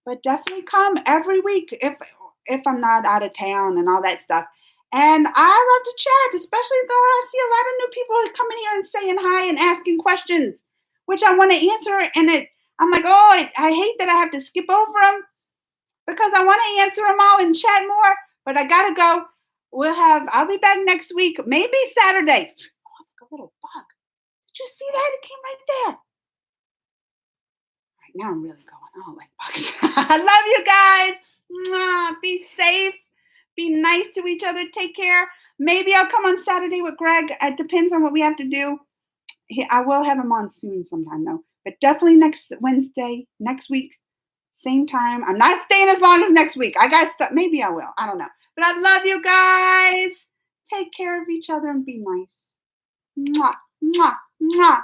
A: But definitely come every week if I'm not out of town and all that stuff. And I love to chat, especially though I see a lot of new people coming here and saying hi and asking questions, which I want to answer. And I'm like, oh, I hate that I have to skip over them because I want to answer them all and chat more. But I gotta go. I'll be back next week, maybe Saturday. Oh, look, a little bug. Did you see that? It came right there. Right now I'm really going. I don't like bugs. I love you guys. Mwah. Be safe. Be nice to each other. Take care. Maybe I'll come on Saturday with Greg. It depends on what we have to do. I will have him on soon sometime though. But definitely next Wednesday, next week, same time. I'm not staying as long as next week. I got stuff. Maybe I will. I don't know. But I love you guys. Take care of each other and be nice. Mwah, mwah, mwah.